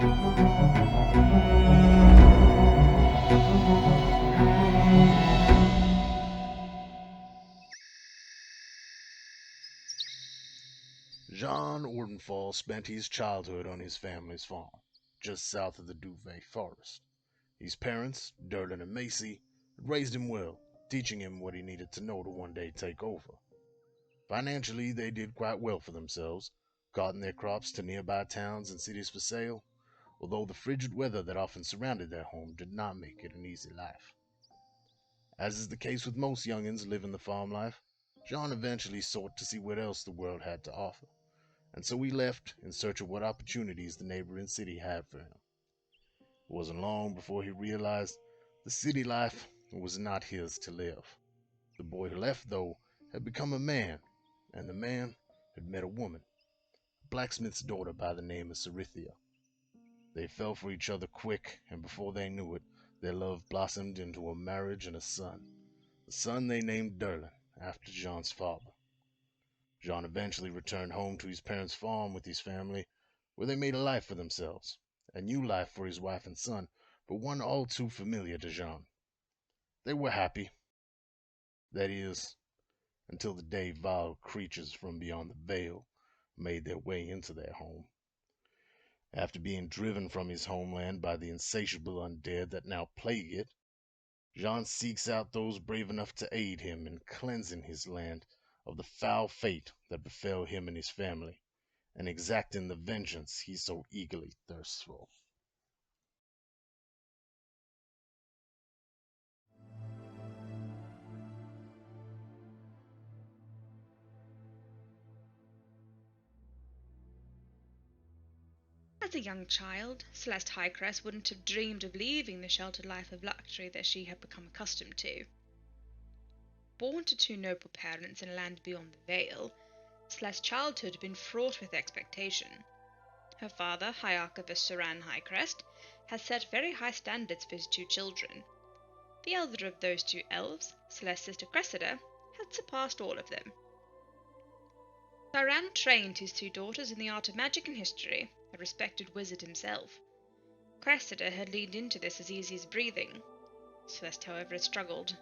John Ordenfall spent his childhood on his family's farm, just south of the Duvet Forest. His parents, Durden and Macy, had raised him well, teaching him what he needed to know to one day take over. Financially, they did quite well for themselves, carting their crops to nearby towns and cities for sale, although the frigid weather that often surrounded their home did not make it an easy life. As is the case with most youngins living the farm life, John eventually sought to see what else the world had to offer, and so he left in search of what opportunities the neighboring city had for him. It wasn't long before he realized the city life was not his to live. The boy who left, though, had become a man, and the man had met a woman, a blacksmith's daughter by the name of Cerithia. They fell for each other quick, and before they knew it, their love blossomed into a marriage and a son. The son they named Derlin, after Jean's father. Jean eventually returned home to his parents' farm with his family, where they made a life for themselves, a new life for his wife and son, but one all too familiar to Jean. They were happy, that is, until the day vile creatures from beyond the veil made their way into their home. After being driven from his homeland by the insatiable undead that now plague it, Jean seeks out those brave enough to aid him in cleansing his land of the foul fate that befell him and his family, and exacting the vengeance he so eagerly thirsts for. As a young child, Celeste Highcrest wouldn't have dreamed of leaving the sheltered life of luxury that she had become accustomed to. Born to two noble parents in a land beyond the veil, Celeste's childhood had been fraught with expectation. Her father, High Archivist Saran Highcrest, had set very high standards for his two children. The elder of those two elves, Celeste's sister Cressida, had surpassed all of them. Saran trained his two daughters in the art of magic and history, a respected wizard himself. Cressida had leaned into this as easy as breathing. Celeste, however, had struggled,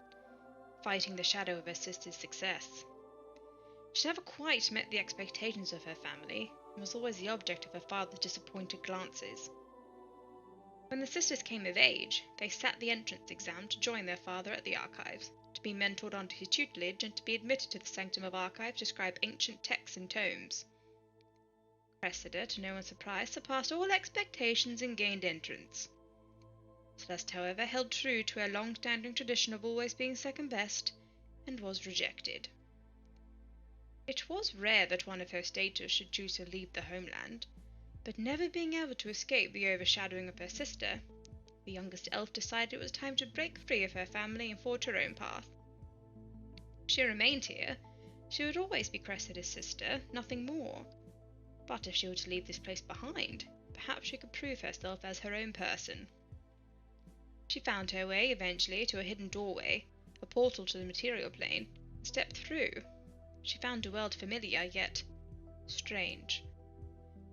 fighting the shadow of her sister's success. She never quite met the expectations of her family, and was always the object of her father's disappointed glances. When the sisters came of age, they sat the entrance exam to join their father at the archives, to be mentored under his tutelage, and to be admitted to the sanctum of archives to scribe ancient texts and tomes. Cressida, to no one's surprise, surpassed all expectations and gained entrance. Celeste, however, held true to her long-standing tradition of always being second best, and was rejected. It was rare that one of her status should choose to leave the homeland, but never being able to escape the overshadowing of her sister, the youngest elf decided it was time to break free of her family and forge her own path. If she remained here, she would always be Cressida's sister, nothing more. But if she were to leave this place behind, perhaps she could prove herself as her own person. She found her way, eventually, to a hidden doorway, a portal to the material plane, and stepped through. She found a world familiar, yet strange.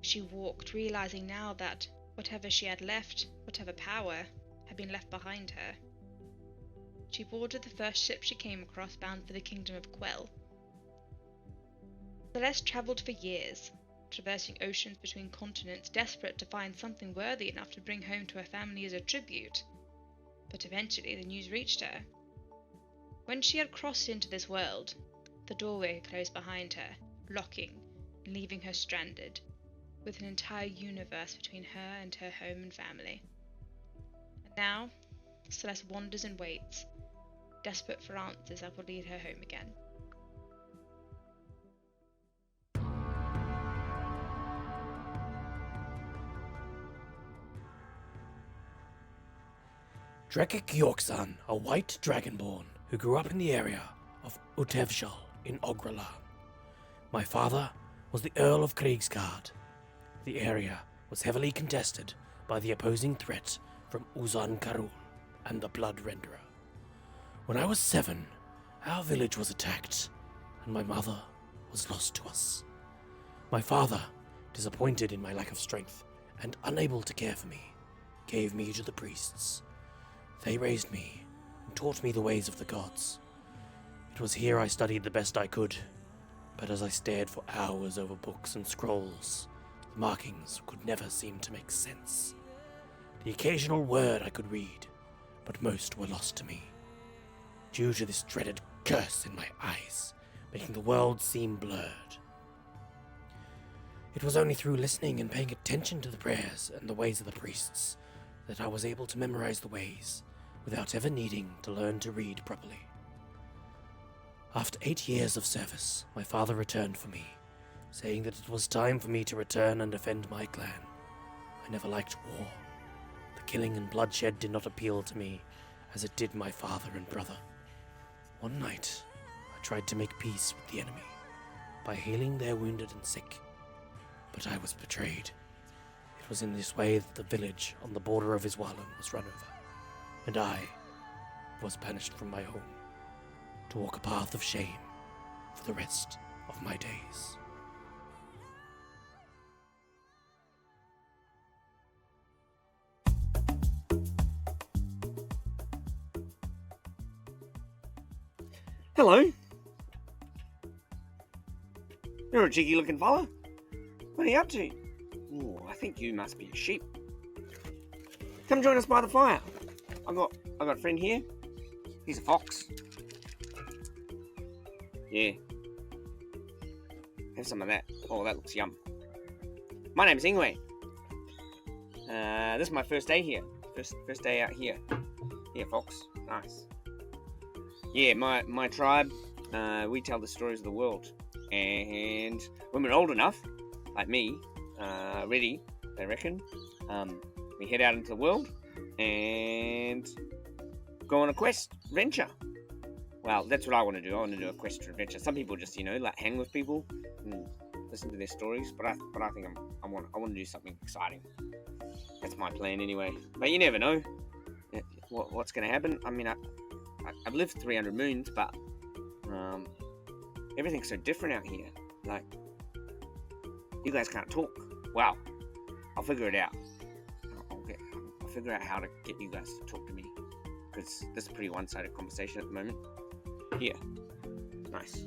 She walked, realizing now that whatever she had left, whatever power, had been left behind her. She boarded the first ship she came across, bound for the kingdom of Quell. Celeste travelled for years, traversing oceans between continents, desperate to find something worthy enough to bring home to her family as a tribute. But eventually the news reached her. When she had crossed into this world, the doorway closed behind her, locking and leaving her stranded, with an entire universe between her and her home and family. And now, Celeste wanders and waits, desperate for answers that will lead her home again. Drekik Yorksan, a white dragonborn who grew up in the area of Utevshal in Ogralan. My father was the Earl of Kriegsgard. The area was heavily contested by the opposing threat from Uzan Karul and the Blood Renderer. When I was 7, our village was attacked, and my mother was lost to us. My father, disappointed in my lack of strength and unable to care for me, gave me to the priests. They raised me and taught me the ways of the gods. It was here I studied the best I could, but as I stared for hours over books and scrolls, the markings could never seem to make sense. The occasional word I could read, but most were lost to me, due to this dreaded curse in my eyes, making the world seem blurred. It was only through listening and paying attention to the prayers and the ways of the priests that I was able to memorize the ways, without ever needing to learn to read properly. After 8 years of service, my father returned for me, saying that it was time for me to return and defend my clan. I never liked war. The killing and bloodshed did not appeal to me as it did my father and brother. One night, I tried to make peace with the enemy by healing their wounded and sick, but I was betrayed. It was in this way that the village on the border of Iswalan was run over, and I was banished from my home to walk a path of shame for the rest of my days. Hello. You're a cheeky looking fella. What are you up to? Oh, I think you must be a sheep. Come join us by the fire. I got a friend here. He's a fox. Yeah. Have some of that. Oh, that looks yum. My name's Ingwe. This is my first day here. First day out here. Yeah, fox. Nice. Yeah, my tribe, we tell the stories of the world. And when we're old enough, like me, ready, I reckon, we head out into the world and go on a quest, adventure. Well, that's what I want to do. I want to do a quest or adventure. Some people just, like hang with people and listen to their stories. But I think I want to do something exciting. That's my plan anyway. But you never know what's going to happen. I mean, I've lived 300 moons, but everything's so different out here. Like, you guys can't talk. Well, I'll figure it out. I'll figure out how to get you guys to talk to me, because this is a pretty one-sided conversation at the moment. Here. Nice.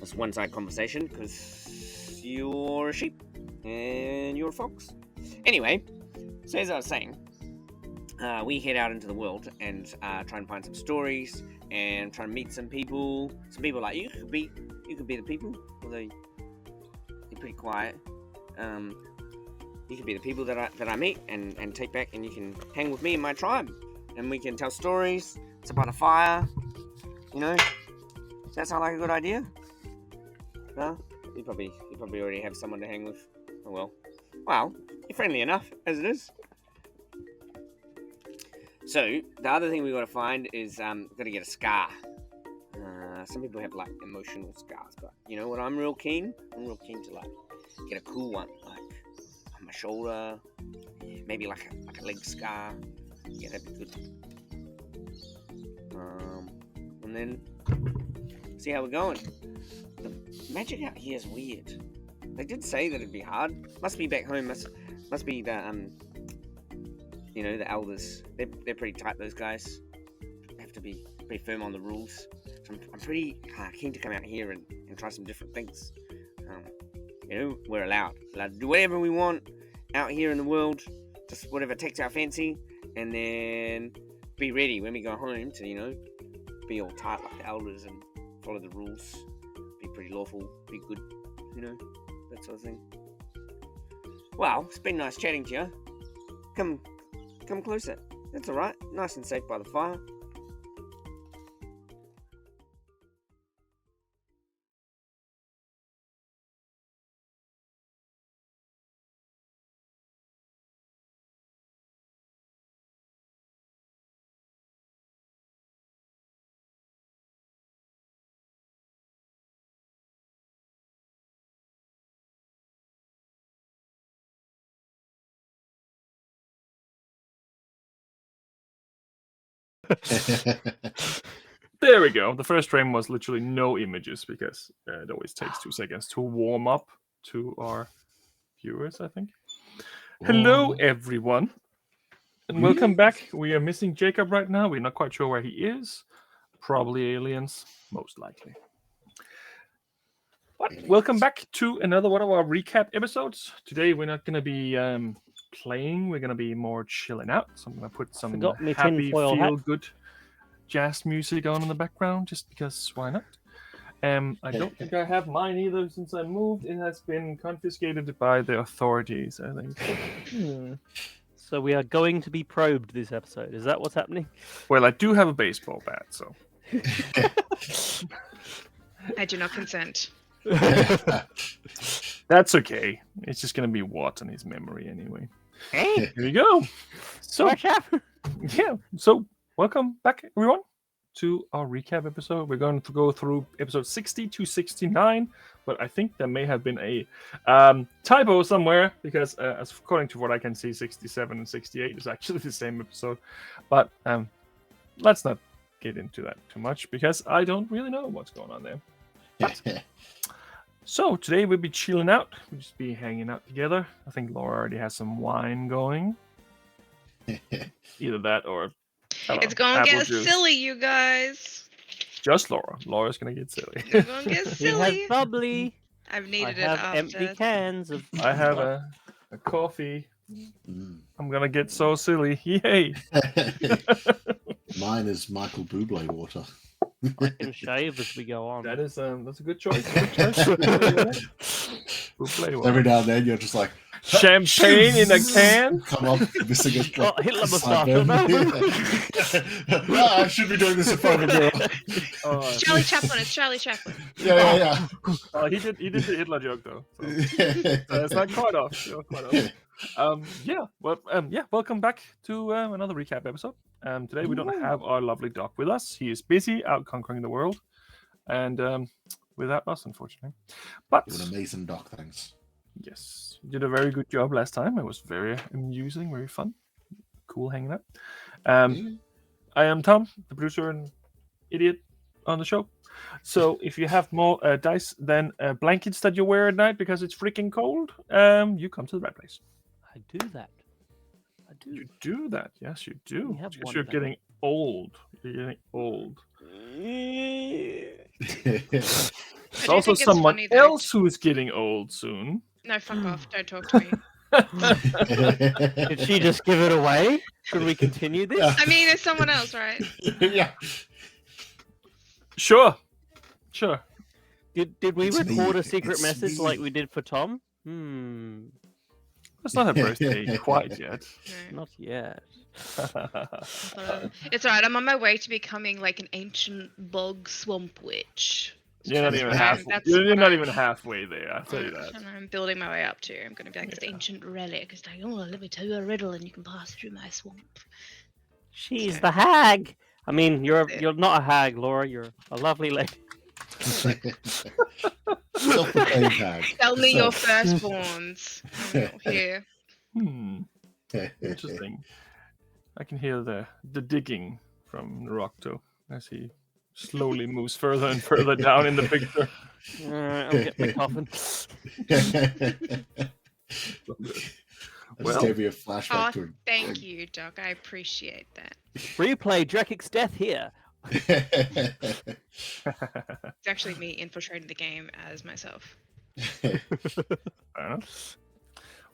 That's one-sided conversation, because you're a sheep, and you're a fox. Anyway, so as I was saying, we head out into the world and try and find some stories and try and meet some people. Some people like you could be the people, although you're pretty quiet. You could be the people that I meet and take back, and you can hang with me and my tribe, and we can tell stories. It's about a fire, Does that sound like a good idea? No? You probably already have someone to hang with. Oh well. Well, you're friendly enough as it is. So, the other thing we got to find is, we've got to get a scar. Some people have, like, emotional scars, but, you know what, I'm real keen to, like, get a cool one, like, on my shoulder, maybe, like a leg scar. Yeah, that'd be good. And then, see how we're going. The magic out here is weird. They did say that it'd be hard. Must be back home, must be the, the elders. They're pretty tight, those guys. They have to be pretty firm on the rules. So I'm pretty keen to come out here and try some different things. We're allowed to do whatever we want out here in the world. Just whatever takes our fancy. And then be ready when we go home to, be all tight like the elders and follow the rules. Be pretty lawful, be good, that sort of thing. Well, it's been nice chatting to you. Come closer. That's alright. Nice and safe by the fire. There we go. The first frame was literally no images because it always takes 2 seconds to warm up to our viewers, I think. Hello, Oh. everyone, and welcome back. We are missing Jacob right now. We're not quite sure where he is. Probably aliens, most likely. But welcome back to another one of our recap episodes. Today we're not going to be playing. We're going to be more chilling out. So I'm going to put some Forgot me happy, tinfoil hat. feel-good jazz music on in the background, just because why not? I don't think I have mine either since I moved. It has been confiscated by the authorities, I think. So we are going to be probed this episode. Is that what's happening? Well, I do have a baseball bat, so. I do not consent. That's okay. It's just going to be what's in his memory anyway. Hey, Here we go. So, what's happening? yeah. So, welcome back, everyone, to our recap episode. We're going to go through episode 60 to 69, but I think there may have been a typo somewhere because, according to what I can see, 67 and 68 is actually the same episode. But let's not get into that too much because I don't really know what's going on there. But, so today we'll be chilling out. We'll just be hanging out together. I think Laura already has some wine going. Either that or I don't It's know, gonna apple get juice. silly, you guys. Just Laura. Laura's gonna get silly. It's gonna get He silly. has bubbly. I've I needed it have after. empty cans of. I have a coffee. Mm. I'm gonna get so silly. Yay! Mine is Michael Bublé water. I can shave as we go on. That's a good choice. Bublé one. Every now and then you're just like Champagne in a can. Come up missing a Got Hitler moustache sideburn. on I should be doing this in front of a mirror. Oh, Charlie Chaplin. It's Charlie Chaplin. Yeah. oh, he did the Hitler joke though. So. It's not quite off. Not quite off. Welcome back to another recap episode. Today we don't have our lovely Doc with us. He is busy out conquering the world, and without us, unfortunately. But You're an amazing doc, thanks. yes, you did a very good job last time. It was very amusing, very fun, cool hanging out. I am Tom, the producer and idiot on the show. So if you have more dice than blankets that you wear at night because it's freaking cold, you come to the right place. I do that. I do. You do that, yes, you do. We have Because one you're of them. getting old. You're getting old. There's I do also think it's someone funny, though. else who's getting old soon. No, fuck off. Don't talk to me. Did she just give it away? Should we continue this? I mean, there's someone else, right? Yeah. Sure. Did we It's me. record a secret It's message me. like we did for Tom? It's not her birthday quite yet. No. Not yet. It's alright. I'm on my way to becoming like an ancient bog swamp witch. You're not That's even what half. I'm- that's You're what not I'm- even halfway there. I'll tell you that. And I'm building my way up to. I'm going to be like this ancient relic. It's like, oh, let me tell you a riddle, and you can pass through my swamp. She's Okay. the hag. I mean, you're That's it. you're not a hag, Laura. You're a lovely lady. Self-proclaimed hag. Tell me So- your firstborns. Here. Interesting. I can hear the digging from Narocto as he slowly moves further and further down in the picture. Alright, I'll get my coffin. I Well- just gave you a flashback Oh, to thank you, Doc. I appreciate that. Replay Drekic's death here. It's actually me infiltrating the game as myself. Fair enough.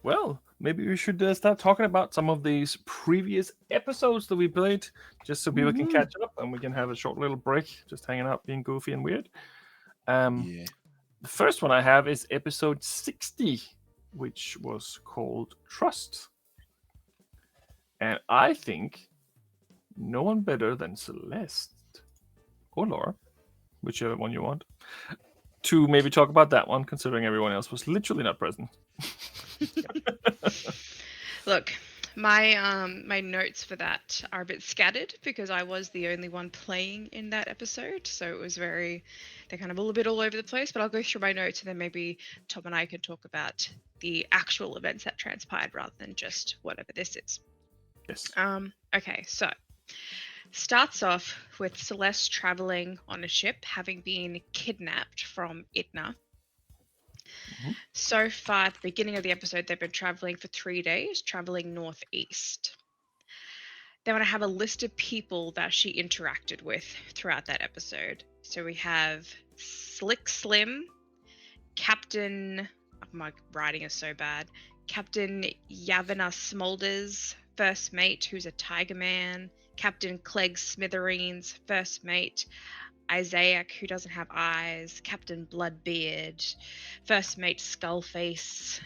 Well, maybe we should start talking about some of these previous episodes that we played, just so people can catch up and we can have a short little break, just hanging out, being goofy and weird. Yeah. The first one I have is episode 60, which was called Trust. And I think no one better than Celeste or Laura, whichever one you want, to maybe talk about that one, considering everyone else was literally not present. Look, my notes for that are a bit scattered because I was the only one playing in that episode, so it was they're kind of a little bit all over the place. But I'll go through my notes and then maybe Tom and I can talk about the actual events that transpired rather than just whatever this is. Yes. Okay, so starts off with Celeste traveling on a ship, having been kidnapped from Itna. So far, at the beginning of the episode, they've been traveling for 3 days, traveling northeast. They want to have a list of people that she interacted with throughout that episode. So we have Slick Slim, Captain... Oh, my writing is so bad. Captain Yavana Smolders, first mate, who's a tiger man. Captain Clegg Smithereens, first mate. Isaiah, who doesn't have eyes. Captain Bloodbeard, first mate Skullface.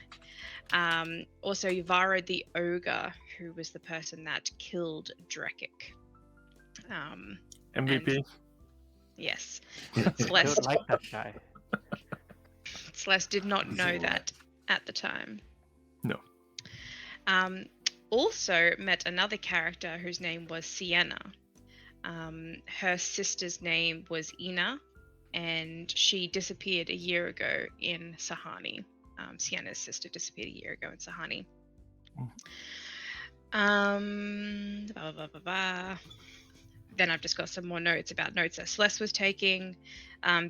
Also Yvaro the Ogre, who was the person that killed Drekik. MVP. And, yes. I don't Celeste, like that guy. Celeste did not He's know alright. that at the time. No. Also met another character whose name was Sienna. Her sister's name was Ina, and she disappeared a year ago in Sahani. Sienna's sister disappeared a year ago in Sahani. Then I've just got some more notes about notes that Celeste was taking.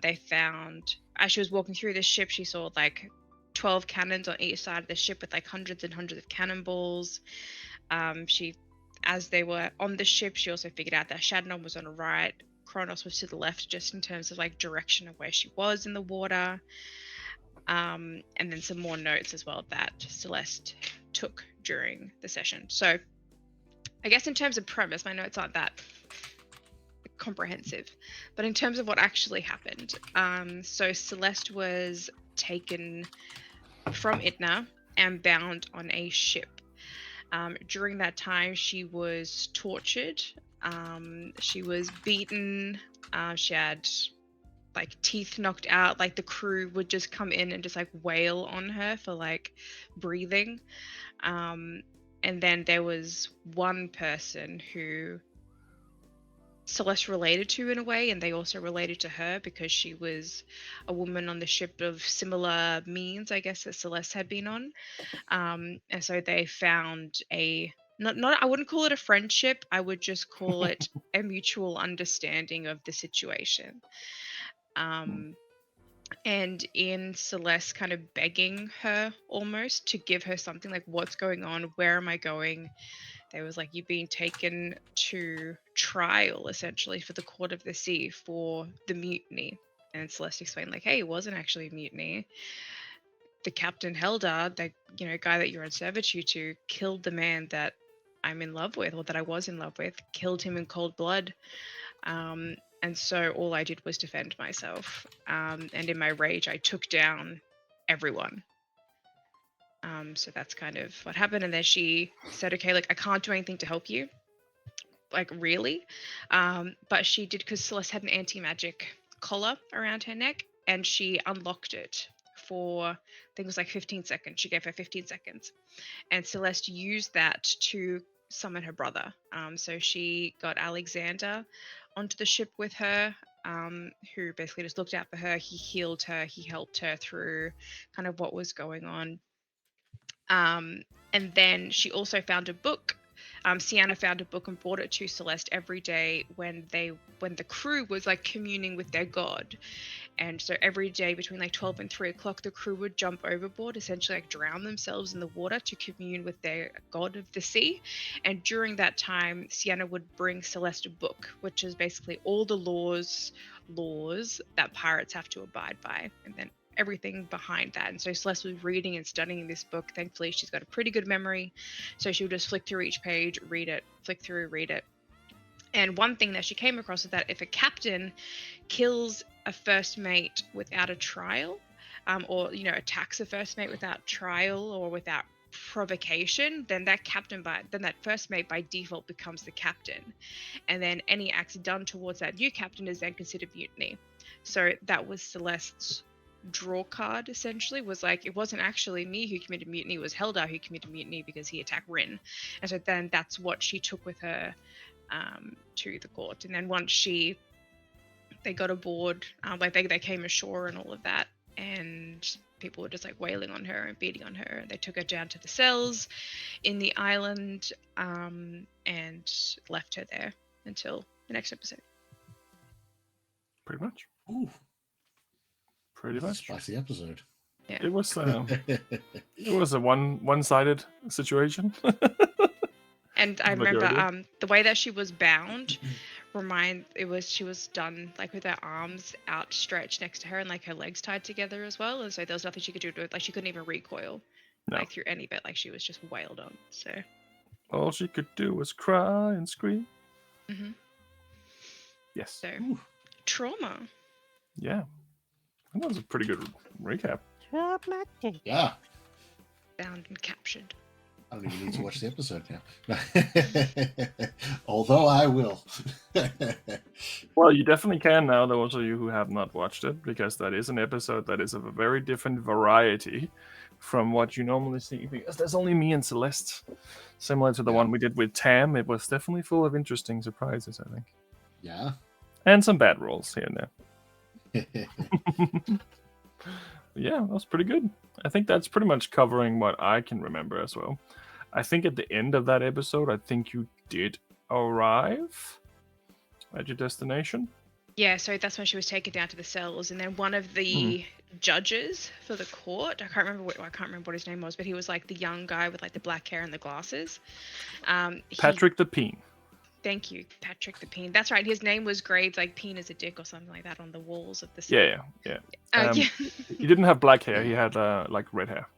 They found, as she was walking through the ship, she saw like 12 cannons on each side of the ship with like hundreds and hundreds of cannonballs. As they were on the ship, she also figured out that Shadnon was on the right, Kronos was to the left, just in terms of like direction of where she was in the water. And then some more notes as well that Celeste took during the session. So I guess in terms of premise, my notes aren't that comprehensive, but in terms of what actually happened, so Celeste was taken from Itna and bound on a ship. During that time, she was tortured. She was beaten. She had like teeth knocked out. Like the crew would just come in and just like wail on her for like breathing. And then there was one person who Celeste related to in a way, and they also related to her because she was a woman on the ship of similar means, I guess, that Celeste had been on. And so they found a not I wouldn't call it a friendship, I would just call it a mutual understanding of the situation. And in Celeste kind of begging her almost to give her something like, what's going on, where am I going, there was like, you've been taken to trial essentially for the Court of the Sea for the mutiny. And Celeste explained like, hey, it wasn't actually a mutiny. The Captain Heldar, the guy that you're in servitude to, killed the man that I'm in love with, or that I was in love with, killed him in cold blood. And so all I did was defend myself. And in my rage, I took down everyone. So that's kind of what happened. And then she said, okay, like, I can't do anything to help you. Like, really? But she did, because Celeste had an anti-magic collar around her neck, and she unlocked it for, I think it was like 15 seconds. She gave her 15 seconds. And Celeste used that to summon her brother. So she got Alexander onto the ship with her, who basically just looked out for her. He healed her. He helped her through kind of what was going on. And then she also found a book. Sienna found a book and brought it to Celeste every day when the crew was like communing with their god. And so every day between like 12 and 3 o'clock, the crew would jump overboard, essentially like drown themselves in the water to commune with their god of the sea. And during that time, Sienna would bring Celeste a book, which is basically all the laws that pirates have to abide by. And then everything behind that. And so Celeste was reading and studying this book. Thankfully, she's got a pretty good memory. So she would just flick through each page, read it, flick through, read it. And one thing that she came across is that if a captain kills a first mate without a trial, or attacks a first mate without trial or without provocation, then that first mate by default becomes the captain. And then any acts done towards that new captain is then considered mutiny. So that was Celeste's draw card, essentially, was like, it wasn't actually me who committed mutiny, it was Heldar who committed mutiny because he attacked Rin. And so then that's what she took with her to the court. And then once they got aboard, they came ashore and all of that, and people were just like wailing on her and beating on her. They took her down to the cells in the island, and left her there until the next episode. Pretty much. Ooh, Pretty that's a much. spicy episode. It was a one-sided situation. And I The remember majority. the way that she was bound she was done like with her arms outstretched next to her and like her legs tied together as well, and so there was nothing she could do to it. Like she couldn't even recoil No. like through any bit. Like she was just wailed on. So All she could do was cry and scream. Mhm. Yes. So trauma. Yeah. That was a pretty good recap. Yeah. Bound and captured. I don't even need to watch the episode now. Although I will. Well, you definitely can now, those of you who have not watched it, because that is an episode that is of a very different variety from what you normally see. Because there's only me and Celeste. Similar to the one we did with Tam, it was definitely full of interesting surprises, I think. Yeah. And some bad rolls here and there. Yeah, that was pretty good. I think that's pretty much covering what I can remember as well. I think at the end of that episode, I think you did arrive at your destination. Yeah, so that's when she was taken down to the cells, and then one of the judges for the court, I can't remember what his name was, but he was like the young guy with like the black hair and the glasses. Patrick the Peen. Thank you, Patrick the Peen. That's right. His name was graved like Peen is a dick or something like that on the walls of the cell. Yeah. Yeah. He didn't have black hair. He had like red hair.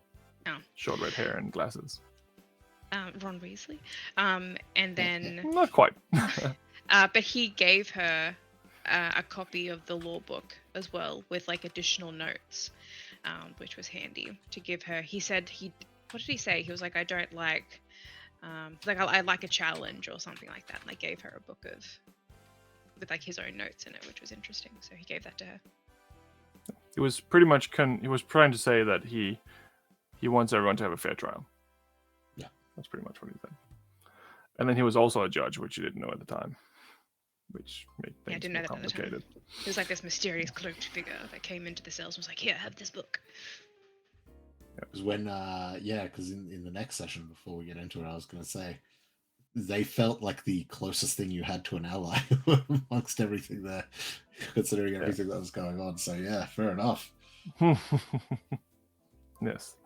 Oh. Short red hair and glasses. Ron Weasley. And then Not quite. but he gave her a copy of the law book as well with like additional notes, which was handy to give her. He said what did he say? He was like, I don't like I like a challenge or something like that. And I gave her a book with like his own notes in it, which was interesting. So he gave that to her. It was pretty much he was trying to say that he wants everyone to have a fair trial. Yeah, that's pretty much what he said. And then he was also a judge, which you didn't know at the time, which made things more complicated. It was like this mysterious cloaked figure that came into the cells and was like, "Here, have this book." It was when, because in the next session, before we get into it, I was going to say, they felt like the closest thing you had to an ally amongst everything there, considering everything that was going on. So, yeah, fair enough. Yes.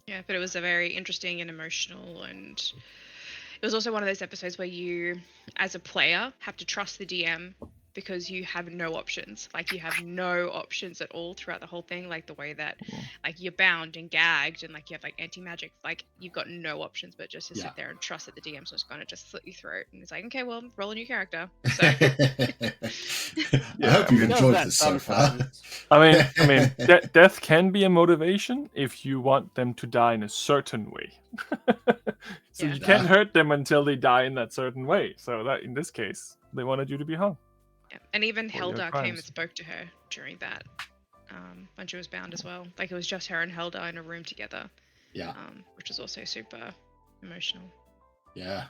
Yeah, but it was a very interesting and emotional, and it was also one of those episodes where you, as a player, have to trust the DM because you have no options. Like, you have no options at all throughout the whole thing. Like, the way that, like, you're bound and gagged and, like, you have, like, anti-magic. Like, you've got no options but just to sit there and trust that the DM's just going to just slit your throat. And it's like, okay, well, roll a new character. So. I hope you've enjoyed this so far. I mean, death can be a motivation if you want them to die in a certain way. So you can't hurt them until they die in that certain way. So that, in this case, they wanted you to be hung. Yeah. And even Helda came and spoke to her during that, when she was bound as well. Like, it was just her and Helda in a room together. Yeah. Which was also super emotional. Yeah.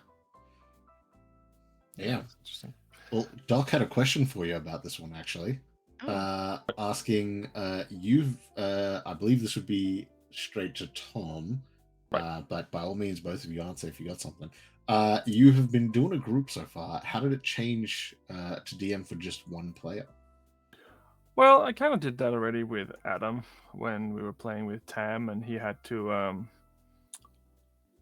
Yeah. Interesting. Well, Doc had a question for you about this one, actually. Asking, I believe this would be straight to Tom, but by all means, both of you answer if you got something. You have been doing a group so far. How did it change to DM for just one player? Well, I kind of did that already with Adam when we were playing with Tam, and he had to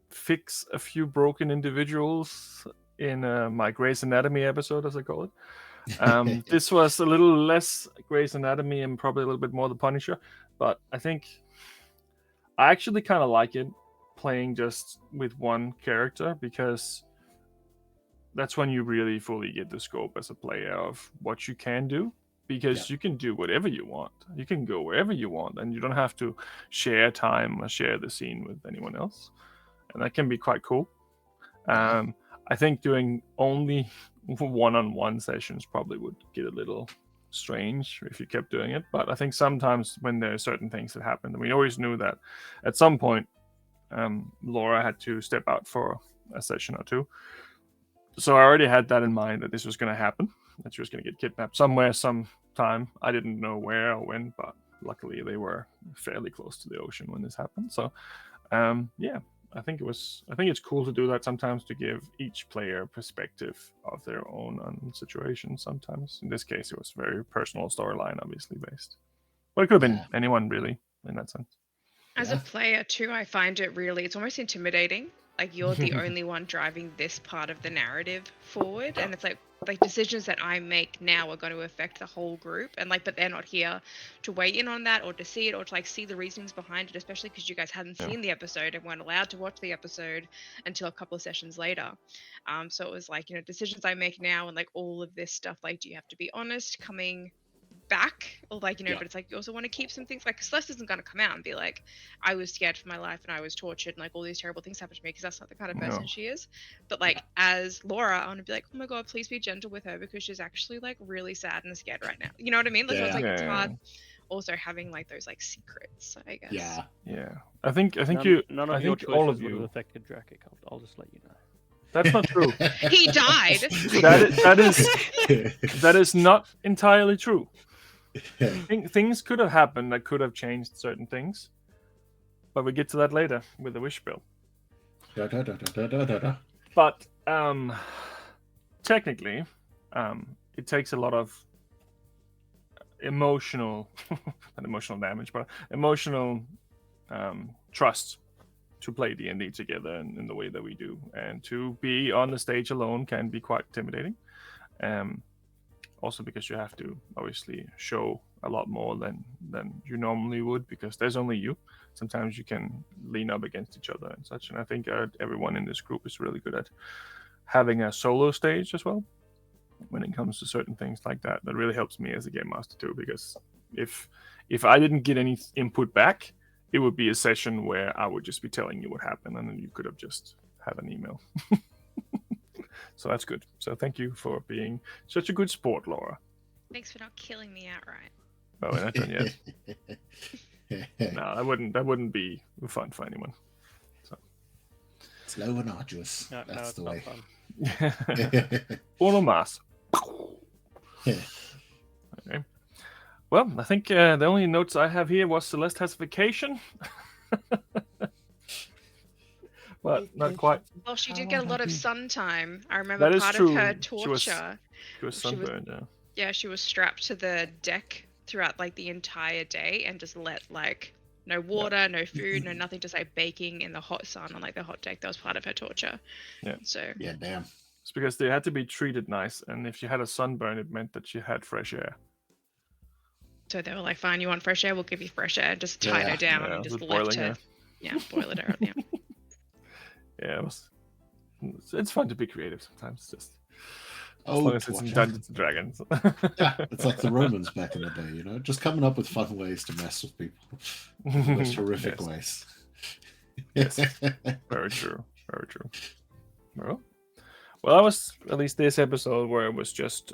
fix a few broken individuals in my Grey's Anatomy episode, as I call it. This was a little less Grey's Anatomy and probably a little bit more The Punisher, but I think I actually kind of like it playing just with one character, because that's when you really fully get the scope as a player of what you can do, because you can do whatever you want. You can go wherever you want, and you don't have to share time or share the scene with anyone else, and that can be quite cool. I think doing only one-on-one sessions probably would get a little strange if you kept doing it, but I think sometimes when there are certain things that happen, and we always knew that at some point Laura had to step out for a session or two. So I already had that in mind, that this was going to happen, that she was going to get kidnapped somewhere, sometime. I didn't know where or when, but luckily they were fairly close to the ocean when this happened. So, I think it's cool to do that sometimes, to give each player a perspective of their own situation. Sometimes, in this case, it was very personal storyline, obviously based, but it could have been anyone really. in that sense. As a player too, I find it's almost intimidating. Like you're the only one driving this part of the narrative forward, and it's like decisions that I make now are going to affect the whole group, and but they're not here to weigh in on that or to see it or to see the reasonings behind it, especially because you guys hadn't seen the episode and weren't allowed to watch the episode until a couple of sessions later. So it was decisions I make now and all of this stuff. Do you have to be honest coming back or but it's you also want to keep some things Celeste isn't going to come out and be like, I was scared for my life and I was tortured and all these terrible things happened to me, because that's not the kind of person she is. But as Laura, I want to be like, oh my god, please be gentle with her because she's actually really sad and scared right now, you know what I mean? So it's hard also having those secrets, I guess. I think none of your choices all of would have you affected Drakic. I'll just let you know. That's not true. He died. that is not entirely true. Things could have happened that could have changed certain things, but we get to that later with the wish bill. But technically, it takes a lot of emotional, not emotional damage, but emotional trust to play D&D together in the way that we do, and to be on the stage alone can be quite intimidating. Also because you have to obviously show a lot more than you normally would, because there's only you. Sometimes you can lean up against each other and such, and I think everyone in this group is really good at having a solo stage as well when it comes to certain things like that. That really helps me as a game master too, because if I didn't get any input back, it would be a session where I would just be telling you what happened, and then you could have just had an email. So that's good. So thank you for being such a good sport, Laura. Thanks for not killing me outright. Oh, we're not done yet. No, that wouldn't be fun for anyone. So slow and arduous. No, That's the not way. fun. Uno mas. Okay. Well, I think the only notes I have here was Celeste has vacation. But not quite. Well, she did get a lot of sun time. I remember That is part true. of her torture. She was sunburned, Yeah, she was strapped to the deck throughout the entire day and just let no water, no food, no nothing, just baking in the hot sun on the hot deck. That was part of her torture. Yeah. So Yeah, damn. It's because they had to be treated nice, and if she had a sunburn, it meant that she had fresh air. So they were like, fine, you want fresh air? We'll give you fresh air. Just tied her down and just left her. Yeah, boil it out. Yeah. Yeah, it's fun to be creative sometimes. It's just as Oh, long as it's in Dungeons and Dragons. Yeah, it's like the Romans back in the day, just coming up with fun ways to mess with people. The most horrific ways. Yes. Very true. Very true. Well, that was at least this episode where it was just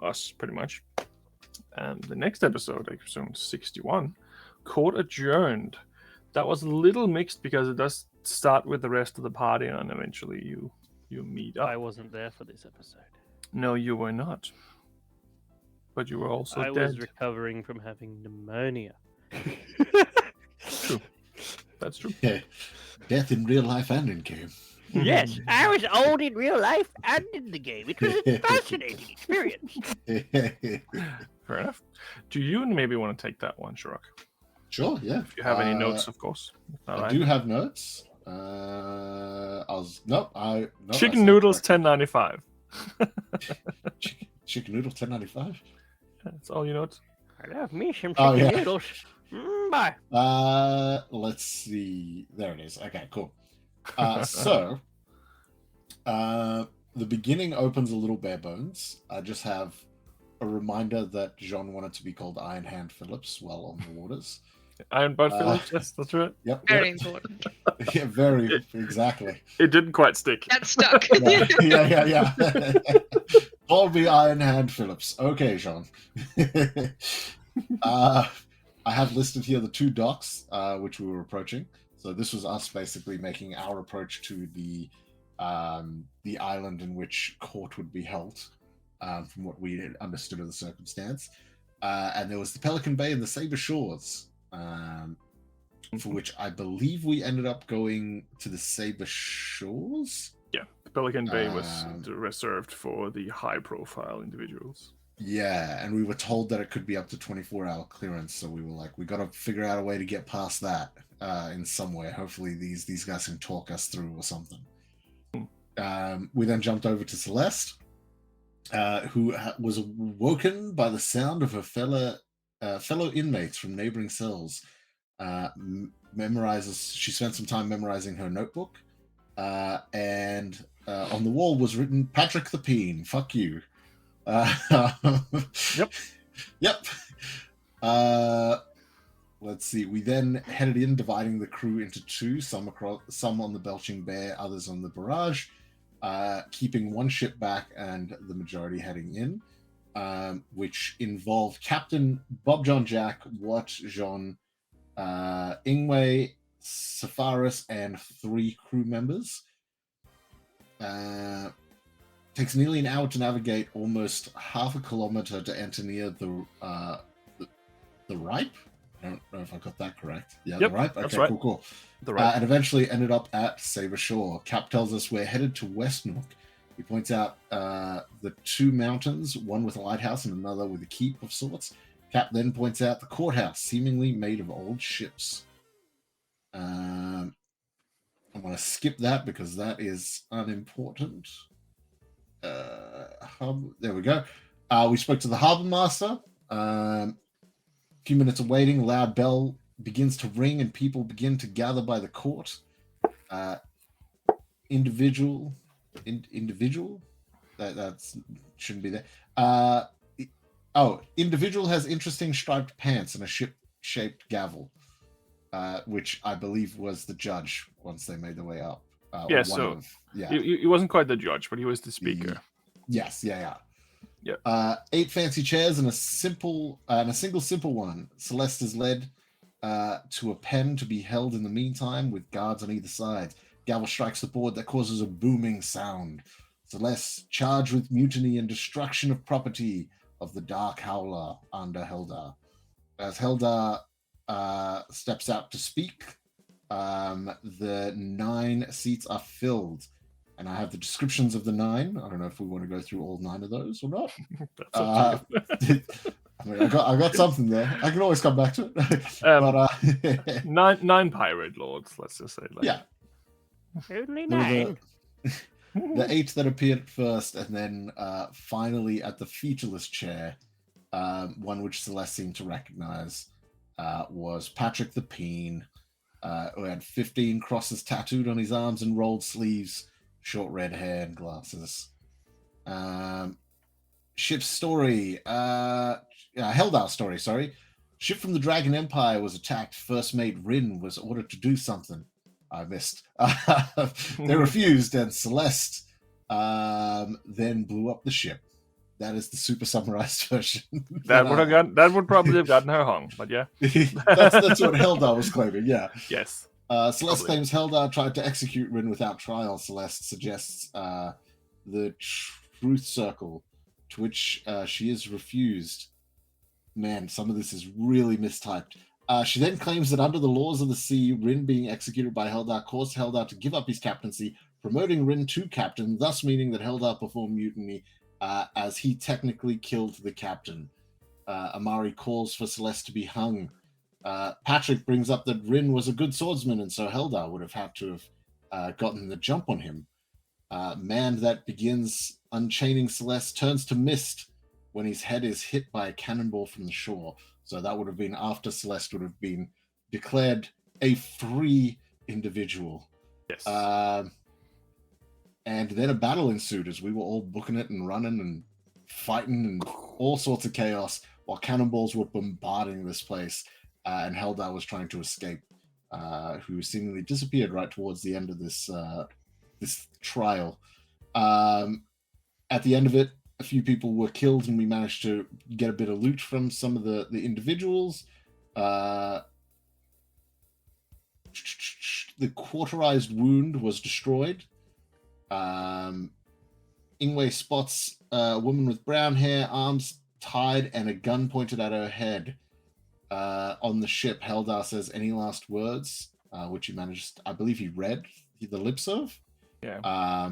us, pretty much. And the next episode, I presume 61, Court Adjourned. That was a little mixed because it does start with the rest of the party, and eventually you meet up. I wasn't there for this episode. No, you were not. But you were also I dead. was recovering from having pneumonia. True. That's true. Yeah. Death in real life and in game. Yes, I was old in real life and in the game. It was a fascinating experience. Fair enough. Do you maybe want to take that one, Shirok? Sure, yeah. If you have any notes, of course. I do have notes. Chicken noodles, $10.95. Chicken noodle, $10.95. That's all you notes. I love me some chicken noodles. Bye. Let's see. There it is. Okay, cool. So, the beginning opens a little bare bones. I just have a reminder that Jean wanted to be called Iron Hand Phillips while on the waters. Iron Bud Phillips, yes, that's right. Yep. Very important. Yeah, very, exactly. It didn't quite stick. That stuck. Yeah. Call me Iron Hand Phillips. Okay, Jean. I have listed here the two docks which we were approaching. So this was us basically making our approach to the island in which court would be held, from what we had understood of the circumstance. And there was the Pelican Bay and the Sabre Shores, for which I believe we ended up going to the Sabre Shores. Yeah, the Pelican Bay was reserved for the high-profile individuals. Yeah, and we were told that it could be up to 24-hour clearance, so we were like, we got to figure out a way to get past that in some way. Hopefully, these guys can talk us through or something. We then jumped over to Celeste, who was woken by the sound of her fellow inmates from neighboring cells. She spent some time memorizing her notebook, and on the wall was written, "Patrick the Peen, fuck you." Yep. Yep. Let's see. We then headed in, dividing the crew into two, some on the Belching Bear, others on the Barrage, keeping one ship back and the majority heading in, which involved Captain Bob John Jack, Watt Jean, Ingwe, Safaris, and 3 crew members. Takes nearly an hour to navigate almost half a kilometer to enter near the Ripe. I don't know if I got that correct. Yeah, Yep, the Ripe. that's Okay, right. cool. The right. And eventually ended up at Sabre Shore. Cap tells us we're headed to West Nook. He points out the 2 mountains, one with a lighthouse and another with a keep of sorts. Cap then points out the courthouse, seemingly made of old ships. I'm going to skip that because that is unimportant. There we go. We spoke to the harbor master. A few minutes of waiting, loud bell begins to ring and people begin to gather by the court. Individual. That's shouldn't be there. Individual has interesting striped pants and a ship-shaped gavel, which I believe was the judge once they made their way up. He wasn't quite the judge, but he was the speaker. Yes, yeah. 8 fancy chairs and a single simple one. Celeste is led to a pen to be held in the meantime with guards on either side. Gavel strikes the board that causes a booming sound. Celeste, charged with mutiny and destruction of property of the Dark Howler under Heldar. As Heldar steps out to speak, the 9 seats are filled. And I have the descriptions of the 9. I don't know if we want to go through all 9 of those or not. That's up to you. I mean, I got something there. I can always come back to it. 9 pirate lords, let's just say. Yeah. Only 9. The 8 that appeared first, and then finally at the featureless chair, one which Celeste seemed to recognize, was Patrick the Peen, who had 15 crosses tattooed on his arms and rolled sleeves, short red hair and glasses. Ship's story. Heldar story, sorry. Ship from the Dragon Empire was attacked. First Mate Rin was ordered to do something. I missed. They refused, and Celeste then blew up the ship. That is the super summarized version. That would probably have gotten her hung, but yeah. that's what Heldar was claiming, yeah. Yes. Celeste claims Heldar tried to execute Rin without trial. Celeste suggests the Truth Circle, to which she is refused. Man, some of this is really mistyped. She then claims that under the laws of the sea, Rin being executed by Heldar caused Heldar to give up his captaincy, promoting Rin to captain, thus meaning that Heldar performed mutiny as he technically killed the captain. Amari calls for Celeste to be hung. Patrick brings up that Rin was a good swordsman, and so Heldar would have had to have gotten the jump on him. Man that begins unchaining Celeste turns to mist when his head is hit by a cannonball from the shore. So that would have been after Celeste would have been declared a free individual. Yes. And then a battle ensued as we were all booking it and running and fighting and all sorts of chaos while cannonballs were bombarding this place. And Heldar was trying to escape, who seemingly disappeared right towards the end of this trial. At the end of it, a few people were killed, and we managed to get a bit of loot from some of the individuals. The cauterized wound was destroyed. Ingwe spots a woman with brown hair, arms tied, and a gun pointed at her head. On the ship, Heldar says, "Any last words?" Which he managed, I believe he read the lips of. Yeah.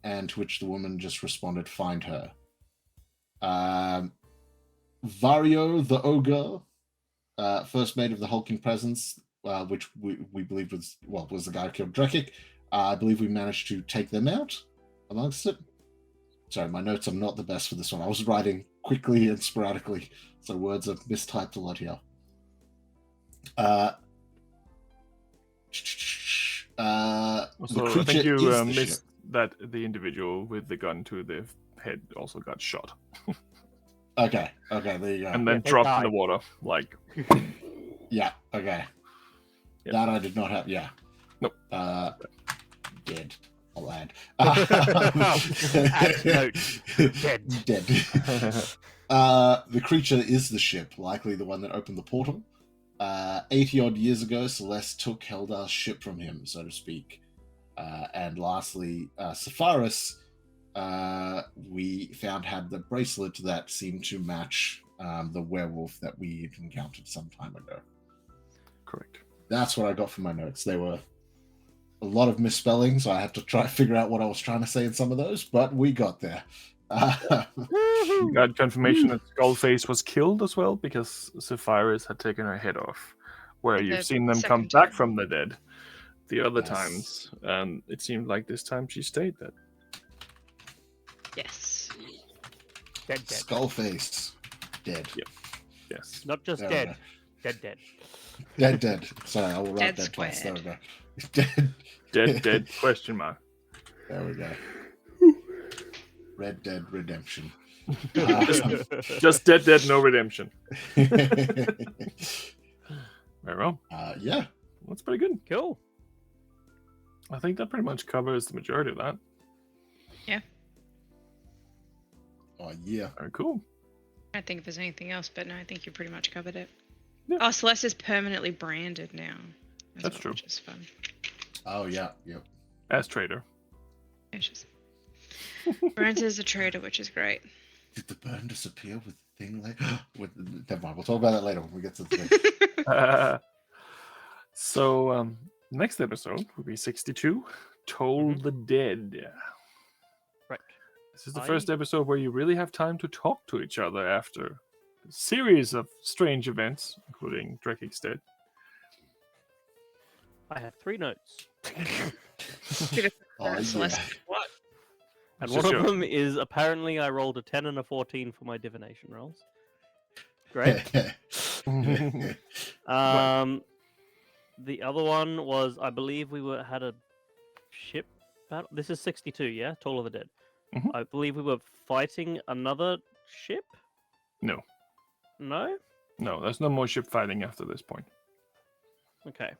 And to which the woman just responded, "Find her." Vario the Ogre, first mate of the hulking presence, which we believe was the guy who killed Drekik. I believe we managed to take them out amongst it. Sorry, my notes are not the best for this one. I was writing quickly and sporadically, so words are mistyped a lot here. Also, I think you missed that the individual with the gun to the head also got shot. Okay, there you go. And then dropped in the water, like. Yeah, okay. Yep. That I did not have, yeah. Nope. Dead, I'll add. Dead. The creature is the ship, likely the one that opened the portal. 80-odd years ago, Celeste took Heldar's ship from him, so to speak. And lastly, Sepharis, we found had the bracelet that seemed to match the werewolf that we had encountered some time ago. Correct. That's what I got from my notes. They were a lot of misspelling, so I had to try to figure out what I was trying to say in some of those, but we got there. You got confirmation that Skullface was killed as well, because Sephiris had taken her head off, where you've seen them come back from the dead the other times, and it seemed like this time she stayed dead. Yes. Dead. Skullface. Dead. Yep. Yes. Not just dead. Dead. Dead. Sorry, I will write that twice. There we go. Dead, question mark. There we go. Red Dead Redemption. Just dead, no redemption. Very well. Yeah. That's pretty good. Cool. I think that pretty much covers the majority of that. Yeah. Oh, yeah. Very cool. I don't think if there's anything else, but no, I think you pretty much covered it. Yeah. Oh, Celeste is permanently branded now. That's true. Which is fun. Oh, yeah. Yep. As traitor. Branded as a traitor, which is great. Did the burn disappear with the thing like... Never mind. We'll talk about that later when we get to the thing. So, next episode will be 62, Toll the Dead. Right. This is the first episode where you really have time to talk to each other after a series of strange events, including Drekik's dead. I have 3 notes. Celeste, what? And one of them is apparently I rolled a 10 and a 14 for my divination rolls. Great. The other one was I believe we had a ship battle. This is 62, yeah? Toll of the Dead. Mm-hmm. I believe we were fighting another ship? No. No? No, there's no more ship fighting after this point. Okay.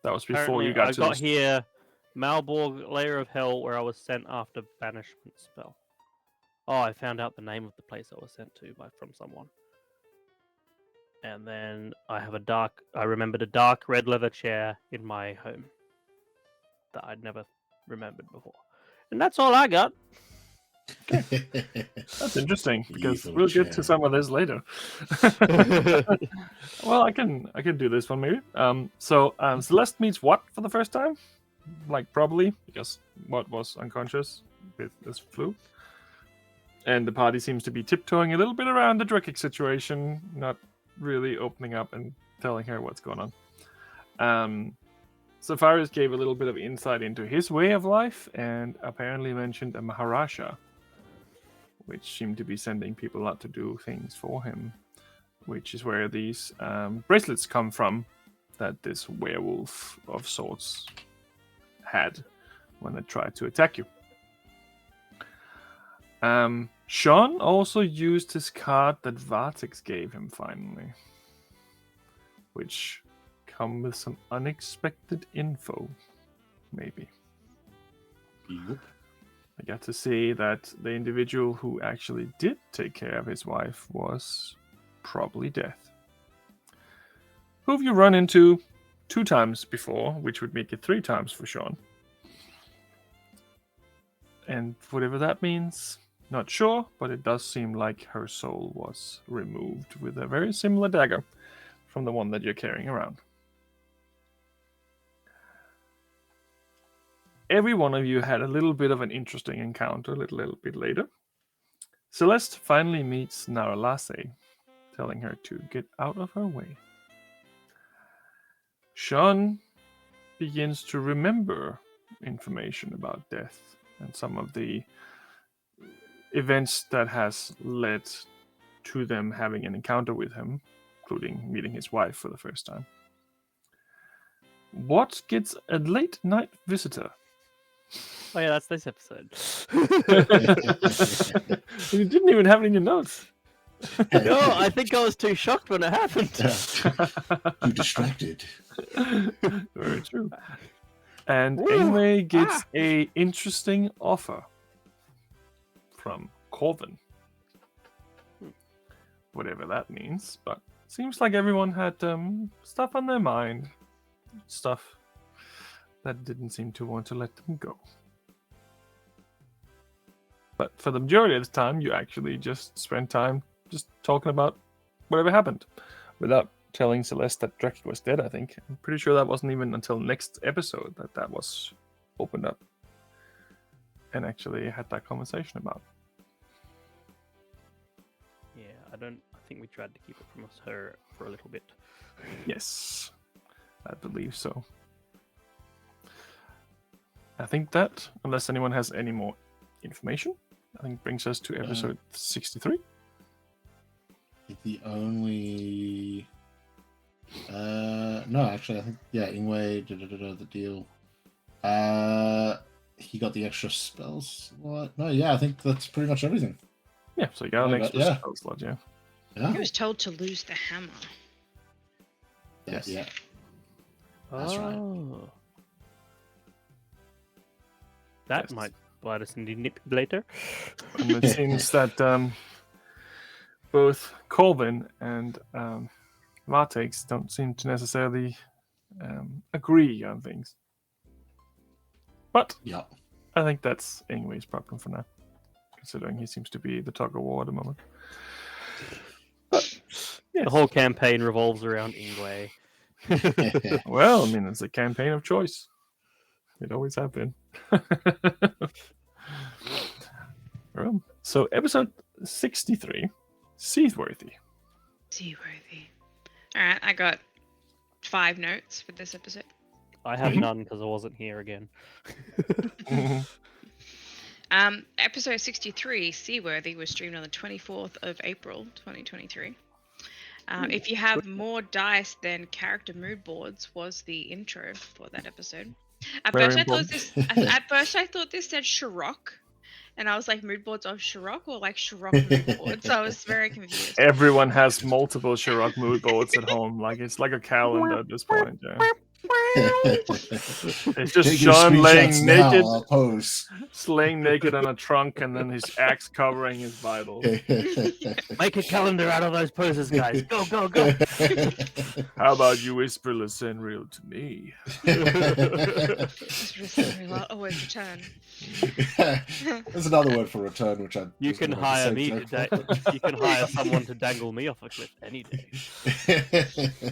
That was before Apparently, you got I to got here Malborg, Layer of Hell, where I was sent after banishment spell. Oh, I found out the name of the place I was sent to from someone. And then I remembered a dark red leather chair in my home that I'd never remembered before. And that's all I got. That's interesting, because Evil we'll get chair. to some of this later. Well, I can do this one maybe. So Celeste meets what for the first time? Like probably because what was unconscious with this flu, and the party seems to be tiptoeing a little bit around the Drekik situation, not really opening up and telling her what's going on. Sephiris gave a little bit of insight into his way of life and apparently mentioned a Maharaja, which seemed to be sending people out to do things for him, which is where these bracelets come from that this werewolf of sorts had when it tried to attack you. Sean also used his card that Vartex gave him finally, which come with some unexpected info, maybe. Yep. I got to see that the individual who actually did take care of his wife was probably Death, who have you run into 2 times before, which would make it 3 times for Sean. And whatever that means, not sure, but it does seem like her soul was removed with a very similar dagger from the one that you're carrying around. Every one of you had a little bit of an interesting encounter a little bit later. Celeste finally meets Naralase, telling her to get out of her way. Sean begins to remember information about death and some of the events that has led to them having an encounter with him, including meeting his wife for the first time. What gets a late night visitor? Oh yeah, that's this episode. You didn't even have it in your notes. No, I think I was too shocked when it happened. You distracted. Very true. And Ingwe gets a interesting offer from Corvin. Whatever that means, but seems like everyone had stuff on their mind. Stuff that didn't seem to want to let them go. But for the majority of the time, you actually just spend time just talking about whatever happened without telling Celeste that Drakic was dead, I think. I'm pretty sure that wasn't even until next episode that was opened up and actually had that conversation about. Yeah, I think we tried to keep it from her for a little bit. Yes, I believe so. I think that, unless anyone has any more information, I think brings us to episode 63. The only... no, actually, I think, yeah, Ingwe, the deal. He got the extra spells. What? No, yeah, I think that's pretty much everything. Yeah, so you got an extra yeah. spell slot, yeah. Yeah. He was told to lose the hammer. Yes. Yeah. That's right. That Yes. might bite us in the nip later. And it seems that both Colvin and Vartex don't seem to necessarily agree on things. But Yeah. I think that's Ingwe's problem for now, considering he seems to be the tug of war at the moment. But, yes. The whole campaign revolves around Ingwe. Well, I mean, it's a campaign of choice. It always have been. Well, so episode 63, Seaworthy. Seaworthy. Alright, I got 5 notes for this episode. I have none because I wasn't here again. Episode 63, Seaworthy, was streamed on the 24th of April, 2023. If you have more dice than character mood boards, was the intro for that episode. At Very first, important. I thought this said Shirok, and I was like, mood boards of Shirok or like Shirok mood boards. So I was very confused. Everyone has multiple Shirok mood boards at home. Like it's like a calendar at this point. Yeah. It's just Take your Sean laying screenshots now, naked, I'll post. laying naked on a trunk, and then his axe covering his Bible. Make a calendar out of those poses, guys. Go, go, go. How about you whisper Lascenriel to me? I'll always return. There's another word for return, which I You was can gonna have hire the me same to joke you can hire someone to dangle me off a cliff any day. for.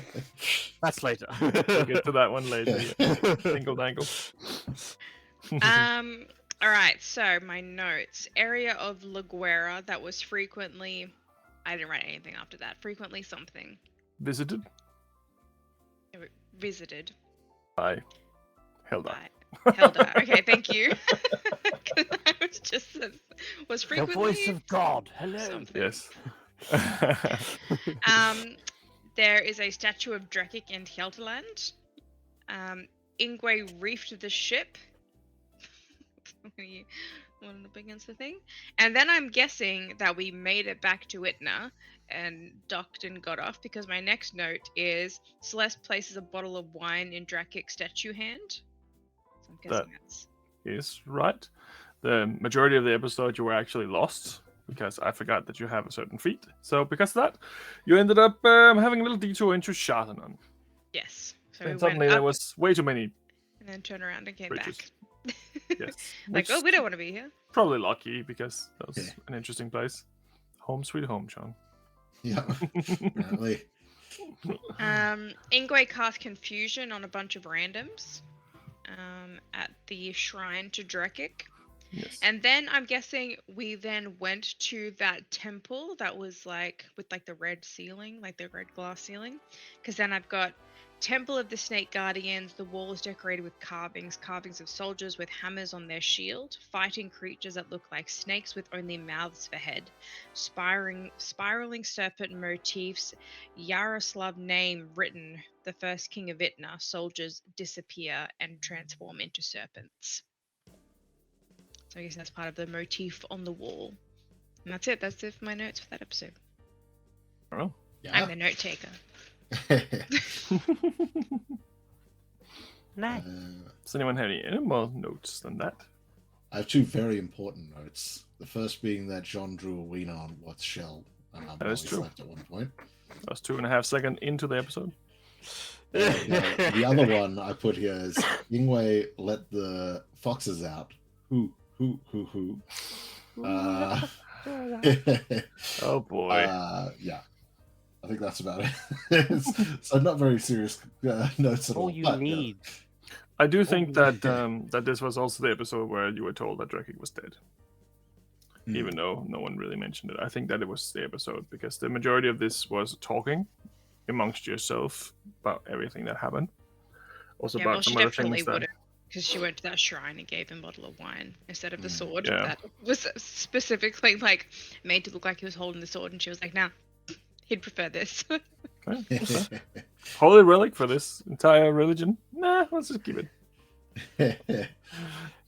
That's later. We'll get to that one later. Yeah. Dingle dangle. All right. So my notes: area of La Guerra that was frequently. I didn't write anything after that. Frequently something Visited visited. by Hilda. Helda. Okay, thank you. 'Cause I was just was The frequently. voice of God. Hello. something. Yes. There is a statue of Drakic in Hjelteland. Ingwe reefed the ship. When he went up against the thing. And then I'm guessing that we made it back to Itna and docked and got off, because my next note is Celeste places a bottle of wine in Dracic's statue hand. So I'm guessing that's... Is right. The majority of the episode you were actually lost because I forgot that you have a certain feat. So because of that, you ended up having a little detour into Shartanon. Yes. So And we suddenly went there up was way too many and then turned around and came bridges. back. Yes. Like, Which oh, we don't want to be here. probably lucky because that was Yeah. an interesting place. Home sweet home, Sean. Yeah, apparently. Ingwe cast confusion on a bunch of randoms at the shrine to Drakic. Yes. And then I'm guessing we then went to that temple that was like with like the red ceiling, like the red glass ceiling. Because then I've got Temple of the Snake Guardians. The wall is decorated with carvings of soldiers with hammers on their shield, fighting creatures that look like snakes with only mouths for head, spiraling serpent motifs, Yaroslav name written, the first king of Itna. Soldiers disappear and transform into serpents. So I guess that's part of the motif on the wall. And that's it. That's it for my notes for that episode. Oh. I'm the note taker. Nice. Does anyone have any more notes than that? I have two very important notes. The first being that John drew a wiener on Watt's shell. That is true. Slept at one point. That was 2.5 seconds into the episode. The other one I put here is Yingwei let the foxes out. Who? Oh boy. Yeah. I think that's about it. So not very serious notes at all. All you but, need. I do think that that this was also the episode where you were told that Drekig was dead. Even though no one really mentioned it. I think that it was the episode because the majority of this was talking amongst yourself about everything that happened. Also Yeah, about well, she some other definitely things that... would have, because she went to that shrine and gave him a bottle of wine instead of the sword. Yeah. That was specifically like made to look like he was holding the sword, and she was like, "Nah, he'd prefer this." Holy relic for this entire religion? Nah, let's just keep it.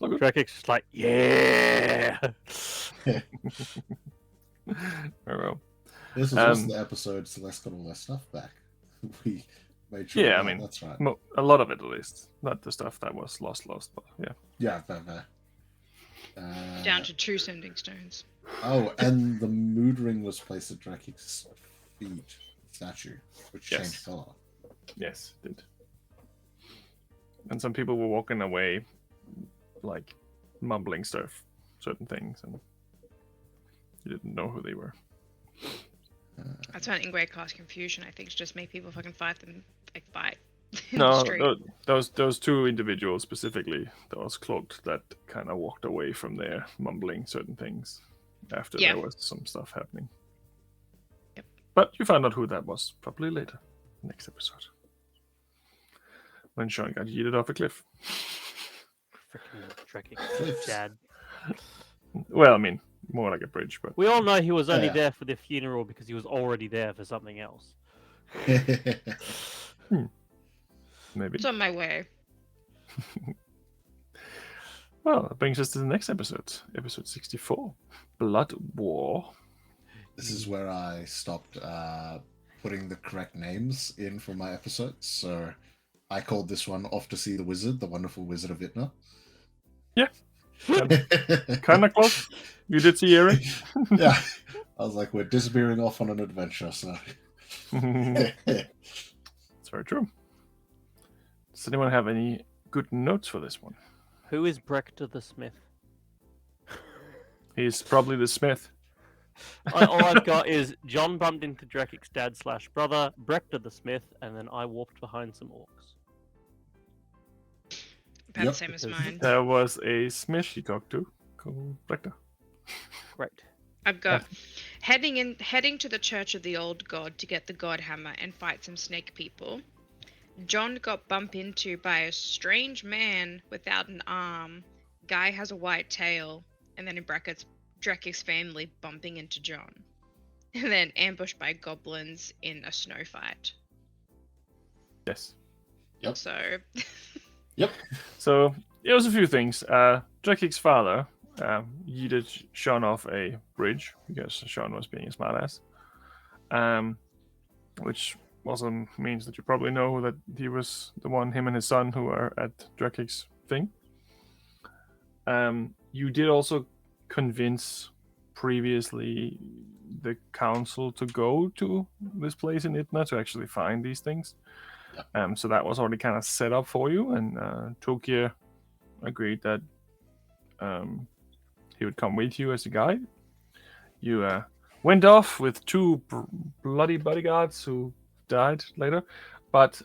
Drekig's just like, yeah. Very well. This was also the episode Celeste got all their stuff back. We made sure. Yeah, I mean, that's right. A lot of it at least. Not the stuff that was lost, but yeah. Yeah, fair. Down to 2 sending stones. Oh, and the mood ring was placed at Drakig's feet statue, which changed color. Yes, it did. And some people were walking away, like mumbling certain things, and you didn't know who they were. That's when Ingwe caused confusion. I think to just make people fucking fight them, like fight. in the No, street. those two individuals specifically, those cloaked, that kind of walked away from there, mumbling certain things after there was some stuff happening. Yep. But you found out who that was probably later, next episode, when Sean got yeeted off a cliff. Freaking Drekig dad. Well, I mean, more like a bridge, but We all know he was only Yeah. there for the funeral because he was already there for something else. maybe. It's on my way. Well, that brings us to the next episode, episode 64, Blood War. This is where I stopped putting the correct names in for my episodes. So I called this one Off to See the Wizard, the Wonderful Wizard of Itna. Yeah. Kind of close. You did see Eric. Yeah. I was like, we're disappearing off on an adventure, so. It's very true. Does anyone have any good notes for this one? Who is Brector the Smith? He's probably the smith. All I've got is John bumped into Drekig's dad / brother, Brector the Smith, and then I walked behind some orcs. About Yep. the same as mine. There was a smith he talked to called Rector. Correct. I've got heading to the Church of the Old God to get the God Hammer and fight some snake people. John got bumped into by a strange man without an arm. Guy has a white tail, and then in brackets, Drekig's family bumping into John. And then ambushed by goblins in a snow fight. Yes. Yep. So Yep. So it was a few things. Drekig's father yeeted Sean off a bridge because Sean was being a smartass. Which also means that you probably know that he was the one, him and his son, who are at Drekig's thing. You did also convince previously the council to go to this place in Itna to actually find these things. So that was already kind of set up for you, and Tokyo agreed that he would come with you as a guide. You went off with 2 bloody bodyguards who died later, but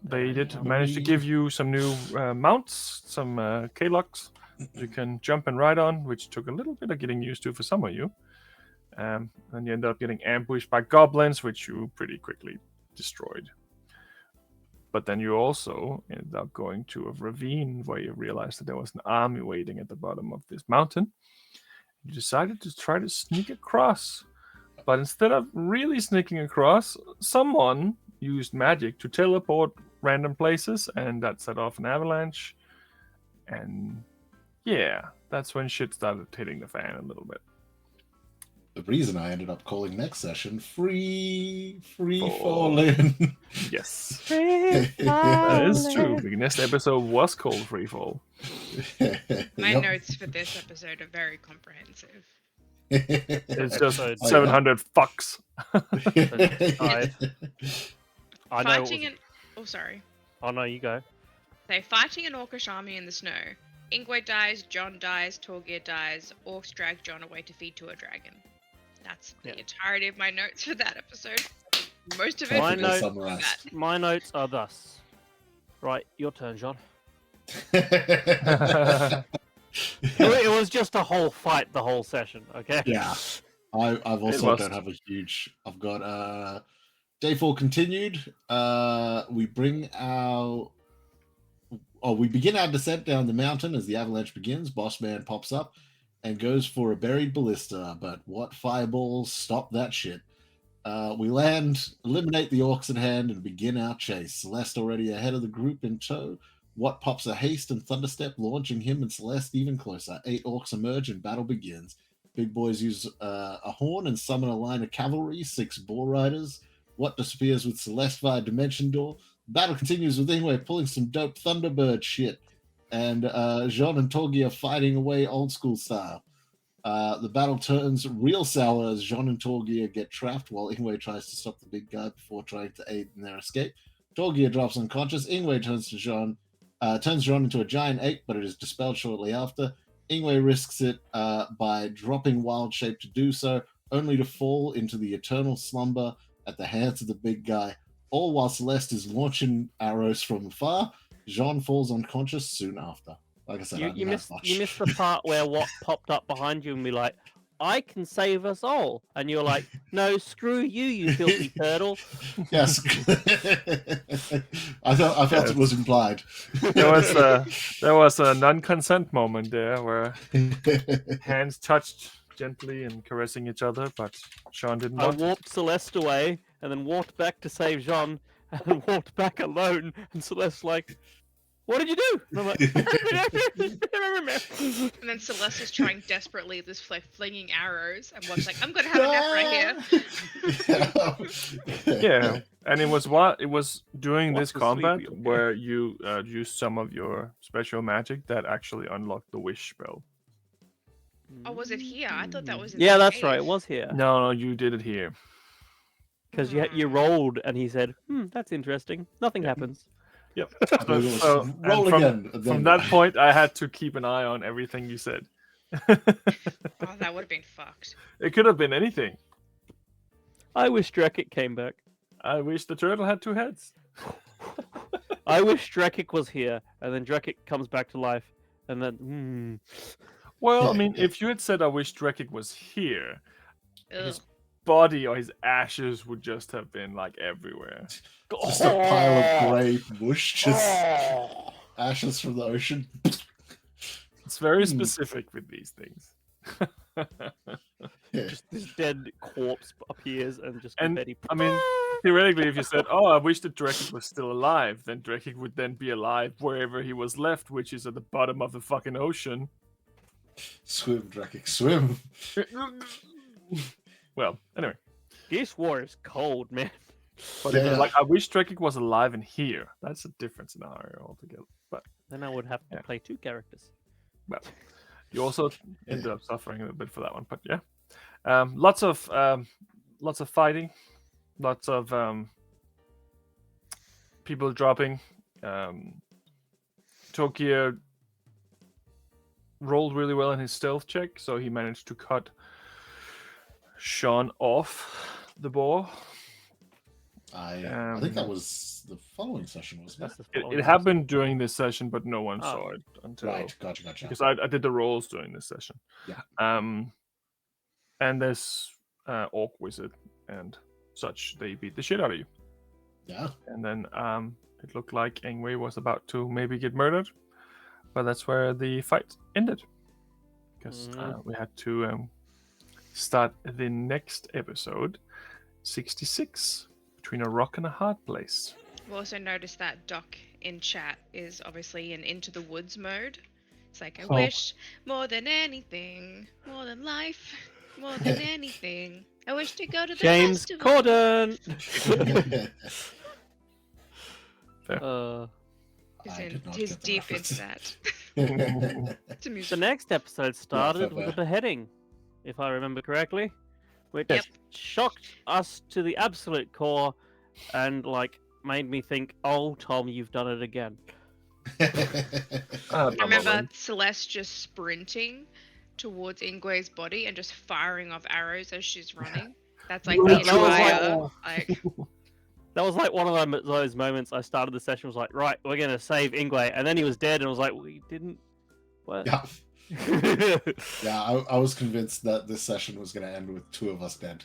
they did manage to give you some new mounts, some K-locks you can jump and ride on, which took a little bit of getting used to for some of you. And you end up getting ambushed by goblins, which you pretty quickly destroyed. But then you also end up going to a ravine where you realized that there was an army waiting at the bottom of this mountain. You decided to try to sneak across. But instead of really sneaking across, someone used magic to teleport random places, and that set off an avalanche. And yeah, that's when shit started hitting the fan a little bit. The reason I ended up calling next session free Fall. falling. Yes. Free That is true. falling. The next episode was called Free Fall. My Yep. notes for this episode are very comprehensive. It's just Episode 700 fucks. I know. Fighting an... Oh, sorry. Oh no, you go. So, fighting an orcish army in the snow. Ingwe dies, John dies, Torgir dies, orcs drag John away to feed to a dragon. That's the entirety of my notes for that episode. Most of it My was note- Summarized. that. My notes are thus. Right, your turn, John. It was just a whole fight the whole session, okay? Yeah. I've also was. don't have a huge. I've got day 4 continued. We bring our. Oh, we begin our descent down the mountain as the avalanche begins. Boss man pops up and goes for a buried ballista, but what fireballs stop that shit? We land, eliminate the orcs in hand, and begin our chase. Celeste already ahead of the group in tow. What pops a haste and thunderstep, launching him and Celeste even closer. 8 orcs emerge and battle begins. Big boys use a horn and summon a line of cavalry, 6 boar riders. What disappears with Celeste via Dimension Door. Battle continues with Ingwe pulling some dope Thunderbird shit. And Jean and Torgi are fighting away old school style. The battle turns real sour as Jean and Torgia get trapped while Ingwe tries to stop the big guy before trying to aid in their escape. Torgia drops unconscious. Ingwe turns Jean into a giant ape, but it is dispelled shortly after. Ingwe risks it by dropping Wild Shape to do so, only to fall into the eternal slumber at the hands of the big guy. All while Celeste is launching arrows from afar. Jean falls unconscious soon after. Like I said, I You didn't have much. missed the part where what popped up behind you and be like, I can save us all. And you're like, no, screw you, you filthy turtle. Yes. I felt it was implied. There was a non-consent moment there where hands touched gently and caressing each other, but Sean didn't I want it. warped Celeste away and then walked back to save Jean and then walked back alone. And Celeste's like, what did you do? And I'm like, And then Celeste is trying desperately, this like flinging arrows, and one's like, "I'm gonna have a nap right here." Yeah, and it was during What's this the combat sleepy, okay? where you used some of your special magic that actually unlocked the wish spell. Oh, was it here? I thought that was. In Yeah, the that's right. It cave. was here. No, you did it here. Because you rolled and he said, that's interesting. Nothing happens. Yep. I believe it was So, roll and again. and From then- that point, I had to keep an eye on everything you said. Oh, that would have been fucked. It could have been anything. I wish Drekik came back. I wish the turtle had 2 heads. I wish Drekik was here. And then Drekik comes back to life. And then, Well, I mean, if you had said I wish Drekik was here, Ugh. his body or his ashes would just have been like everywhere. Just a pile of grey mush, just ashes from the ocean. It's very specific with these things. Yeah. just this dead corpse appears and just And, confetti. I mean, theoretically, if you said, "Oh, I wish that Drekik was still alive," then Drekik would then be alive wherever he was left, which is at the bottom of the fucking ocean. Swim, Drakic, swim. Well, anyway, This war is cold, man. but if Yeah. you're like, I wish Drekik was alive in here. That's a different scenario altogether. But Then I would have to Yeah. play 2 characters. well, you also ended up suffering a little bit for that one. But yeah, lots of fighting, lots of people dropping. Tokyo rolled really well in his stealth check, so he managed to cut Sean off the boar. I think that was the following session, wasn't That's it? the following It happened during this session, but no one Oh. saw it until Right, gotcha. because I did the rolls during this session. Yeah. And there's Orc Wizard and such. They beat the shit out of you. Yeah. And then it looked like Ingwe was about to maybe get murdered, but that's where the fight ended. Because we had to start the next episode, 66, Between a Rock and a Hard Place. We've also noticed that Doc in chat is obviously in Into the Woods mode. It's like, I wish more than anything, more than life, more than anything. I wish to go to the James festival. Corden. He's deep into that. It's The amusing. next episode started with fair. a beheading, if I remember correctly, which Yep. shocked us to the absolute core, and made me think, "Oh, Tom, you've done it again." I remember Celeste just sprinting towards Ingwe's body and just firing off arrows as she's running. That's like the That entire That was like one of those moments I started the session, was like, right, we're going to save Ingwe. And then he was dead, and I was like, we didn't. What? Yeah. Yeah, I was convinced that this session was going to end with 2 of us dead.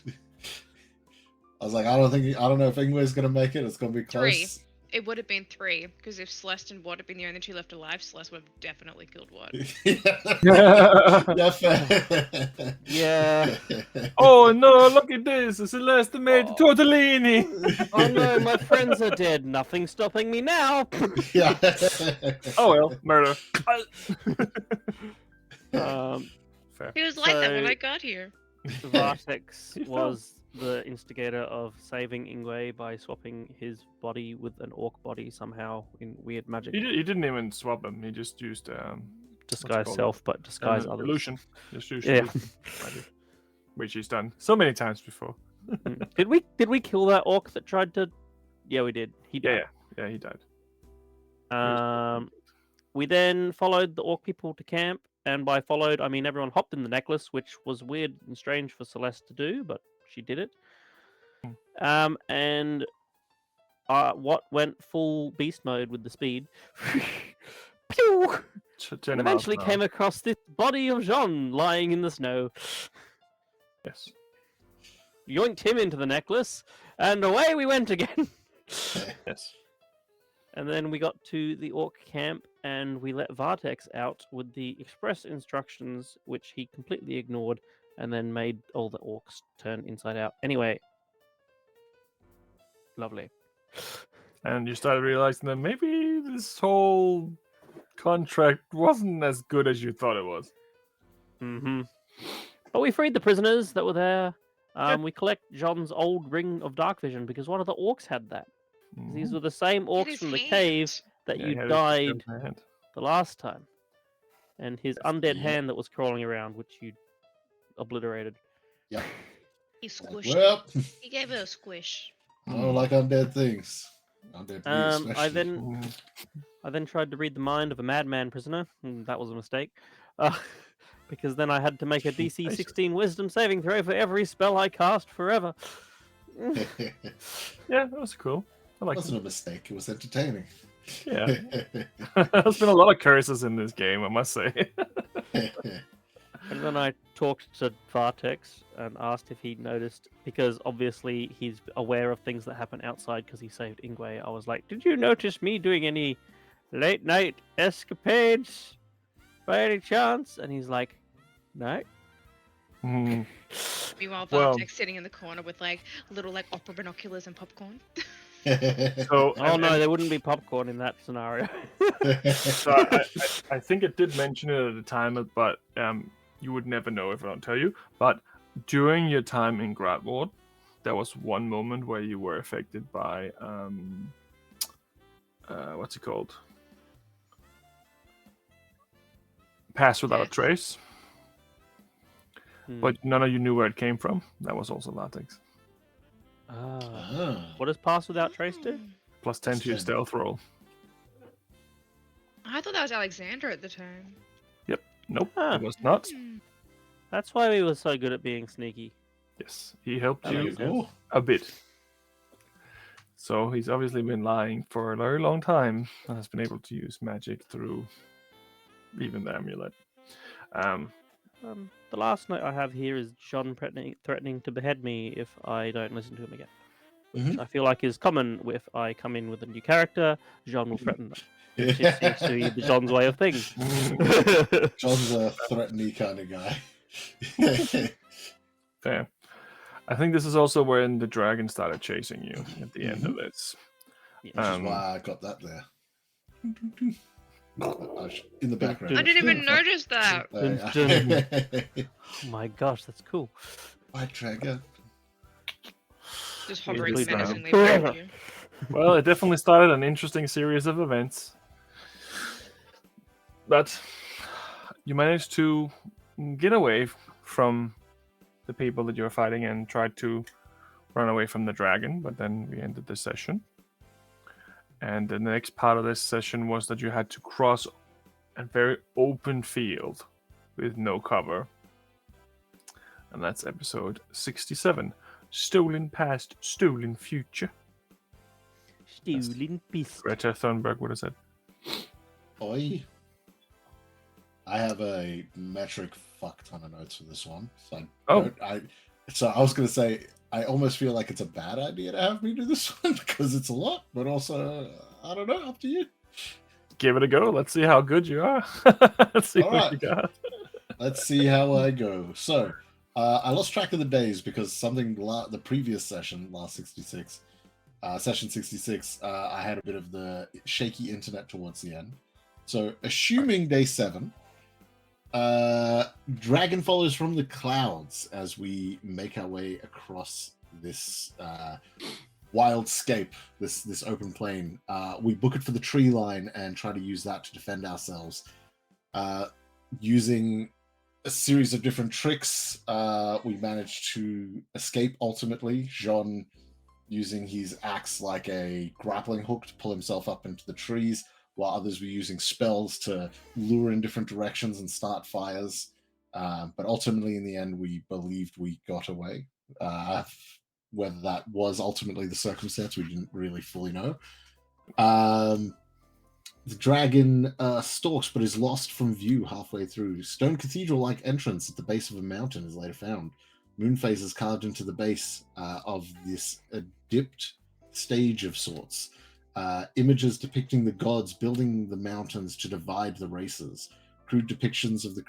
I was like, I don't know if Ingwe's going to make it. It's going to be close. 3. It would have been 3, because if Celeste and Watt had been the only 2 left alive, Celeste would have definitely killed Watt. Yeah, fair. Yeah. Oh no, look at this! Celeste made tortellini! Oh no, my friends are dead. Nothing's stopping me now. Yeah. Oh well, murder. Fair. He was like that when So- I got here. Vartex was the instigator of saving Ingwe by swapping his body with an orc body somehow in weird magic. He didn't even swap him. He just used Disguise called? self, but disguise others. illusion. Just used Yeah. illusion magic, which he's done so many times before. Did we kill that orc that tried to? Yeah, we did. He died. Yeah, he died. We then followed the orc people to camp, and by followed I mean everyone hopped in the necklace, which was weird and strange for Celeste to do, but she did it. And what went full beast mode with the speed. Pew! And eventually came across this body of Jean lying in the snow. Yes. Yoinked him into the necklace, and away we went again. Yes. And then we got to the orc camp, and we let Vartex out with the express instructions, which he completely ignored, and then made all the orcs turn inside out. Anyway. Lovely. And you started realizing that maybe this whole contract wasn't as good as you thought it was. Mm-hmm. But we freed the prisoners that were there. We collect John's old ring of dark vision, because one of the orcs had that. These were the same orcs his from the hand. cave that Yeah, you he had his died hand. the last time. And his undead yeah. hand that was crawling around, which you obliterated. Yeah. He squished. Well, He gave it a squish. I don't like undead things. Undead meat I especially. then tried to read the mind of a madman prisoner. That was a mistake. Because then I had to make a DC 16 wisdom saving throw for every spell I cast forever. Yeah, that was cool. I It like wasn't a mistake. It was entertaining. Yeah. There's been a lot of curses in this game, I must say. And then I talked to Vartex and asked if he noticed, because obviously he's aware of things that happen outside because he saved Ingwe. I was like, did you notice me doing any late night escapades by any chance? And he's like, no. Mhm. Meanwhile, Well- Vartex sitting in the corner with little opera binoculars and popcorn. So, Oh no, there wouldn't be popcorn in that scenario. So I think it did mention it at the time, but you would never know if I don't tell you. But during your time in Gradward, there was one moment where you were affected by what's it called? Pass without a Yes. trace. But none of you knew where it came from. That was also latex. Ah. What does pass without trace do? Plus 10 to your Plus 10. stealth roll. I thought that was Alexander at the time. Nope, Ah. it was not. That's why we were so good at being sneaky. Yes, he helped That There you you go. a bit. So he's obviously been lying for a very long time and has been able to use magic through even the amulet. The last note I have here is John threatening to behead me if I don't listen to him again. Which I feel like is common if I come in with a new character, John will threaten them. It just seems to be John's way of things. John's a threatening kind of guy. Fair. I think this is also when the dragon started chasing you at the end of this. Which is why I got that there. In the background. I didn't even notice that. Oh my gosh, that's cool. White dragon. Just hovering Really menacingly bad. behind you. Well, it definitely started an interesting series of events. But you managed to get away from the people that you were fighting and tried to run away from the dragon, but then we ended the session. And the next part of this session was that you had to cross a very open field with no cover. And that's episode 67. Stolen Past, Stolen Future. Stolen Beast. Greta Thunberg would have said. Oi. I have a metric fuck ton of notes for this one. So I was going to say, I almost feel like it's a bad idea to have me do this one because it's a lot, but also, I don't know, up to you. Give it a go. Let's see how good you are. Let's see what you got. Let's see how I go. So, I lost track of the days because something the previous session, session 66, I had a bit of the shaky internet towards the end. So, assuming day 7, dragon follows from the clouds as we make our way across this wildscape, this open plain. We book it for the tree line and try to use that to defend ourselves. Using a series of different tricks, we managed to escape ultimately. Jean using his axe like a grappling hook to pull himself up into the trees, while others were using spells to lure in different directions and start fires. But ultimately, in the end, we believed we got away. Whether that was ultimately the circumstance, we didn't really fully know. The dragon stalks, but is lost from view halfway through. Stone cathedral-like entrance at the base of a mountain is later found. Moon phases carved into the base of this dipped stage of sorts. Images depicting the gods building the mountains to divide the races. Crude depictions of the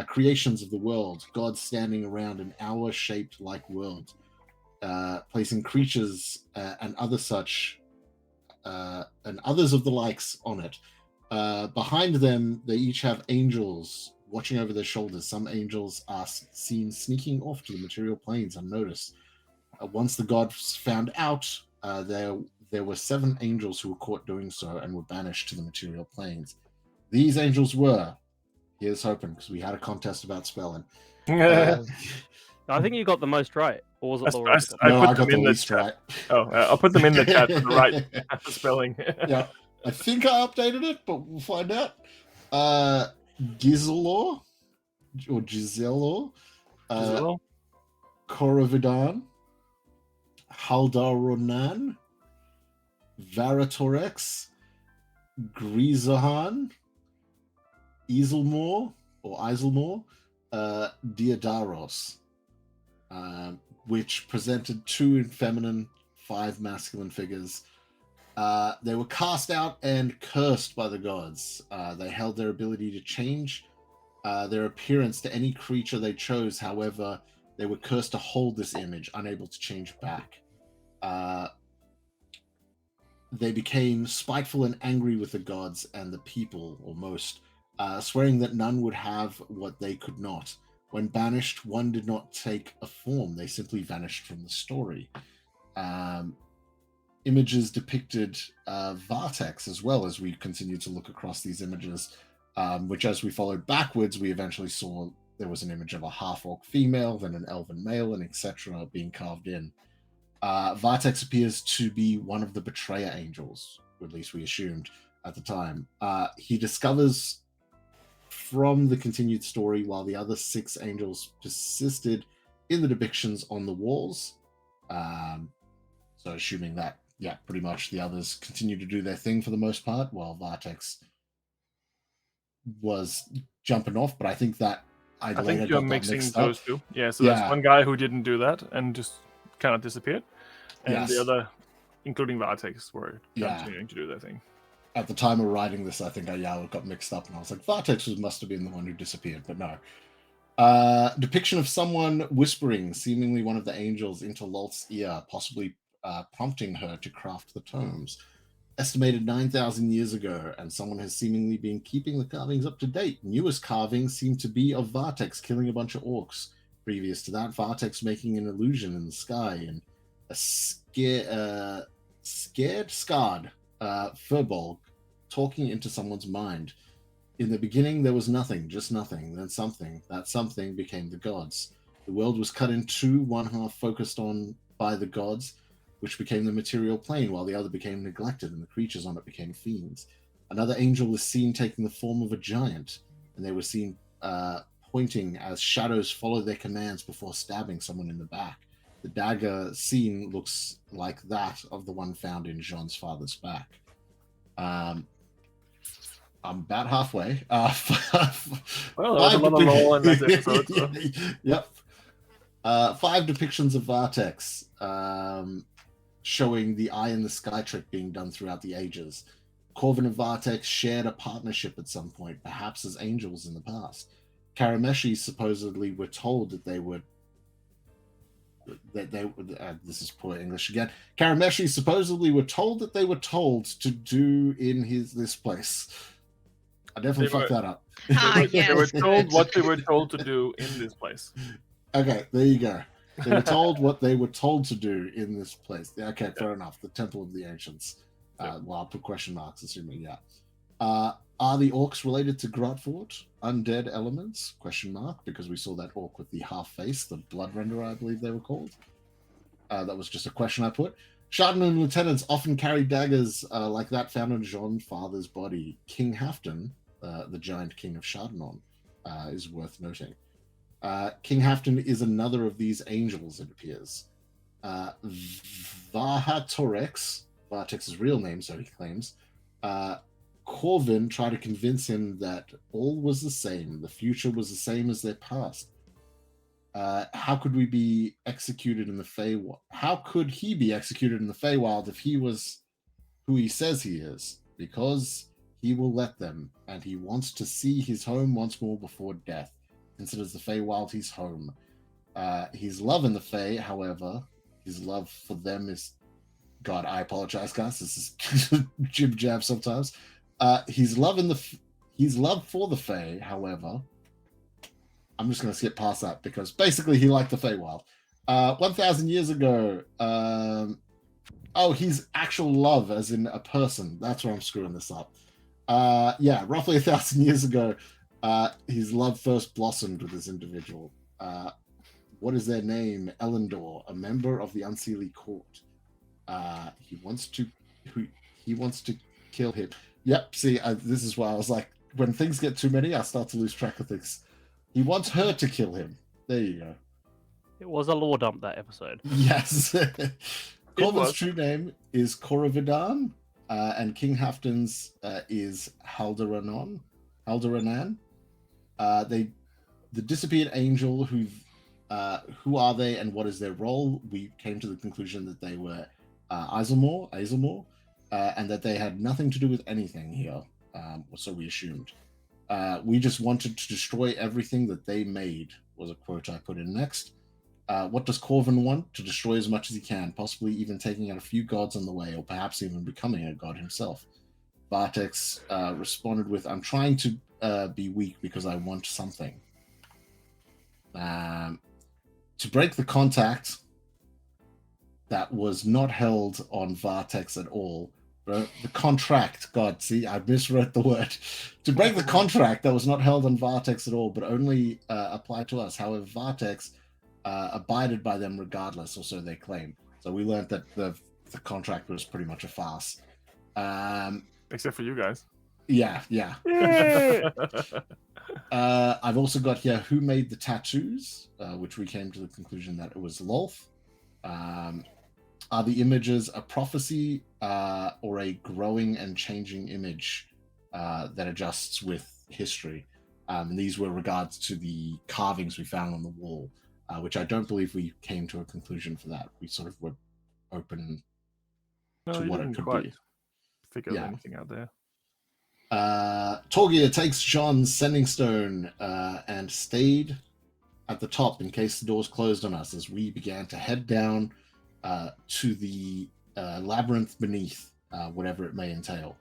creations of the world, gods standing around an hour-shaped like world, placing creatures and other such and others of the likes on it. Behind them, they each have angels watching over their shoulders. Some angels are seen sneaking off to the material planes unnoticed. Once the gods found out, there were 7 angels who were caught doing so and were banished to the material planes. These angels were, here's hoping, because we had a contest about spelling. I think you got the most right. Or was it the right? I got the least right. Oh, I'll put them in the chat for the right spelling. Yeah, I think I updated it, but we'll find out. Gizelor, or Giselor, Korovidan, Haldaronan, Varatorex, Grizahan, Isilmore, Diodaros, which presented 2 feminine, 5 masculine figures. They were cast out and cursed by the gods. They held their ability to change their appearance to any creature they chose. However, they were cursed to hold this image, unable to change back. They became spiteful and angry with the gods and the people, or most, swearing that none would have what they could not. When banished, one did not take a form. They simply vanished from the story. Images depicted Vartex as well as we continued to look across these images, which as we followed backwards, we eventually saw there was an image of a half-orc female, then an elven male, and etc. being carved in. Vartex appears to be one of the betrayer angels, or at least we assumed at the time. He discovers from the continued story, while the other 6 angels persisted in the depictions on the walls. So assuming that yeah, pretty much the others continue to do their thing for the most part, while Vartex was jumping off. But I think that I I later think you're got that mixing mixed those up. two. Yeah, so there's Yeah. one guy who didn't do that and just kind of disappeared, and the Yes. other, including Vartex, were Yeah. continuing to do their thing. At the time of writing this, I think I got mixed up, and I was like, Vartex must have been the one who disappeared, but no. Depiction of someone whispering, seemingly one of the angels, into Lolth's ear, possibly prompting her to craft the tomes. Estimated 9,000 years ago, and someone has seemingly been keeping the carvings up to date. Newest carvings seem to be of Vartex killing a bunch of orcs. Previous to that, Vartex making an illusion in the sky, and a scared Furbolg talking into someone's mind. In the beginning, there was nothing, just nothing. Then something. That something became the gods. The world was cut in two, one half focused on by the gods, which became the material plane, while the other became neglected, and the creatures on it became fiends. Another angel was seen taking the form of a giant, and they were seen pointing as shadows followed their commands before stabbing someone in the back. The dagger seen looks like that of the one found in Jean's father's back. I'm about halfway. Well, there was a lot of lore in this episode. So. Yep. 5 depictions of Vartex, showing the eye in the sky trick being done throughout the ages. Corvin and Vartex shared a partnership at some point, perhaps as angels in the past. Karameshi supposedly were told that they would. This is poor English again. Karameshi supposedly were told that they were told to do in this place. I definitely fucked that up. Yes. They were told what they were told to do in this place. Okay, there you go. They were told what they were told to do in this place. Yeah, okay, fair enough. The Temple of the Ancients. Well, I'll put question marks, assuming, yeah. Are the orcs related to Grotfort? Undead elements? Question mark, because we saw that orc with the half face, the Bloodrender, I believe they were called. That was just a question I put. Chardon lieutenants often carry daggers like that found on Jean's father's body. King Halfdan, the giant king of Chardon, is worth noting. King Halfdan is another of these angels, it appears. Vahatorex, Vartex's real name, so he claims, Corvin tried to convince him that all was the same, the future was the same as their past. How could we be executed in the Feywild? How could he be executed in the Feywild if he was who he says he is? Because he will let them, and he wants to see his home once more before death. Considers the Feywild his home. His love in the Fey, however, his love for them is... God, I apologize, guys. This is jib jab sometimes. His love for the Fey, however, I'm just going to skip past that because basically he liked the Feywild. 1,000 years ago, his actual love as in a person. That's where I'm screwing this up. Roughly 1,000 years ago, his love first blossomed with this individual. What is their name? Elendor, a member of the Unseelie Court. He wants to kill him. Yep, see, this is why I was like, when things get too many, I start to lose track of things. He wants her to kill him. There you go. It was a lore dump, that episode. Yes. Corvin's true name is Corovidan, and King Halfdan's is Halderanan. The disappeared angel, who are they and what is their role? We came to the conclusion that they were Azelmore, and that they had nothing to do with anything here, so we assumed. We just wanted to destroy everything that they made, was a quote I put in next. What does Corvin want? To destroy as much as he can, possibly even taking out a few gods on the way, or perhaps even becoming a god himself. Vartex responded with, I'm trying to be weak because I want something. To break the contact that was not held on Vartex at all, the contract, God, see, I miswrote the word. To break the contract that was not held on Vartex at all, but only applied to us. However, Vartex abided by them regardless, or so they claim. So we learned that the contract was pretty much a farce. Except for you guys. Yeah. I've also got here who made the tattoos, which we came to the conclusion that it was Lolth. Are the images a prophecy or a growing and changing image that adjusts with history? And these were regards to the carvings we found on the wall, which I don't believe we came to a conclusion for that. We sort of were open No, to you what it didn't could quite be. figure Yeah. anything out there. Torgir takes Jean's sending stone and stayed at the top in case the doors closed on us as we began to head down to the labyrinth beneath, whatever it may entail.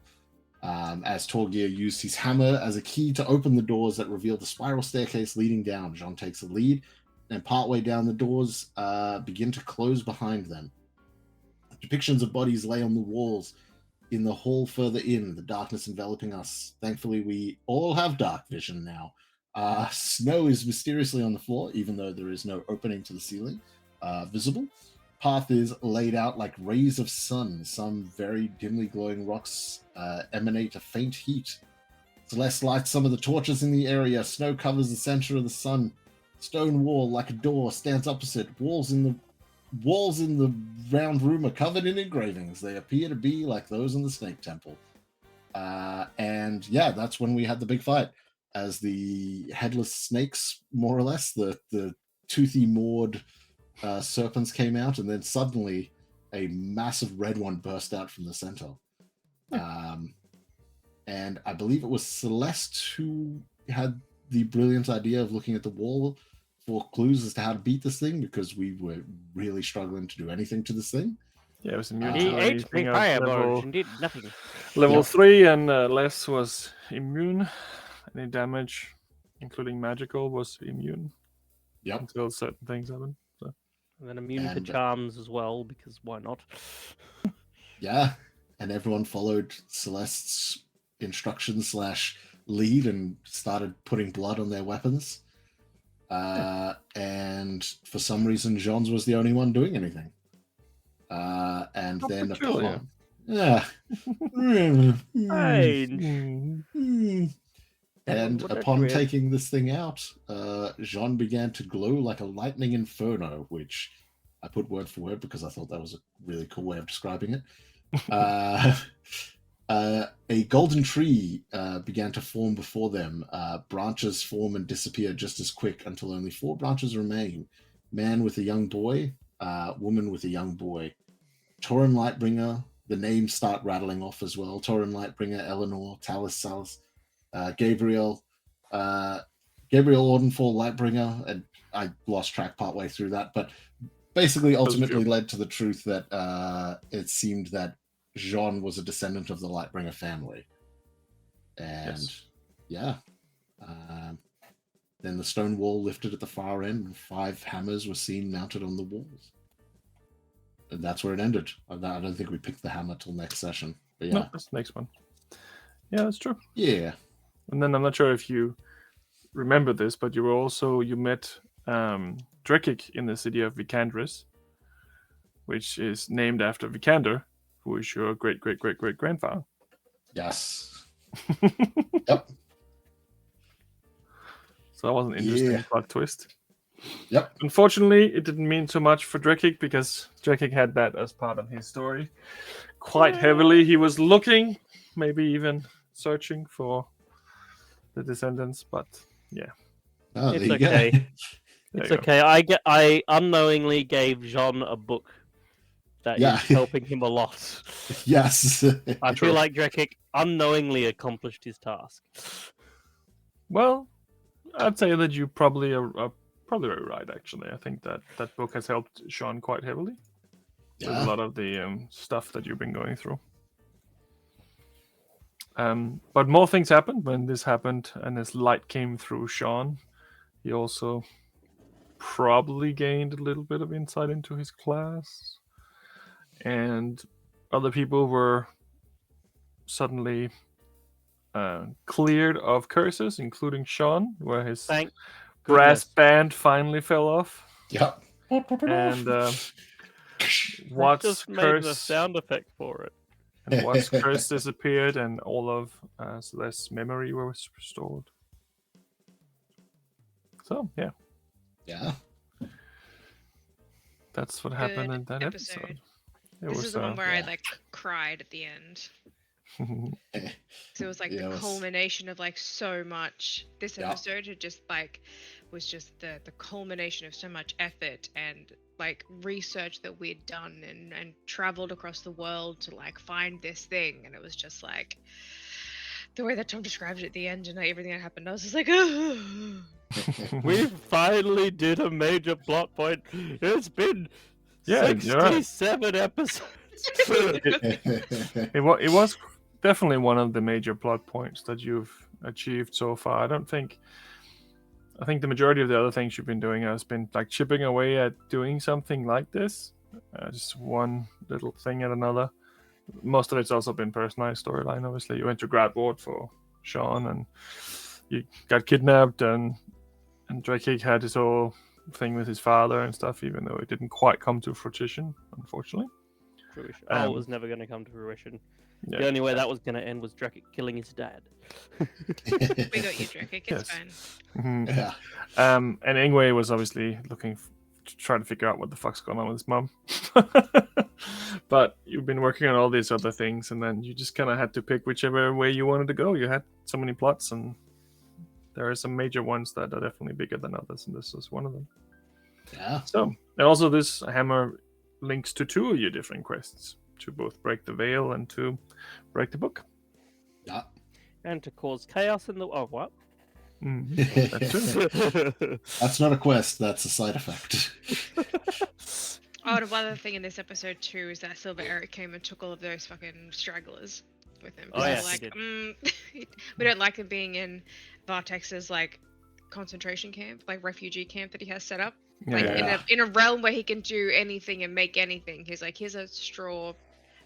As Torgir used his hammer as a key to open the doors that revealed the spiral staircase leading down, Jean takes the lead, and partway down the doors begin to close behind them. Depictions of bodies lay on the walls in the hall further in, the darkness enveloping us. Thankfully, we all have dark vision now. Snow is mysteriously on the floor, even though there is no opening to the ceiling visible. Path is laid out like rays of sun. Some very dimly glowing rocks emanate a faint heat. Celeste lights some of the torches in the area. Snow covers the center of the sun. Stone wall, like a door, stands opposite. Walls in the round room are covered in engravings. They appear to be like those in the Snake Temple. And yeah, that's when we had the big fight. As the headless snakes, more or less, the toothy moored serpents came out, and then suddenly a massive red one burst out from the center. And I believe it was Celeste who had the brilliant idea of looking at the wall for clues as to how to beat this thing, because we were really struggling to do anything to this thing. Yeah, it was immune He to ate anything the at fireballs and did nothing. level Yep. 3, and Les was immune. Any damage, including magical, was immune Yep. until certain things happen. So. And then immune to And- charms as well, because why not? Yeah. And everyone followed Celeste's instructions / lead and started putting blood on their weapons. And for some reason, Jean's was the only one doing anything. And How then peculiar. upon, yeah, Strange. and What a upon weird- taking this thing out, Jean began to glow like a lightning inferno, which I put word for word because I thought that was a really cool way of describing it. A golden tree began to form before them. Branches form and disappear just as quick until only 4 branches remain. Man with a young boy, woman with a young boy. Tauren Lightbringer, the names start rattling off as well. Tauren Lightbringer, Eleanor, Talus Salus, Gabriel, Ordenfall Lightbringer, and I lost track partway through that, but basically ultimately led to the truth that it seemed that Jean was a descendant of the Lightbringer family. And then the stone wall lifted at the far end, and 5 hammers were seen mounted on the walls. And that's where it ended. I don't think we picked the hammer till next session. But yeah. No, that's the next one. Yeah, that's true. Yeah. And then I'm not sure if you remember this, but you met Drekik in the city of Vicandris, which is named after Vikander, who is your great grandfather. Yes. Yep. So that was an interesting Yeah. plot twist. Yep. Unfortunately, it didn't mean so much for Drekik because Drekik had that as part of his story quite heavily. He was looking, maybe even searching for the descendants, but yeah. Oh, It's there you go. okay. There It's you go. okay. I unknowingly gave Jean a book that Yeah. is helping him a lot. Yes. I feel like Drekik unknowingly accomplished his task. Well, I'd say that you probably are probably very right, actually. I think that book has helped Sean quite heavily with a lot of the stuff that you've been going through. But more things happened when this happened, and as light came through Sean, he also probably gained a little bit of insight into his class, and other people were suddenly cleared of curses, including Sean, where his Thank brass goodness. band finally fell off, Yep. and I Watt's just made the curse sound effect for it. and Watt's curse disappeared, and all of Celeste's memory was restored. So Yeah. that's what happened Good in that episode. It This was is the one where I yeah. like cried at the end. Eh, So it was like Yeah, the it was- culmination of like so much. This Yeah. episode had just like was just the culmination of so much effort and like research that we'd done and traveled across the world to like find this thing, and it was just like the way that Tom described it at the end and like, everything that happened. I was just like, We finally did a major plot point. It's been Yeah, you're right. 67 episodes. It was definitely one of the major plot points that you've achieved so far. I think the majority of the other things you've been doing has been like chipping away at doing something like this, just one little thing at another. Most of it's also been personalized storyline. Obviously, you went to grad ward for Sean, and you got kidnapped, and Drake had his whole thing with his father and stuff, even though it didn't quite come to fruition, unfortunately. Fruition. Um, it was never going to come to fruition. Yeah. The only way that was going to end was Drake killing his dad. we got you, Drake. It's Yes. fine. Mhm. Yeah. And Ingwe was obviously looking to try to figure out what the fuck's going on with his mom. But you've been working on all these other things, and then you just kind of had to pick whichever way you wanted to go. You had so many plots, and there are some major ones that are definitely bigger than others, and this was one of them. Yeah. So, and also this hammer links to two of your different quests, to both break the veil and to break the book. Yeah. And to cause chaos in the... Oh, what? That's true. That's not a quest. That's a side effect. Oh, and one other thing in this episode too is that Silver Eric came and took all of those fucking stragglers with him. Oh, So, yes, he like, did. we don't like him being in Vartex's like concentration camp, like refugee camp that he has set up. Like Yeah. in a realm where he can do anything and make anything. He's like, here's a straw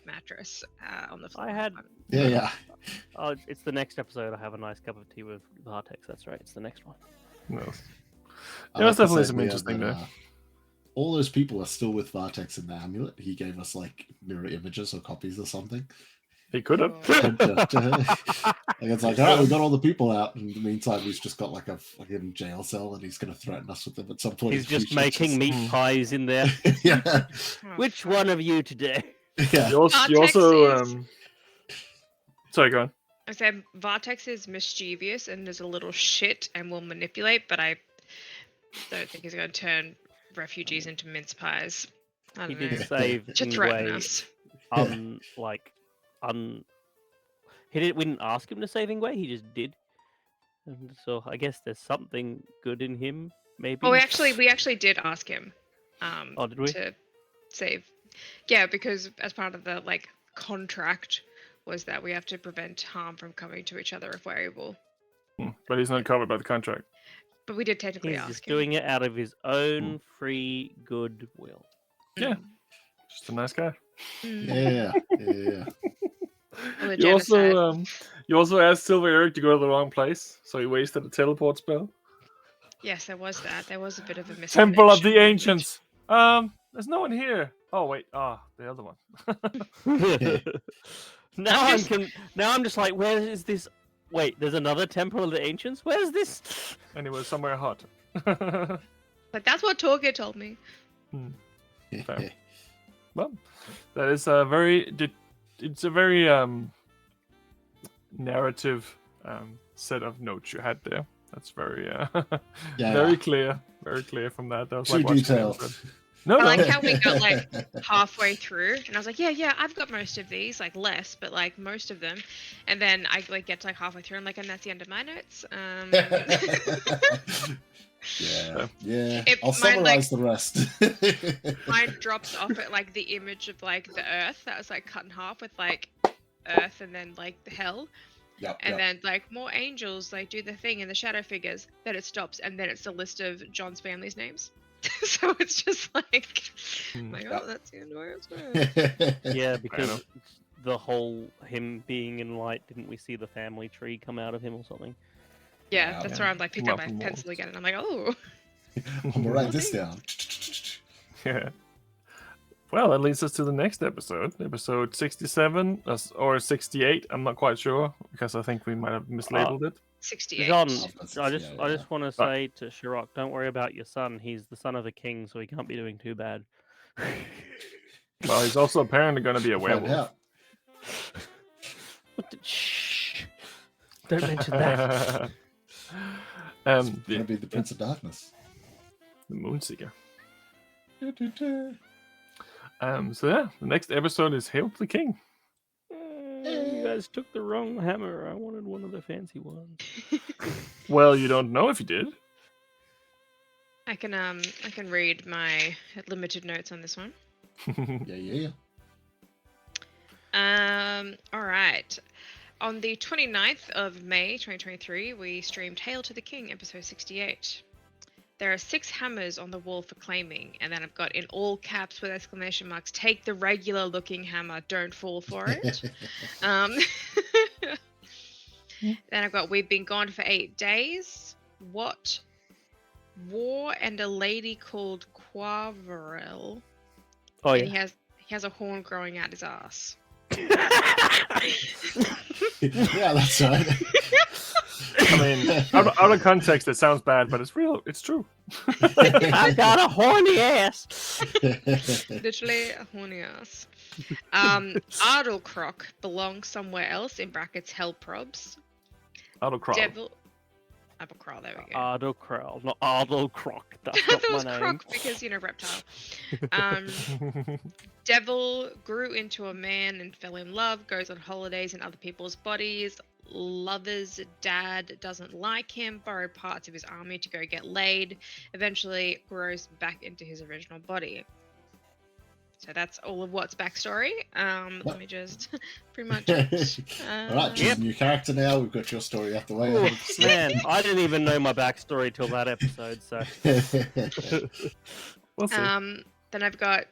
mattress on the floor. I had... Yeah. Oh, it's the next episode. I have a nice cup of tea with Vartex. That's right. It's the next one. No. I Yeah, that's like this definitely some idea interesting that, there. all those people are still with Vartex in the amulet. He gave us like mirror images or copies or something. He could have. Like it's like, all right, we got all the people out. In the meantime, he's just got like a fucking jail cell, and he's going to threaten us with them at some point. He's in the just future. making meat pies in there. Yeah. Oh, Which fuck. one of you today? Yeah. You also Vartex sorry, go on. I said Vartex is mischievous and is a little shit and will manipulate, but I don't think he's going to turn refugees into mince pies. I He don't know. did save To threaten Ingwe, us. we didn't ask him to save Ingwe, he just did. And so I guess there's something good in him, maybe. Oh, we actually did ask him. Oh, did we? To save. Yeah, because as part of the like contract was that we have to prevent harm from coming to each other if we're able. But he's not covered by the contract. But we did technically He's ask just him. doing it out of his own free good will. Yeah. Just a nice guy. Yeah. Well, the You also genocide. you also asked Silver Eric to go to the wrong place, so he wasted a teleport spell. Yes, there was that. There was a bit of a Temple of the misconnection. Ancients. There's no one here. Oh wait, the other one. Now I'm I'm just- now I'm just like, where is this? Wait, there's another Temple of the Ancients. Where's this? And it was somewhere hot. But that's what Torgeir told me. Fair. Well, that is a very it's a very narrative set of notes you had there. That's very very clear from that. That was Too like watching the detailed. episode. No, I no. like how we got like halfway through, and I was like, yeah, I've got most of these, like less, but like most of them. And then I like get to like halfway through, and like, and that's the end of my notes. Yeah. It- I'll mine, like- summarize the rest. Mine drops off at like the image of like the earth that was like cut in half with like earth and then like the hell, and then like more angels like do the thing in the shadow figures. Then it stops, and then it's the list of John's family's names. So it's just like, like, oh, that's the end of where it's going. Yeah, know. because the whole him being in light, didn't we see the family tree come out of him or something? Yeah, Yeah. that's where I'm like picked up my Muffin pencil molds. again, and I'm like, oh. I'm gonna write this down. Yeah. Well, that leads us to the next episode 67 or 68. I'm not quite sure because I think we might have mislabeled it. 68. John, that's- I yeah, just want to say to Shirok, don't worry about your son. He's the son of a king, so he can't be doing too bad. Well, he's also apparently going to be a Find werewolf. out. What the... Shh. Don't mention that. Gonna The be the Prince of Darkness. Moonseeker. So yeah, the next episode is Hail to the King. You guys took the wrong hammer. I wanted one of the fancy ones. Well, you don't know if you did. I can read my limited notes on this one. Yeah. All right. On the 29th of May 2023, we streamed Hail to the King, episode 68. There are 6 hammers on the wall for claiming, and then I've got in all caps with exclamation marks, take the regular looking hammer, don't fall for it. Then I've got, we've been gone for 8 days. What? War and a lady called Quaverell. Oh, And yeah. he has a horn growing out his ass. Yeah, that's right. I mean, out of context, it sounds bad, but it's real. It's true. I got a horny ass. Literally a horny ass. Ardlecroc belongs somewhere else, in brackets hell probs. Autocrawl. Devil. Applecrawl, there we go. Ardlecrow, not Ardlecroc. That's I thought it not was my name. croc because, reptile. Devil grew into a man and fell in love, goes on holidays in other people's bodies. Lover's dad doesn't like him, borrowed parts of his army to go get laid, eventually grows back into his original body. So that's all of what's backstory. Let me just pretty much. Alright, choose a new character now. We've got your story out the way. Oh, man, I didn't even know my backstory till that episode, so... We'll see. Then I've got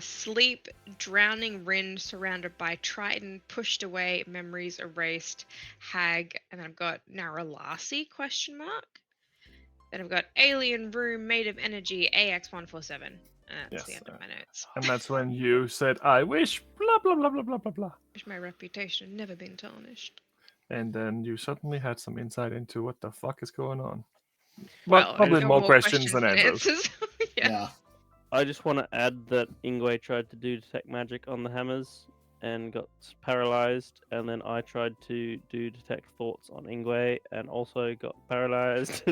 sleep, drowning Rin surrounded by Triton, pushed away, memories erased, hag, and then I've got Naralasi, ? Then I've got alien room made of energy, AX147. That's the Yes, end of my notes. And that's when you said, I wish, blah, blah, blah, blah, blah, blah, blah. Wish my reputation had never been tarnished. And then you suddenly had some insight into what the fuck is going on. Well, But probably no more questions than answers. Yeah. I just want to add that Ingwe tried to do detect magic on the hammers and got paralyzed, and then I tried to do detect thoughts on Ingwe and also got paralyzed.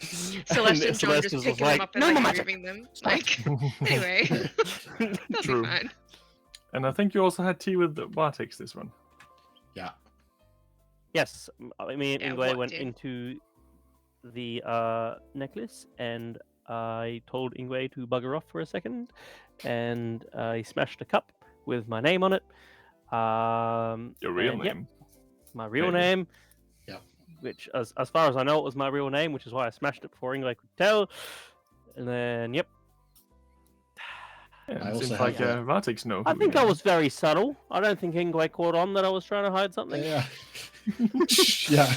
Celeste and John just picking them up and moving them. Anyway, that'll True. be fine. And I think you also had tea with the Bartix this one. Yeah. Yes, me and Yeah, Ingwe what went did? into the necklace, and I told Ingwe to bugger off for a second, and he smashed a cup with my name on it. Your real and, yep, name. my real Maybe. name. Yep. Which, as far as I know, it was my real name, which is why I smashed it before Ingwe could tell. And then, yep. Yeah, I it also seems have like that. Bartix know. I who think he I is. was very subtle. I don't think Ingwe caught on that I was trying to hide something. Yeah. Yeah.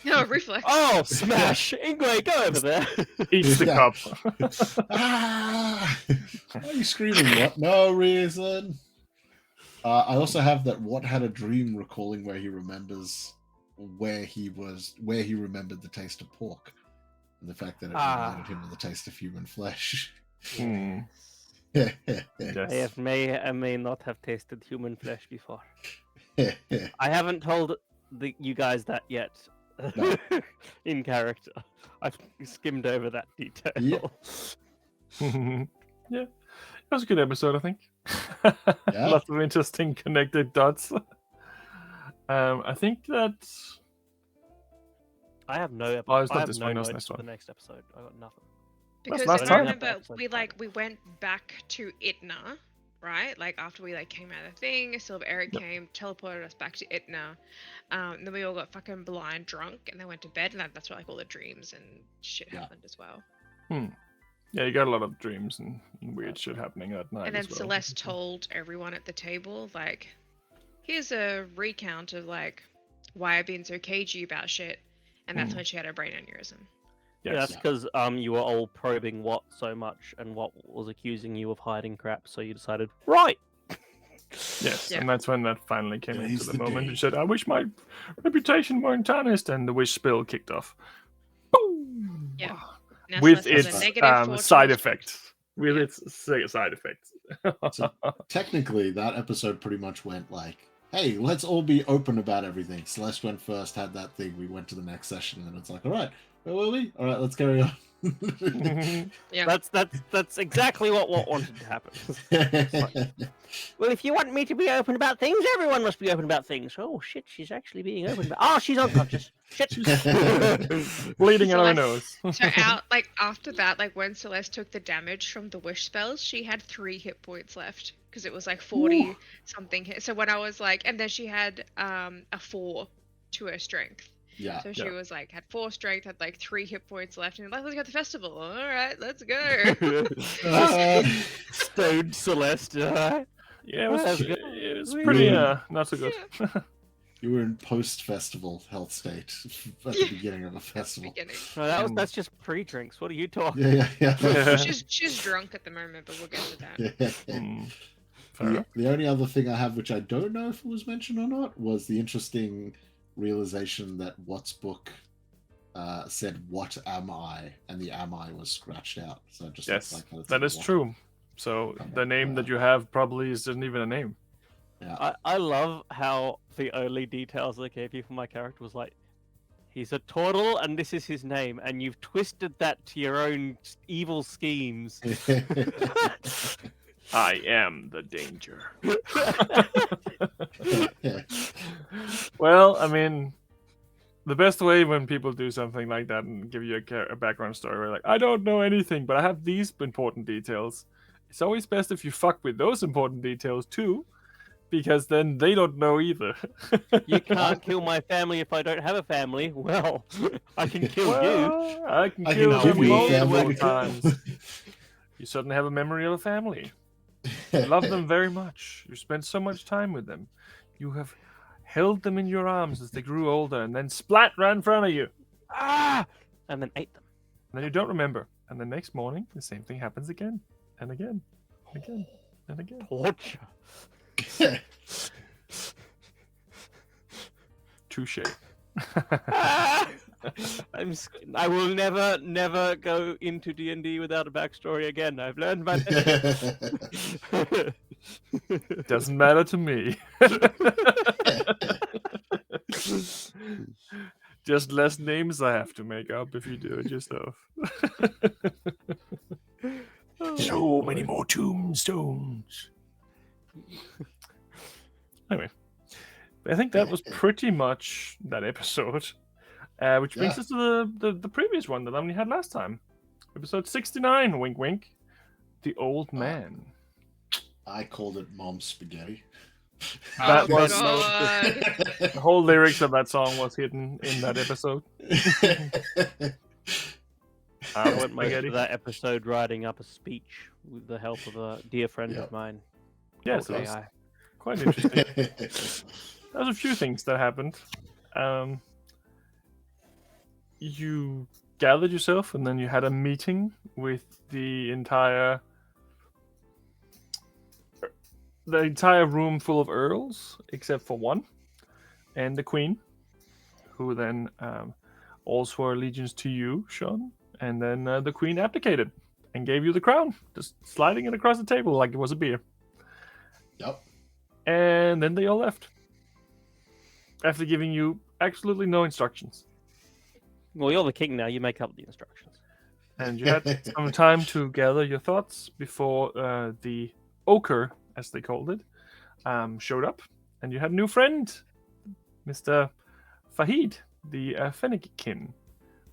No, reflex. Oh, smash! Ingwe, go over there. Eats the Yeah. cup. Ah! Why are you screaming? What? No reason. I also have that What had a dream recalling where he remembers where he remembered the taste of pork. And the fact that it reminded him of the taste of human flesh. Hmm. Yeah. I may not have tasted human flesh before. I haven't told you guys that yet. No. In character, I've skimmed over that detail. Yeah. Yeah. It was a good episode, I think. Yeah. Lots of interesting connected dots. I think that I have no. Oh, it's not I have this no one, that's notes this for the one. next episode. I got nothing. Because last if time. I remember, Episode we title. went back to Itna, right? Like after we came out of the thing, Silver Eric Yep. came, teleported us back to Itna. And then we all got fucking blind drunk, and then went to bed, and that's where all the dreams and shit Yeah. happened as well. Yeah, you got a lot of dreams and weird shit happening at night. And then as well. Celeste told everyone at the table, here's a recount of why I've been so cagey about shit, and that's when she had her brain aneurysm. Yeah, that's because you were all probing Watt so much, and Watt was accusing you of hiding crap. So you decided, right? Yes, Yeah. and that's when that finally came Today's into the the moment. day. You said, I wish my reputation weren't tarnished, and the wish spell kicked off. Boom! Yeah. Now With Celeste has a its negative 4 side to- effect. with its side effects. So technically, that episode pretty much went like, hey, let's all be open about everything. Celeste went first, had that thing. We went to the next session, and it's like, all right, where were we? All right, let's carry on. Yeah. That's exactly what wanted to happen. Well, if you want me to be open about things, everyone must be open about things. Oh shit, she's actually being open about. Oh, she's unconscious. Shit. Bleeding out of her Celeste- nose. So after that, like when Celeste took the damage from the wish spells, she had 3 hit points left because it was like 40 something hit. So when I was like, and then she had a 4 to her strength. Yeah. So she was like had 4 strength, had like 3 hit points left, and like, let's go to the festival. All right, let's go. Stoned Celeste. Yeah, it was, That's good. it was pretty not so good. You were in post-festival health state at the beginning of a festival. Beginning. No, that's just pre-drinks. What are you talking? Yeah. She's drunk at the moment, but we'll get to that. Fair enough. The only other thing I have, which I don't know if it was mentioned or not, was the interesting realization that Watt's book said, "What am I?" and the "am I" was scratched out. So it just looks Yes, like it's that a is what. true. So the name that you have probably isn't even a name. Yeah. I love how the only details they gave you for my character was like, he's a turtle and this is his name, and you've twisted that to your own evil schemes. I am the danger. Well, I mean, the best way when people do something like that and give you a background story, where like, I don't know anything, but I have these important details. It's always best if you fuck with those important details too, because then they don't know either. You can't kill my family if I don't have a family. Well, I can kill you. I can I kill can give you a multiple family. times. You suddenly have a memory of a family. You love them very much. You spent so much time with them. You have held them in your arms as they grew older, and then splat right in front of you. Ah! And then ate them. And then you don't remember. And the next morning, the same thing happens again, and again, and again, and again. Torture. Touche. I will never go into D&D without a backstory again. I've learned my lesson. Doesn't matter to me. Just less names I have to make up if you do it yourself. So many more tombstones. Anyway, I think that was pretty much that episode. Which brings us to the previous one that Omni had last time. Episode 69, wink wink. The Old Man. I called it Mom Spaghetti. That Oh, was God. the whole lyrics of that song was hidden in that episode. I went most Spaghetti. of that episode writing up a speech with the help of a dear friend Yep. of mine. Yes, Old it was AI. quite interesting. There's a few things that happened. You gathered yourself, and then you had a meeting with the entire room full of earls, except for one, and the queen, who then all swore allegiance to you, Sean. And then the queen abdicated and gave you the crown, just sliding it across the table like it was a beer. Yep. And then they all left after giving you absolutely no instructions. Well, you're the king now. You make up the instructions. And you had some time to gather your thoughts before the ochre, as they called it, showed up. And you had a new friend, Mr. Fahid, the Fennekin,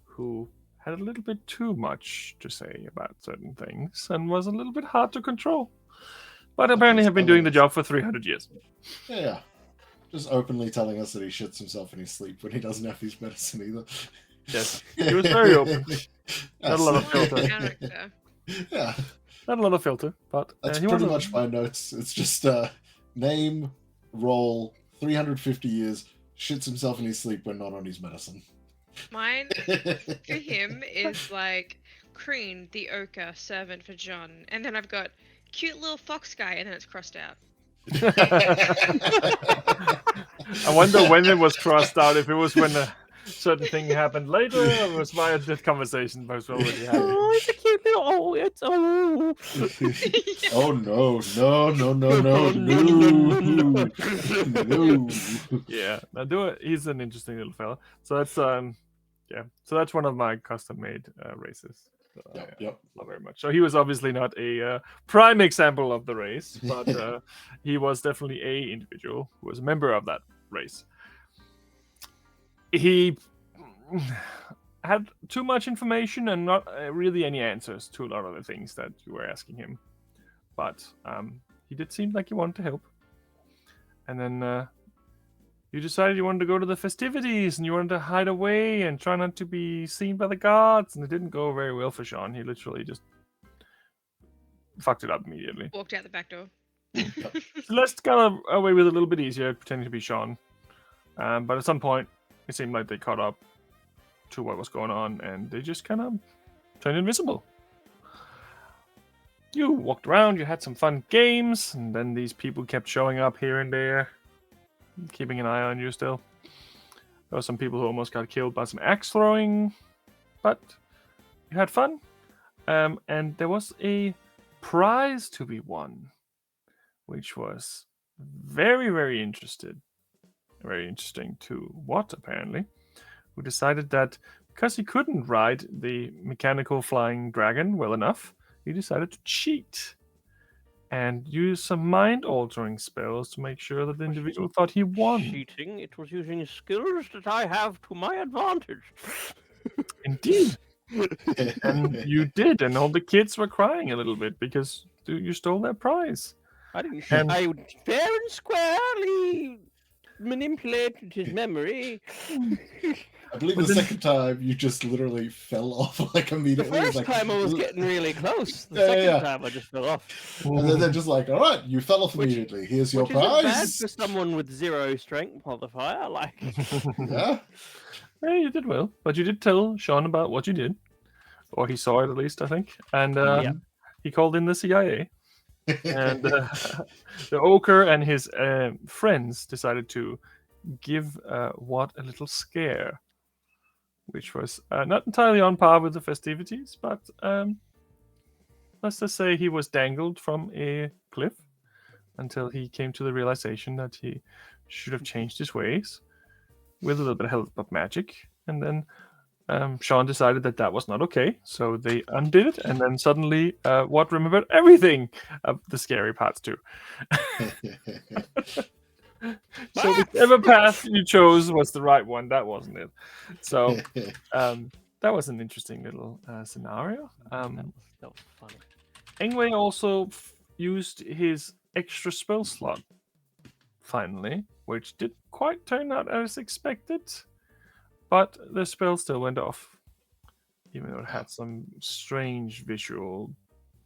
who had a little bit too much to say about certain things and was a little bit hard to control. But apparently have been doing the job for 300 years. Yeah. Just openly telling us that he shits himself in his sleep when he doesn't have his medicine either. Yes, he was very open. Not a lot of filter. Character. Yeah. Not a lot of filter, but That's he pretty was much my notes. It's just name, role, 350 years, shits himself in his sleep when not on his medicine. Mine for him is like Crean, the ochre, servant for John, and then I've got cute little fox guy, and then it's crossed out. I wonder when it was crossed out. If it was when certain thing happened later, or was via that conversation was already happening? Oh, it's a cute little. Oh, it's oh. Oh no, no, no, no, no, no, no. Yeah, he's an interesting little fella. So that's yeah. So that's one of my custom-made races. Yep. Not very much. So he was obviously not a prime example of the race, but he was definitely a individual who was a member of that race. He had too much information and not really any answers to a lot of the things that you were asking him. But he did seem like he wanted to help. And then you decided you wanted to go to the festivities and you wanted to hide away and try not to be seen by the guards. And it didn't go very well for Sean. He literally just fucked it up immediately. Walked out the back door. Celeste got away with it a little bit easier, pretending to be Sean. But at some point, it seemed like they caught up to what was going on and they just kind of turned invisible. You walked around, you had some fun games, and then these people kept showing up here and there, keeping an eye on you still. There were some people who almost got killed by some axe throwing, but you had fun. And there was a prize to be won, which was very, very interesting to Watt, apparently, who decided that because he couldn't ride the mechanical flying dragon well enough, he decided to cheat and use some mind-altering spells to make sure that the individual thought he won. Cheating? It was using skills that I have to my advantage. Indeed. And you did, and all the kids were crying a little bit because you stole their prize. I didn't. And- I fair and squarely manipulated his memory. I believe the second time you just literally fell off like The immediately. first Like, time I was getting really close. The Yeah, second yeah. time I just fell off. and then they're just like, all right, you fell off Which- immediately. Here's your Which isn't bad prize. for someone with 0 strength modifier. Like, Yeah. Yeah, you did well, but you did tell Sean about what you did, or he saw it at least, I think, and Yeah. he called in the CIA, and the Ochre and his friends decided to give Watt a little scare, which was not entirely on par with the festivities, but let's just say he was dangled from a cliff until he came to the realization that he should have changed his ways with a little bit of help of magic. And then Sean decided that that was not okay, so they undid it, and then suddenly Watt remembered everything of the scary parts too. So whichever path you chose was the right one. That wasn't it. So that was an interesting little scenario. that was funny. Ingwe also used his extra spell slot finally, which did quite turn out as expected, but the spell still went off, even though it had some strange visual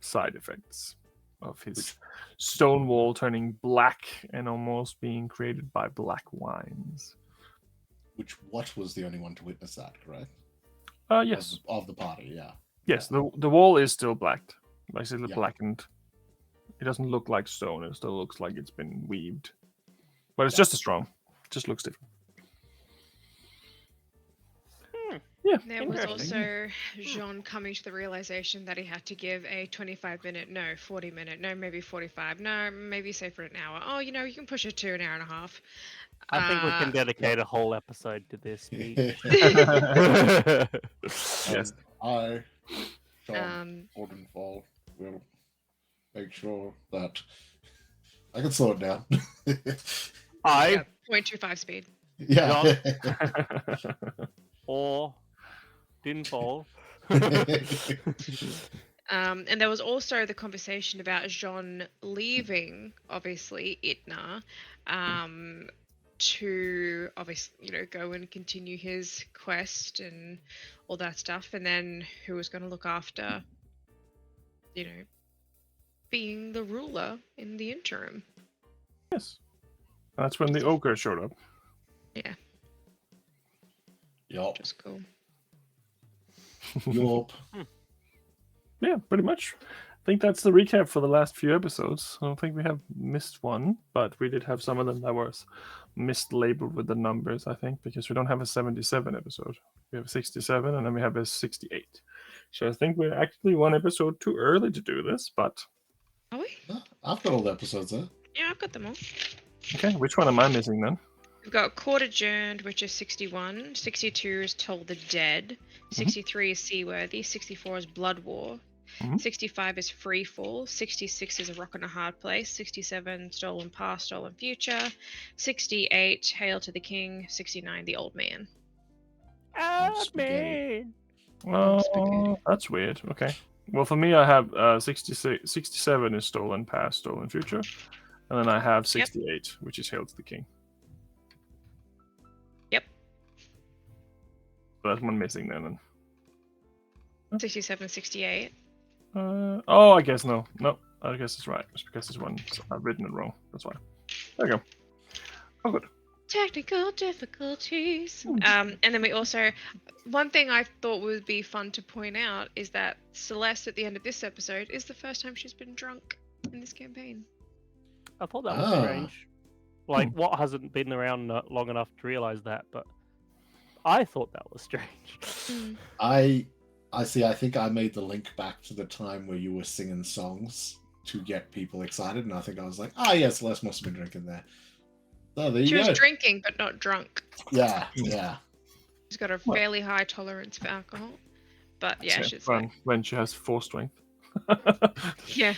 side effects of his stone wall turning black and almost being created by black wines. Which Watt was the only one to witness that, correct? Yes. Of the party, yeah. Yes, the wall is still blacked. Like I said, Yeah. blackened. It doesn't look like stone. It still looks like it's been weaved. But it's Yeah. just as strong. It just looks different. Yeah. There was Interesting. also Jean coming to the realization that he had to give a 25-minute, no, 40-minute, no, maybe 45, no, maybe say for an hour. Oh, you can push it to an hour and a half. I think we can dedicate a whole episode to this speech. Yes. I, Sean Um, Ordenfall, will make sure that I can slow it down. I 0.25 speed. yeah. or didn't fall. And there was also the conversation about Jean leaving, obviously, Itna, to obviously, go and continue his quest and all that stuff, and then who was going to look after, being the ruler in the interim. Yes. That's when the ogre showed up. Yeah, Yup. just cool. Yup. Yeah, pretty much. I think that's the recap for the last few episodes. I don't think we have missed one, but we did have some of them that was mislabeled with the numbers, I think, because we don't have a 77 episode. We have a 67, and then we have a 68. So I think we're actually one episode too early to do this, but... Are we? I've got all the episodes there. Yeah, I've got them all. Okay, which one am I missing then? We've got Court Adjourned, which is 61. 62 is Toll the Dead. 63 is Seaworthy. 64 is Blood War. 65 is Free Fall. 66 is A Rock and a Hard Place. 67 Stolen Past, Stolen Future. 68 Hail to the King. 69 The Old Man. Spaghetti. Oh, that's weird. Okay. Well, for me, I have 67 is Stolen Past, Stolen Future. And then I have 68, which is Hail to the King. Yep. So that's one missing then. 67, 68. I guess no. No, I guess it's right. It's because this one I've written it wrong. That's why. There you go. Oh, good. Technical difficulties. And then we also, one thing I thought would be fun to point out is that Celeste at the end of this episode is the first time she's been drunk in this campaign. I thought that was strange. Like, what hasn't been around long enough to realize that? But I thought that was strange. I see. I think I made the link back to the time where you were singing songs to get people excited, and I think I was like, yes, Celeste must have been drinking there. Oh, there you She go. was drinking, but not drunk. Yeah. She's got a fairly high tolerance for alcohol. But yeah, she's like... When she has 4 strength. Yeah.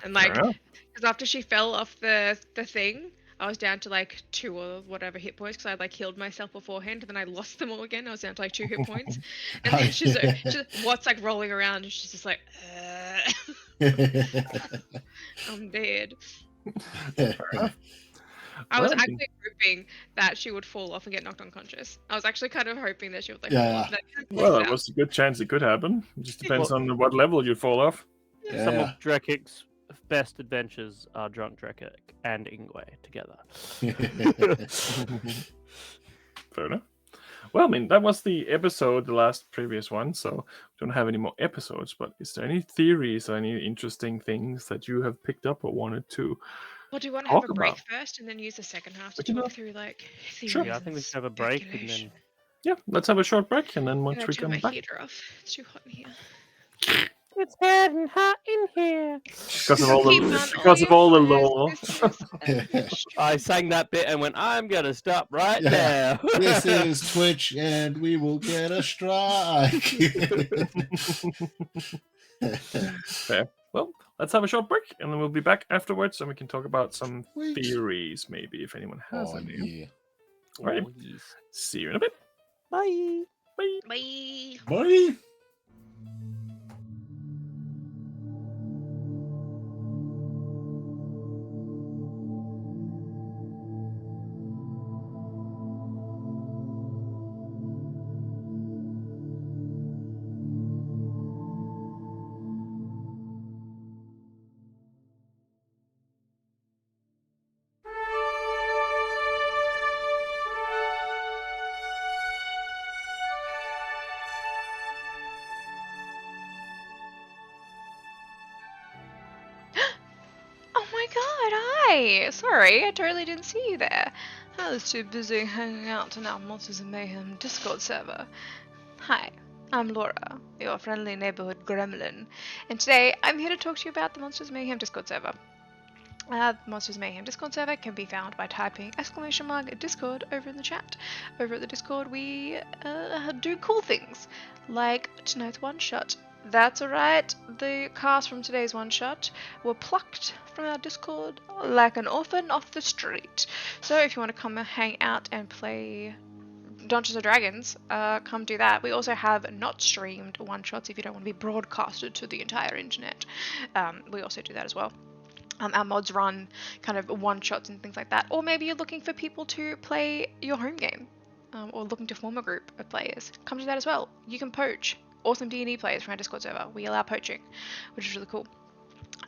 And like, because after she fell off the thing, I was down to like 2 or whatever hit points because I like healed myself beforehand, and then I lost them all again. I was down to like 2 hit points, and then she's what's like rolling around, and she's just like, I'm dead. I was actually hoping that she would fall off and get knocked unconscious. I was actually kind of hoping that she would like fall off. Well, it was a good chance it could happen. It just depends on what level you fall off. Yeah. Some of Drekic's best adventures are drunk Drekic and Ingwe together. Fair enough. Well, I mean, that was the episode, the last previous one, so we don't have any more episodes, but is there any theories or any interesting things that you have picked up or wanted to Well, do you want to have a break first and then use the second half to talk through like theories? Sure. Yeah, I think we should have a break and then... Yeah, let's have a short break, and then once we come back... turn my heater off. It's too hot in here. It's getting hot in here. Because of all the lore. I sang that bit and went, I'm going to stop right now. This is Twitch, and we will get a strike. Fair. Well, let's have a short break, and then we'll be back afterwards, and we can talk about some theories, maybe, if anyone has any. Yeah. All right. See you in a bit. Bye. Bye. Bye. Bye. Sorry, I totally didn't see you there. I was too busy hanging out in our Monsters and Mayhem Discord server. Hi, I'm Laura, your friendly neighborhood gremlin, and today I'm here to talk to you about the Monsters and Mayhem Discord server. The Monsters Mayhem Discord server can be found by typing !Discord over in the chat. Over at the Discord we do cool things, like tonight's one-shot. That's right, the cast from today's one-shot were plucked from our Discord like an orphan off the street. So if you want to come hang out and play Dungeons & Dragons, come do that. We also have not streamed one-shots if you don't want to be broadcasted to the entire internet. We also do that as well. Our mods run kind of one-shots and things like that. Or maybe you're looking for people to play your home game, or looking to form a group of players. Come do that as well. You can poach awesome D&D players from our Discord server. We allow poaching, which is really cool.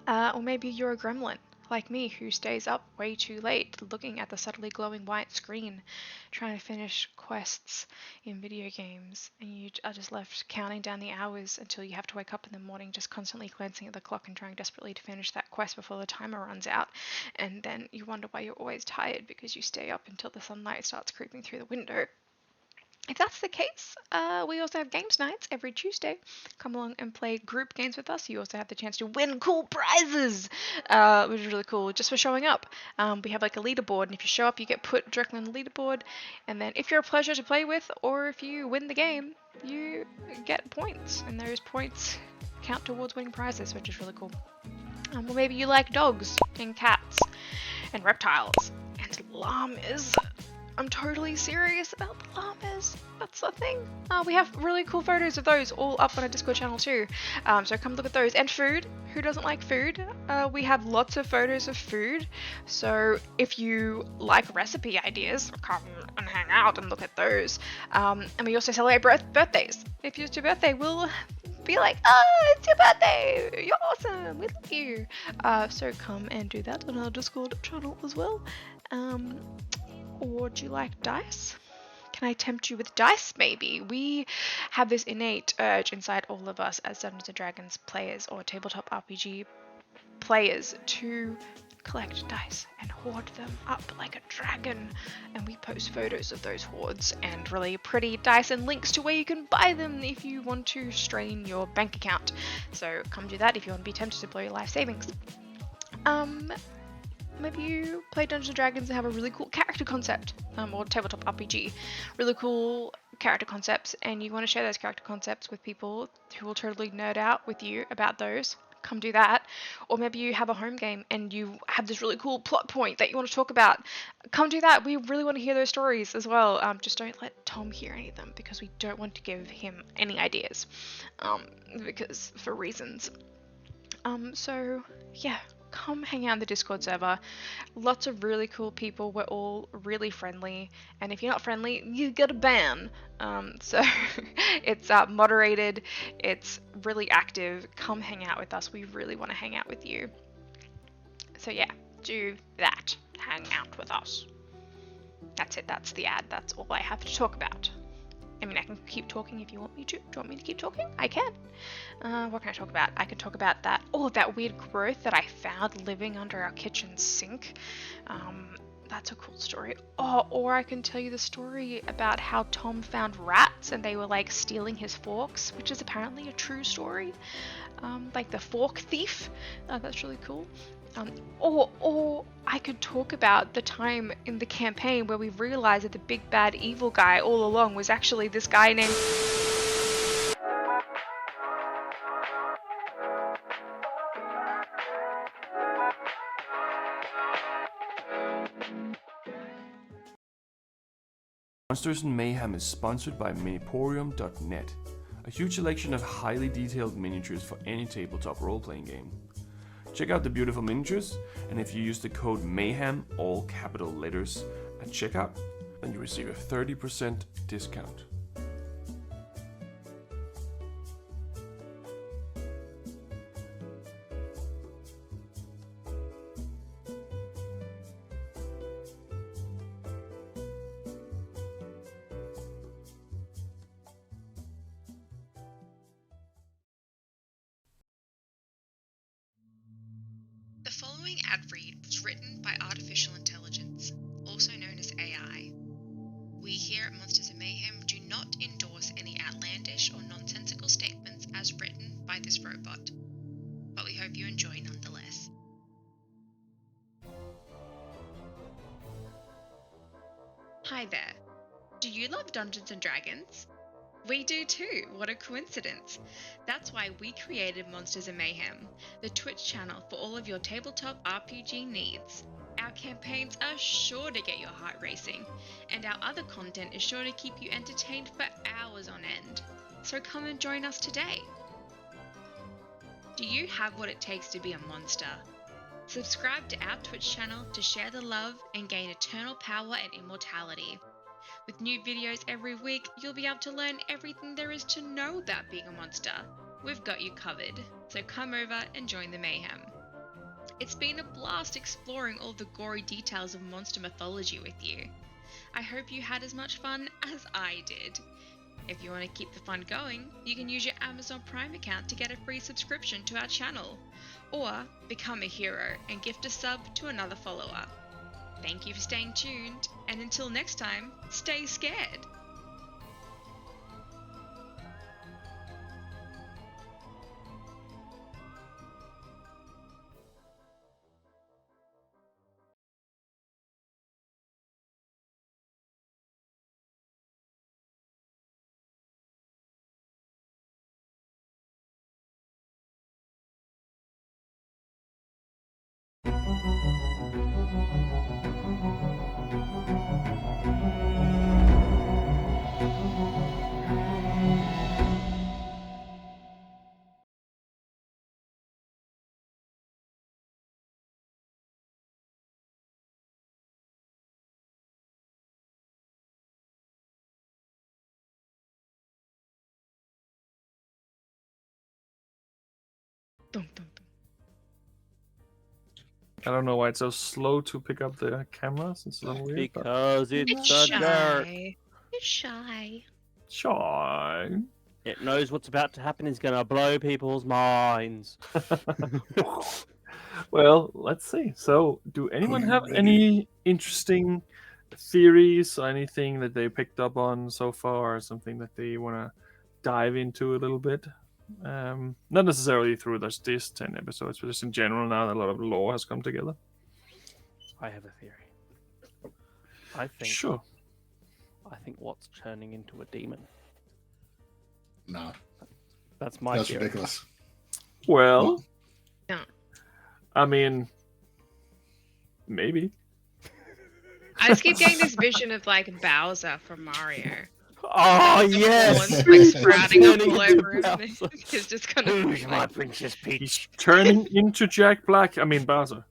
Or maybe you're a gremlin like me, who stays up way too late looking at the subtly glowing white screen, trying to finish quests in video games, and you are just left counting down the hours until you have to wake up in the morning, just constantly glancing at the clock and trying desperately to finish that quest before the timer runs out, and then you wonder why you're always tired because you stay up until the sunlight starts creeping through the window. If that's the case, we also have games nights every Tuesday. Come along and play group games with us. You also have the chance to win cool prizes, which is really cool just for showing up. We have like a leaderboard, and if you show up, you get put directly on the leaderboard. And then if you're a pleasure to play with, or if you win the game, you get points, and those points count towards winning prizes, which is really cool. Or maybe you like dogs and cats and reptiles and llamas. I'm totally serious about the llamas. That's the thing. We have really cool photos of those all up on our Discord channel too. So come look at those. And food. Who doesn't like food? We have lots of photos of food. So if you like recipe ideas, come and hang out and look at those. And we also celebrate birthdays. If it's your birthday, we'll be like, oh, it's your birthday. You're awesome. We love you. So come and do that on our Discord channel as well. Or do you like dice? Can I tempt you with dice, maybe? We have this innate urge inside all of us as Dungeons & Dragons players or tabletop RPG players to collect dice and hoard them up like a dragon. And we post photos of those hoards and really pretty dice and links to where you can buy them if you want to strain your bank account. So come do that if you want to be tempted to blow your life savings. Maybe you play Dungeons & Dragons and have a really cool character concept, or tabletop RPG, really cool character concepts, and you want to share those character concepts with people who will totally nerd out with you about those. Come do that. Or maybe you have a home game and you have this really cool plot point that you want to talk about. Come do that. We really want to hear those stories as well. Just don't let Tom hear any of them because we don't want to give him any ideas, because for reasons. So yeah. Come hang out in the Discord server. Lots of really cool people. We're all really friendly. And if you're not friendly, you get a ban. So it's moderated. It's really active. Come hang out with us. We really want to hang out with you. So yeah, do that. Hang out with us. That's it. That's the ad. That's all I have to talk about. I mean, I can keep talking if you want me to. Do you want me to keep talking? I can. What can I talk about? I can talk about that. Oh, that weird growth that I found living under our kitchen sink. That's a cool story. Oh, or I can tell you the story about how Tom found rats and they were like stealing his forks, which is apparently a true story. Like the fork thief. That's really cool. Or I could talk about the time in the campaign where we realized that the big bad evil guy all along was actually this guy named... Monsters and Mayhem is sponsored by Miniporium.net, a huge selection of highly detailed miniatures for any tabletop role-playing game. Check out the beautiful miniatures, and if you use the code MAYHEM, all capital letters, at checkout, then you receive a 30% discount. The following ad read was written by artificial intelligence, also known as AI. We here at Monsters and Mayhem do not endorse any outlandish or nonsensical statements as written by this robot, but we hope you enjoy nonetheless. Hi there. Do you love Dungeons and Dragons? We do too, what a coincidence. That's why we created Monsters and Mayhem, the Twitch channel for all of your tabletop RPG needs. Our campaigns are sure to get your heart racing, and our other content is sure to keep you entertained for hours on end. So come and join us today. Do you have what it takes to be a monster? Subscribe to our Twitch channel to share the love and gain eternal power and immortality. With new videos every week, you'll be able to learn everything there is to know about being a monster. We've got you covered, so come over and join the mayhem. It's been a blast exploring all the gory details of monster mythology with you. I hope you had as much fun as I did. If you want to keep the fun going, you can use your Amazon Prime account to get a free subscription to our channel, or become a hero and gift a sub to another follower. Thank you for staying tuned, and until next time, stay scared! Dum, dum, dum. I don't know why it's so slow to pick up the cameras. It's so weird. But... Because It's it's a dirt. shy. It's shy. Shy. It knows what's about to happen is going to blow people's minds. Well, let's see. So, do anyone have any interesting theories or anything that they picked up on so far, or something that they want to dive into a little bit? Not necessarily through these 10 episodes, but just in general now that a lot of lore has come together. I have a theory. I think Sure. What's turning into a demon. No, That's my that's theory. ridiculous. Well, No. I mean, maybe. I just keep getting this vision of like Bowser from Mario. Oh, yes! Horns, like sprouting up Turning all into over him. Bowser. He's just kind of Who's my like, Princess He's Peach? turning into Jack Black. I mean, Bowser.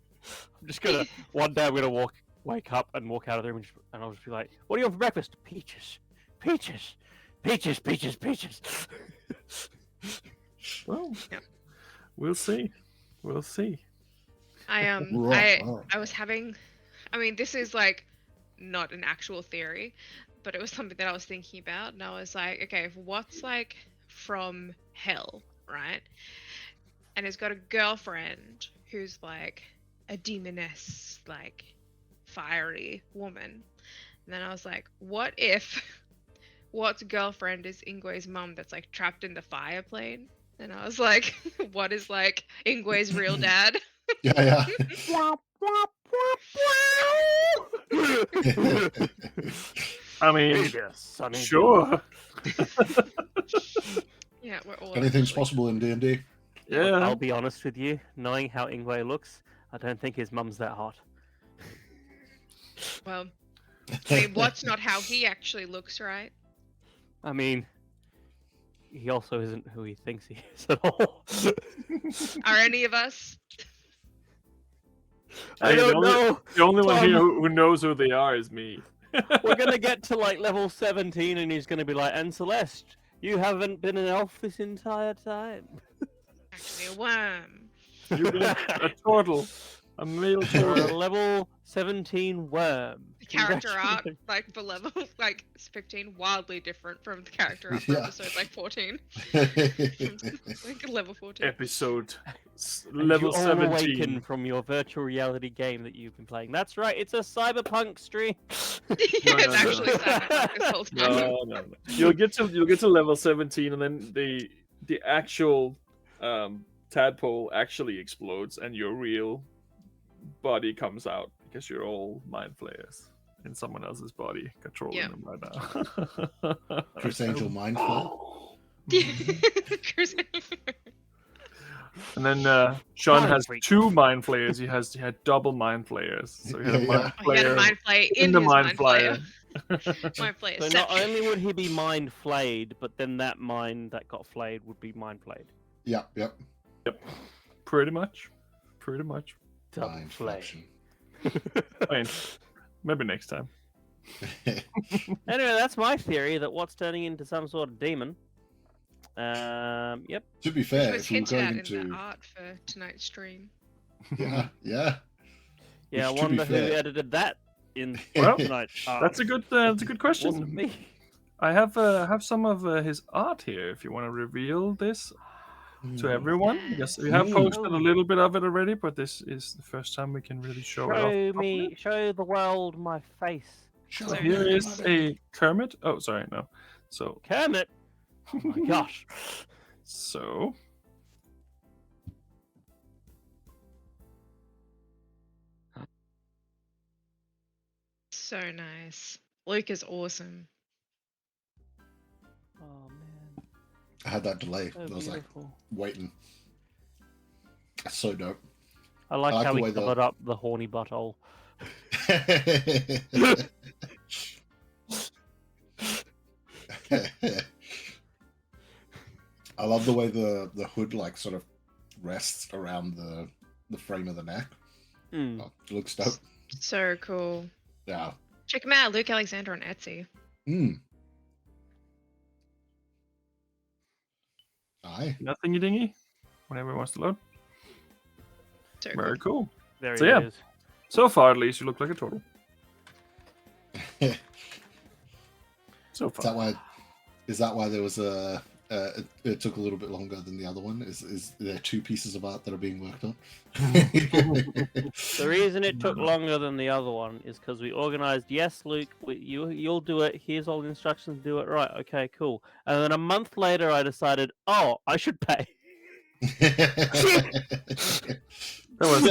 I'm just gonna, one day I'm gonna wake up and walk out of the room and I'll just be like, what do you want for breakfast? Peaches. Peaches. Peaches, peaches, peaches. Well, Yep. we'll see. We'll see. Right. I was having, I mean, this is like not an actual theory, but it was something that I was thinking about, and I was like, okay, if what's like from hell, right? And has got a girlfriend who's like a demoness, like fiery woman. And then I was like, what if What's girlfriend is Ingwe's mum that's like trapped in the fire plane? And I was like, what is like Ingwe's real dad? Yeah, I mean, Yes, I mean, sure. Yeah, we're all Anything's actually- possible in D&D. Yeah. I'll be honest with you, knowing how Ingwe looks, I don't think his mum's that hot. Well, I mean, what's not how he actually looks, right? I mean, he also isn't who he thinks he is at all. Are any of us? I don't know. The only one Tom. here who knows who they are is me. We're gonna get to like level 17 and he's gonna be like, and Celeste, you haven't been an elf this entire time. Actually, a worm. You've been a turtle. A male You're a turtle. level 17 worm. The character art, Congratulations. like for level like 15, wildly different from the character art for Yeah. episode like 14. Like level 14. Episode And level you all 17. awaken from your virtual reality game that you've been playing. That's right, it's a cyberpunk stream. No, It's no. actually Cyberpunk this whole time. No. You'll get to level 17, and then the actual tadpole actually explodes, and your real body comes out because you're all mind flayers in someone else's body, controlling Yeah. them right now. Chris Angel Mind Flayer. And then Sean Mind has freak. 2 mind flayers. He had double mind flayers. So he had a Yeah, mind Oh, he had a flayer mind flay in the his mind mind flayer. flayer. Mind flayer. So not only would he be mind flayed, but then that mind that got flayed would be mind flayed. Yep. Pretty much. Double Mind flay. flexion. I mean, maybe next time. Anyway, that's my theory that what's turning into some sort of demon. Yep. To be It fair, was if we were hinted going at in into the art for tonight's stream. Yeah, yeah. Yeah, I Which, to be wonder who fair- edited that in Well, tonight. That's a good Wasn't question. me. I have some of his art here. If you want to reveal this to everyone, because we have Mm. posted a little bit of it already, but this is the first time we can really show it off. properly. Show the world my face. Shut So up, here man. is a Kermit. Oh, sorry, no. So Kermit. Oh my gosh. so So nice. Luke is awesome. Oh man, I had that delay. so I was like beautiful. waiting. That's so dope. I like like how the he way the- covered up the horny butthole. I love the way the hood like sort of rests around the frame of the neck. Mm. Oh, it looks dope. So cool. Yeah. Check him out, Luke Alexander on Etsy. Mm. Aye. nothing you dingy. Whenever it wants to load. So cool. Very cool. There So he yeah. is. So far, at least, you look like a turtle. So far. Is that why there was a it took a little bit longer than the other one? Is there two pieces of art that are being worked on? The reason it took longer than the other one is because we organized. Yes, Luke, you'll do it. Here's all the instructions. Do it right. Okay, cool. And then a month later, I decided, oh, I should pay. That was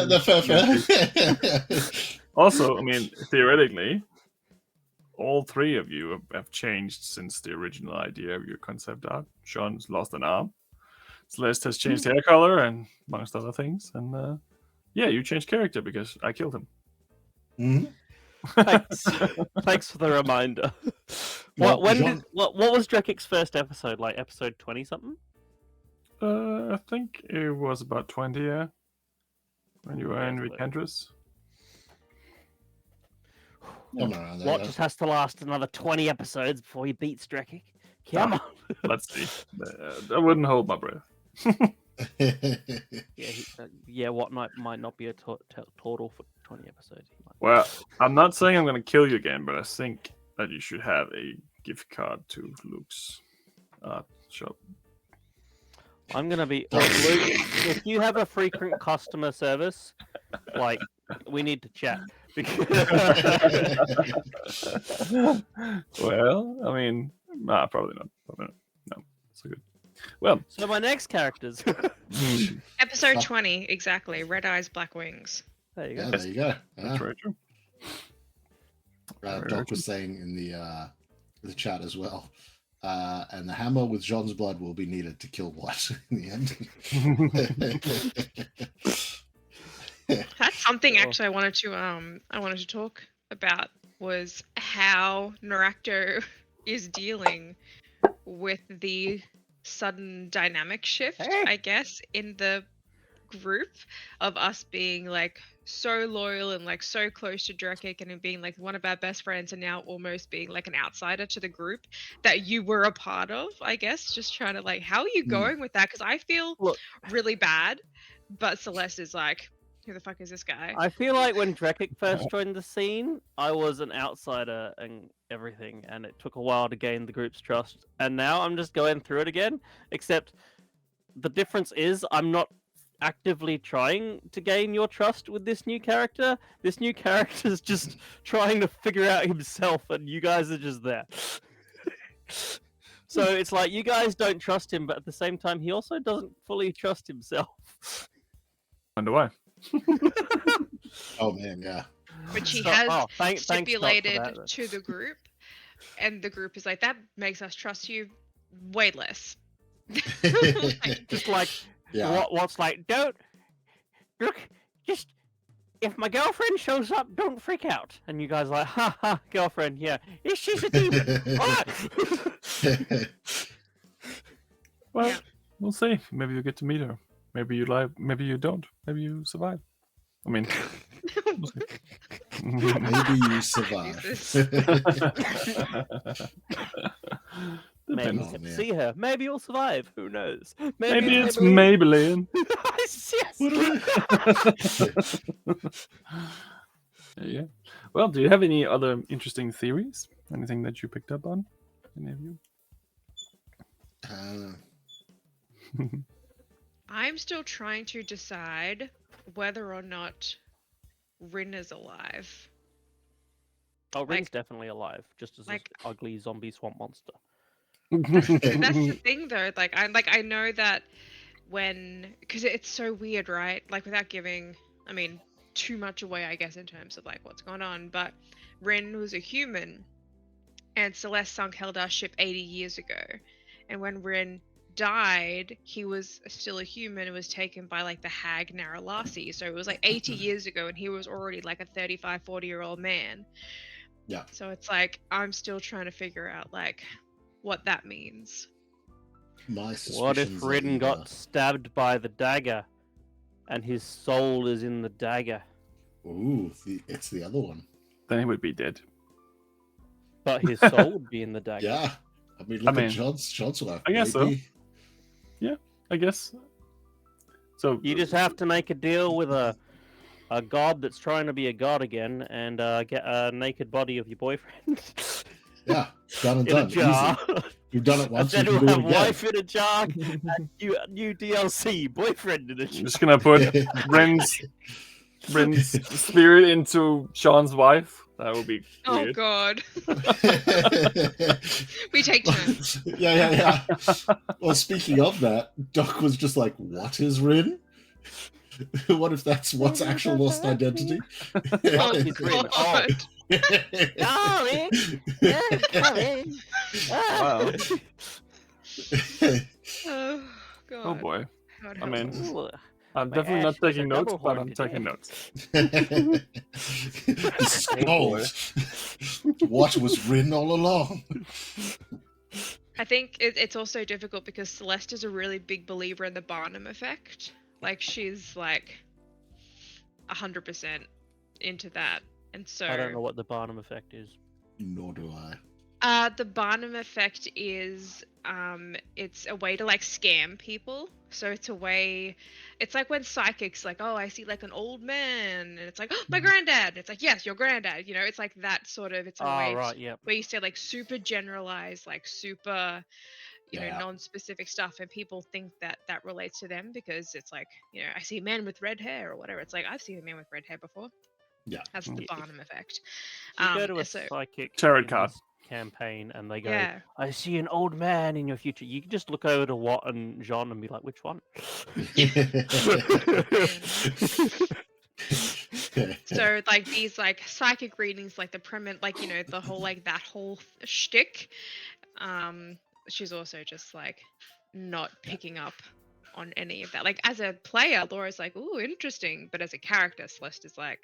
Also, I mean, theoretically, all three of you have changed since the original idea of your concept art. Sean's lost an arm. Celeste has changed hair color, and amongst other things. And yeah, you changed character because I killed him. Mhm. Thanks. Thanks for the reminder. Well, What was Drekic's first episode? Like episode 20 something? I think it was about 20, yeah. When you were in Yeah, Recantress. Somewhere around there, What yeah. just has to last another 20 episodes before he beats Drekik? Come on. Let's see. I wouldn't hold my breath. Yeah, what might not be a total for 20 episodes. He might- Well, I'm not saying I'm going to kill you again, but I think that you should have a gift card to Luke's art shop. I'm gonna be Luke, if you have a frequent customer service, like we need to chat. Well, I mean, nah, probably not. No, it's good. Well, So my next characters. Episode 20, exactly. Red Eyes, Black Wings. There you go. Yeah, there you go. that's Yeah. very true. Doc was saying in the chat as well. And the hammer with Jean's blood will be needed to kill what in the end. That's something Sure. actually I wanted to talk about was how Narakto is dealing with the sudden dynamic shift, Hey. I guess, in the group of us being like so loyal and like so close to Drekik and him being like one of our best friends and now almost being like an outsider to the group that you were a part of, I guess. Just trying to like, how are you going with that? Because I feel Look. really bad, but Celeste is like, who the fuck is this guy? I feel like when Drekik first joined the scene, I was an outsider and everything, and it took a while to gain the group's trust. And now I'm just going through it again, except the difference is I'm not actively trying to gain your trust with this new character. This new character is just trying to figure out himself, and you guys are just there. So it's like you guys don't trust him, but at the same time, he also doesn't fully trust himself. Wonder why. Oh man, yeah. Which he So- has thanks, Doc, for stipulated that, then. to the group, and the group is like, that makes us trust you way less. Just like Yeah. what's like, don't look, just if my girlfriend shows up, don't freak out. And you guys are like, ha ha, girlfriend, yeah, she's a demon. What? Well, Yeah. we'll see. Maybe you get to meet her. Maybe you live. Maybe you don't. Maybe you survive. I mean, we'll see. Maybe you survive. Jesus. The Maybe Depends. we'll get to Oh, see her. Maybe you'll survive. Who knows? Maybe it's Maybelline. Maybelline. Yes. Yeah. Well, do you have any other interesting theories? Anything that you picked up on? Any of you? I'm still trying to decide whether or not Rin is alive. Oh, Rin's Like- definitely alive, just as like- an ugly zombie swamp monster. That's the thing, though. I know that because it's so weird, right? Like, without giving, I mean, too much away, I guess, in terms of like what's going on. But Rin was a human, and Celeste sunk Heldar's ship 80 years ago. And when Rin died, he was still a human and was taken by like the hag Naralasi. So it was like 80 years ago, and he was already like a 35, 40-year-old man. Yeah. So it's like I'm still trying to figure out like what that means. My suspicions What if are Rin either- got stabbed by the dagger, and his soul is in the dagger, Ooh, it's the other one. Then he would be dead. but his soul would be in the dagger? Yeah. I mean, look I at mean, John's life. I guess so. maybe. I guess. So You just have to make a deal with a god that's trying to be a god again, and get a naked body of your boyfriend Yeah, done and in a done. jar. Easy. You've done it And once. then You we'll can do have it again. wife in a jar, and new DLC, boyfriend in a I'm jar. just gonna put Rin's spirit into Sean's wife. That would be Oh weird. God. We take turns. Yeah. Well, speaking of that, Doc was just like, "What is Rin? What if that's what's actual lost identity?" Oh He's Rin. Oh. God. Darling, yeah, darling. Wow. Oh God. Oh boy. How I mean, Ooh. I'm My definitely not ash was a taking notes, double but I'm horn taking today. notes. This is gold. What was Rin all along? I think it's also difficult because Celeste is a really big believer in the Barnum effect. Like she's like 100% into that, and so I don't know what the Barnum effect is. Nor do I. The Barnum effect is it's a way to like scam people. So it's a way, it's like when psychics like, oh, I see like an old man, and it's like, oh, my granddad. It's like, yes, your granddad. You know, it's like that sort of. It's a way Right, yeah. where you say like super generalized, like super, you know, Yeah. non-specific stuff, and people think that that relates to them because it's like, you know, I see a man with red hair or whatever. It's like I've seen a man with red hair before. Yeah. That's the Yeah. Barnum effect. You go to a so psychic Tarot in card. this campaign, and they go, yeah. I see an old man in your future. You can just look over to Watt and Jean and be like, which one? So like these like psychic readings, like the like, you know, the whole like that whole shtick. She's also just like not picking up on any of that. Like as a player, Laura's like, ooh, interesting, but as a character, Celeste is like,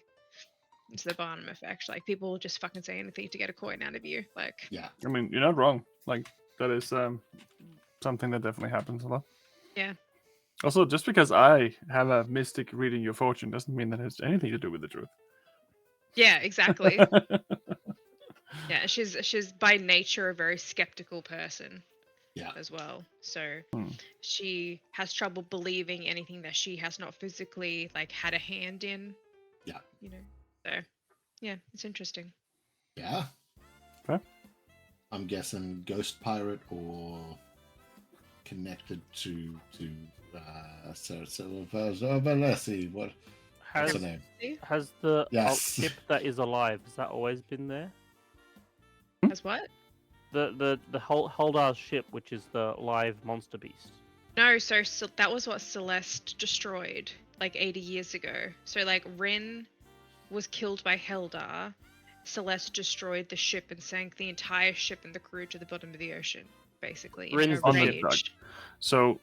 it's the Barnum effect. Like people will just fucking say anything to get a coin out of you. Like Yeah. I mean, you're not wrong. Like that is something that definitely happens a lot. Yeah. Also, just because I have a mystic reading your fortune doesn't mean that it has anything to do with the truth. yeah, exactly. Yeah, she's by nature a very skeptical person. Yeah. As well. So Hmm. she has trouble believing anything that she has not physically like had a hand in. Yeah. You know. So yeah, it's interesting. Yeah. Okay. I'm guessing ghost pirate or connected to Valesi. What's Has, her name? has the alt Yes. ship that is alive, has that always been there? As what? The Holdar's ship, which is the live monster beast. No, so that was what Celeste destroyed like 80 years ago. So like Rin was killed by Heldar. Celeste destroyed the ship and sank the entire ship and the crew to the bottom of the ocean, basically. In Rin's her the ship. rage. So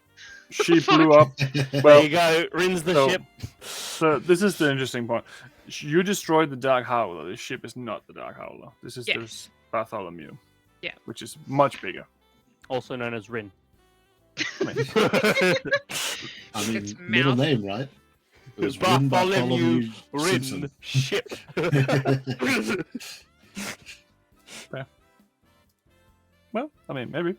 she Fuck. blew up. There Well, you go, Rin's the so- ship. So this is the interesting point. You destroyed the Dark Howler. This ship is not the Dark Howler. This is the Yes. Bartholomew. Yeah. Which is much bigger. Also known as Rin. I mean, Its middle mouth. name, right? It was Rin Bartholomew Simpson. Rin ship. Well, I mean, maybe.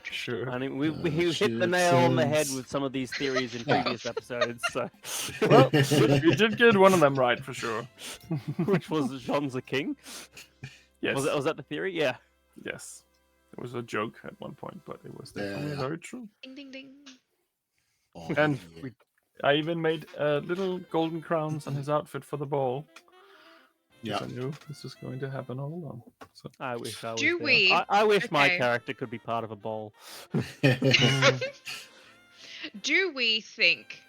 Sure. I mean, we hit the nail on the head with some of these theories in previous episodes. So, Well, you did get one of them right for sure. which was Jean's a king? Yes. Was that the theory? Yeah. Yes. It was a joke at one point, but it was definitely Yeah. very true. Ding ding ding. Oh, And yeah. I even made little golden crowns on his outfit for the ball. Yeah. I knew this was going to happen all along. So. I wish I was Do there. we? I wish my Okay. character could be part of a bowl. Do we think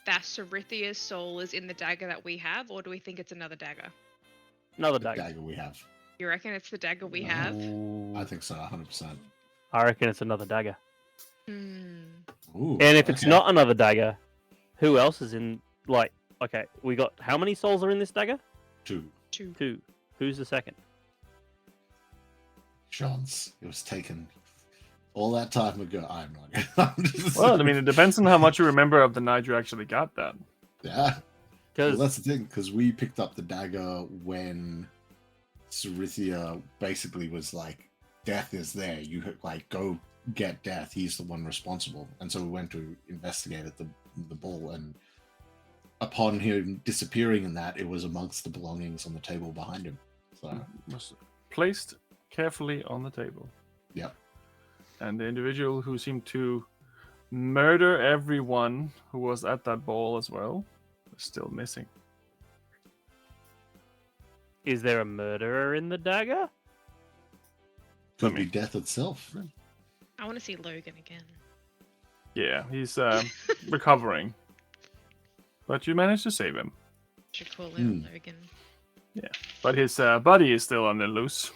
that Sarithia's soul is in the dagger that we have, or do we think it's another dagger? Another The dagger. dagger we have. You reckon it's the dagger we have? I think so, 100%. I reckon it's another dagger. Hmm. Ooh, And if it's okay. not another dagger, who else is in? Like, okay, we got how many souls are in this dagger? 2 Two. 2. Who's the second? Sean's, it was taken all that time ago. I'm not. Well, I mean, it depends on how much you remember of the night you actually got that. Yeah. Well, Because that's the thing, because we picked up the dagger when Sarithia basically was like, death is there. You like go get death. He's the one responsible. And so we went to investigate at the ball, and upon him disappearing in that, it was amongst the belongings on the table behind him. So Was placed carefully on the table. Yep. And the individual who seemed to murder everyone who was at that ball as well is still missing. is there a murderer in the dagger? could be death itself. I want to see Logan again. Yeah, he's recovering. But you managed to save him. Should call him Logan. But his buddy is still on the loose.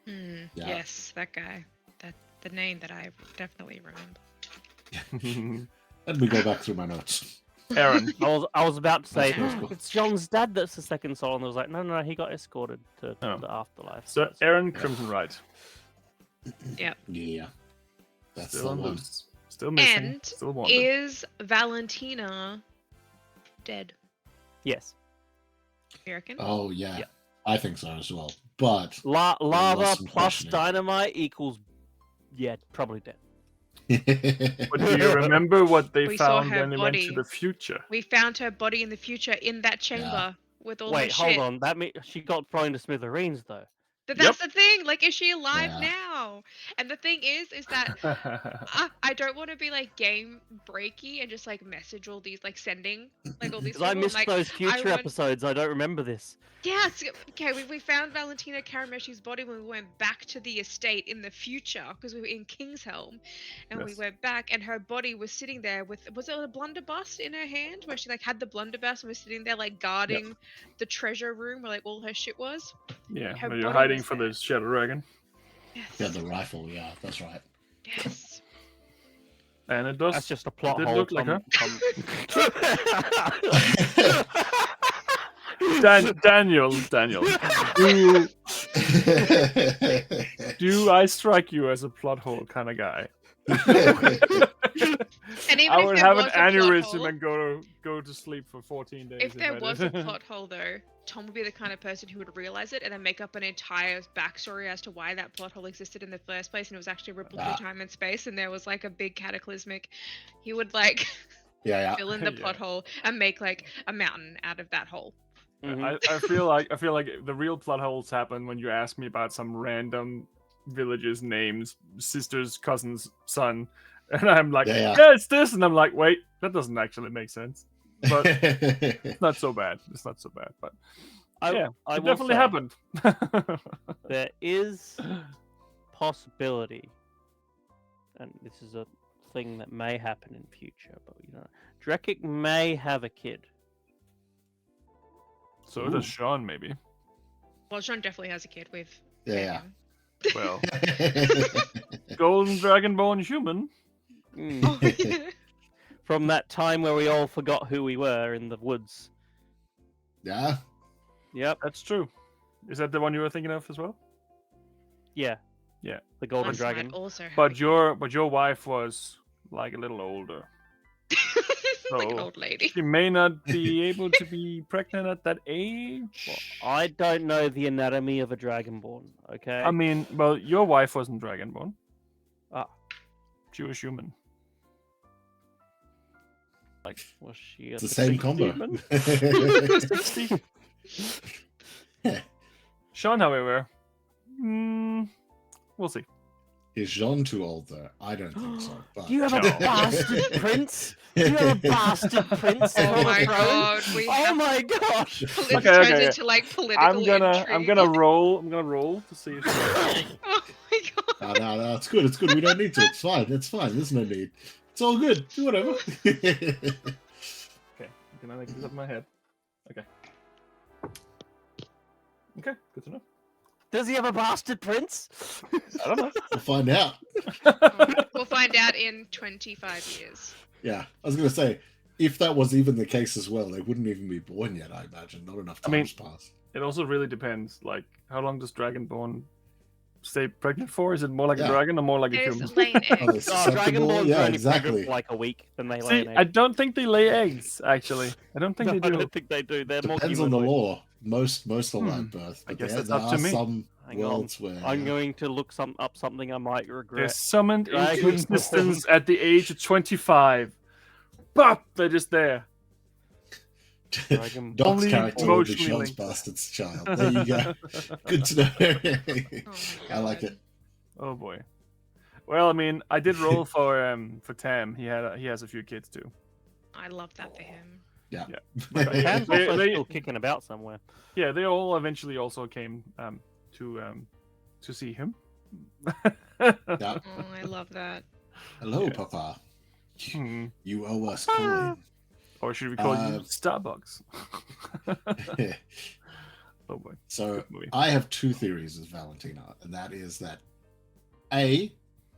Hmm. Yeah. Yes, that guy. That the name that I definitely remember. Let me go back through my notes. Aaron. I was about to say That's cool. it's John's dad that's the second soul, and I was like, no, he got escorted to Oh. the afterlife. So Aaron Crimson Right. Yeah. That's Still the on one. loose. Still missing. And Still wanted. is Valentina dead? Yes, You reckon? Oh, yeah. Yeah. I think so as well. But lava some plus questioning. dynamite equals probably dead. But do you remember what they We saw found her when they went to body. the future? We found her body in the future in that chamber with all Wait, that hold shit. on. That she got thrown to smithereens though. That's the thing. Like, is she alive Yeah. now? And the thing is that I don't want to be like game breaky and just like message all these, like sending like all these. Because I people, missed like, those future want- episodes. I don't remember this. Yes. Okay. We found Valentina Karameshi's body when we went back to the estate in the future because we were in Kingshelm, and we Yes. went back, and her body was sitting there with, was it a blunderbuss in her hand where she like had the blunderbuss and was sitting there like guarding the treasure room where like all her shit was. Yeah, Her where you're body hiding was for there. the Shadow Dragon. Yes. yeah, the rifle. Yeah, that's right. Yes. And it does. That's just a plot did hole. look like her. Tom. Daniel, do I strike you as a plot hole kind of guy? And even I if would there have was an a plot anếu hole, and go to sleep for 14 days. if there I was did. a plot hole though, Tom would be the kind of person who would realize it and then make up an entire backstory as to why that plot hole existed in the first place, and it was actually rippled through time and space, and there was like a big cataclysmic. He would like Yeah. fill in the Yeah. plot hole and make like a mountain out of that hole. Mhm. I feel like the real plot holes happen when you ask me about some random villages names, sister's cousin's son, and I'm like, Yeah. yeah, it's this, and I'm like, wait, that doesn't actually make sense. But it's not so bad. It's not so bad, but yeah, I it will definitely say, happened. There is possibility, and this is a thing that may happen in future, but you know, Drekik may have a kid. So does Sean, maybe. Well, Sean definitely has a kid with. Yeah. Mayhem. Well, golden dragonborn human. Mm. Oh, yeah. From that time where we all forgot who we were in the woods. Yeah. Yep. That's true. Is that the one you were thinking of as well? Yeah. Yeah. The golden Once might dragon. Also have But a your wife was like a little older. kid. like an So, old lady. She may not be able to be pregnant at that age. Well, I don't know the anatomy of a dragonborn. Okay. I mean, well, your wife wasn't dragonborn. Ah. She was human. Like, was she a It's the same combo. demon? 60. Sean, however, we'll see. Is Jean too old though? I don't think so. But You have a bastard prince? You have a bastard prince? Oh on my the throne? god, we Oh have my gosh! this Okay, turns okay. into like political I'm gonna intrigue. roll. I'm gonna roll to see if. Oh my god. no, it's good. It's good. We don't need to. It's fine. It's fine. There's no need. It's all good. Do whatever. Okay, can I make this up in my head? Okay. Okay, good to know. Does he have a bastard prince? I don't know. We'll find out. We'll find out in 25 years. Yeah, I was gonna say, if that was even the case as well, they wouldn't even be born yet. I imagine not enough I mean- time's passed. It also really depends. Like, how long does Dragonborn stay pregnant for? Is it more like Yeah. a dragon or more like a There's human? laying Are they eggs. Oh, susceptible? dragonborns Yeah, are only exactly. pregnant for like a week, then they lay See, an egg. I don't think they lay eggs. Actually, I don't think No, they I do. don't think they do. They're more Depends on the humanoid. law. Most are live birth. I But guess there, that's there up to are me. some Hang on. worlds where I'm going to look up something I might They're regret. summoned into Dragonborn. existence at the age of 25. Bop! They're just there. Dragon- Doc's Only character will be emotionally Sean's linked. bastard's child. There you go. Good to know. Oh my I like God. it. Oh boy. Well, I mean, I did roll for Tam. He has a few kids too. I love that for him. Tam's They- also they- still kicking about somewhere. Yeah, they all eventually also came to see him. Yeah. Oh, I love that. Hello, Yes. Papa. Hmm. You owe us coin. Or should we call you Uh, Starbucks? Oh boy. So Good movie. I have two theories as Valentina, and that is that A,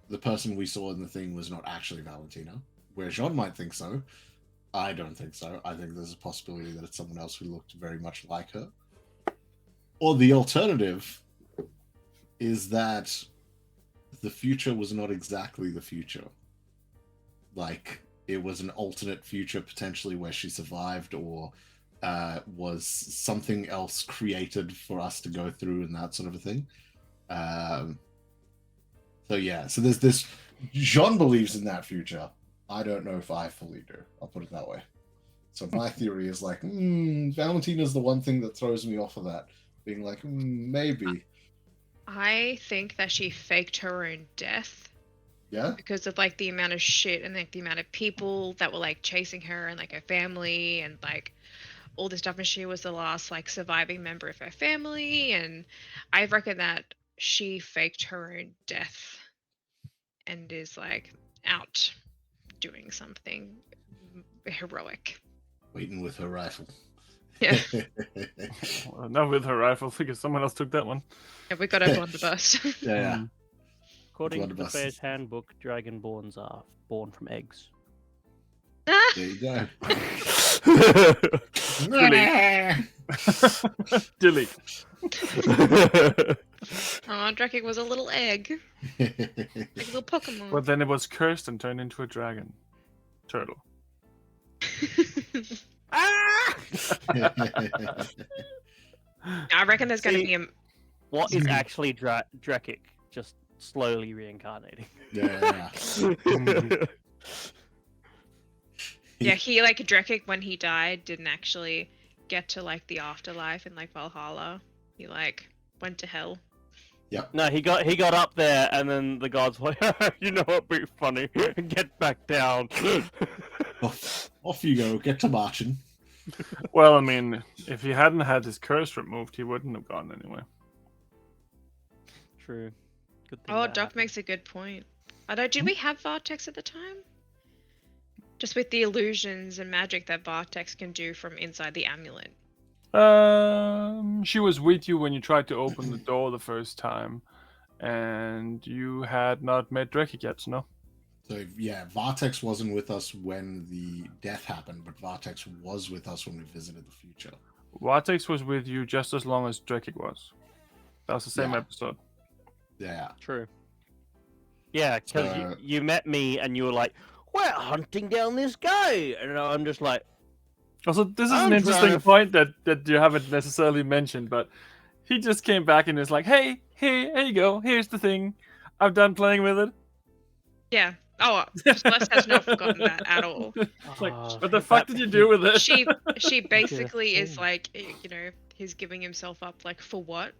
the person we saw in the thing was not actually Valentina, where Jean might think so. I don't think so. I think there's a possibility that it's someone else who looked very much like her. Or the alternative is that the future was not exactly the future. Like, it was an alternate future potentially where she survived, or was something else created for us to go through and that sort of a thing. So yeah, so there's this. Jean believes in that future. I don't know if I fully do. I'll put it that way. So my theory is like, Valentina's the one thing that throws me off of that, being like, maybe, I think that she faked her own death yeah. because of like the amount of shit and like the amount of people that were like chasing her and like her family and like all this stuff, and she was the last like surviving member of her family, and I reckon that she faked her own death and is like out doing something heroic. Waiting with her rifle. Yeah. Well, not with her rifle, because someone else took that one. Yeah, we got her on the bus. Yeah. According to the Blunderbuss. Fair's Handbook, dragonborns are born from eggs. There you go. Delete. Oh, Drakik was a little egg. Like a little Pokemon. But then it was cursed and turned into a dragon. Turtle. I reckon there's going to See- be a. What is actually Drakik? Just slowly reincarnating. Yeah. Yeah, he like Drakik when he died didn't actually get to like the afterlife in like Valhalla. He like went to hell. No, he got up there, and then the gods went, you know what, be funny, get back down. Off you go. Get to marching. Well, I mean, if he hadn't had his curse removed, he wouldn't have gone anywhere. True. Good thing Oh, that Doc happened. makes a good point. Although, did we have Vartex at the time? Just with the illusions and magic that Vartex can do from inside the amulet. She was with you when you tried to open the door the first time, and you had not met Drekik yet, no? So yeah, Vartex wasn't with us when the death happened, but Vartex was with us when we visited the future. Vartex was with you just as long as Drekik was. That was the same Yeah. episode. Yeah. True. Yeah, because So- you met me, and you were like, we're hunting down this guy, and I'm just like, Also, this is I'm an interesting trying to- point that you haven't necessarily mentioned, but he just came back and is like, "Hey, here you go. Here's the thing. I'm done playing with it." Yeah. Oh, Celeste has not forgotten that at all. It's like, "Oh, what the that- fuck did you do with it? She basically is thing. like, he's giving himself up, like, for what?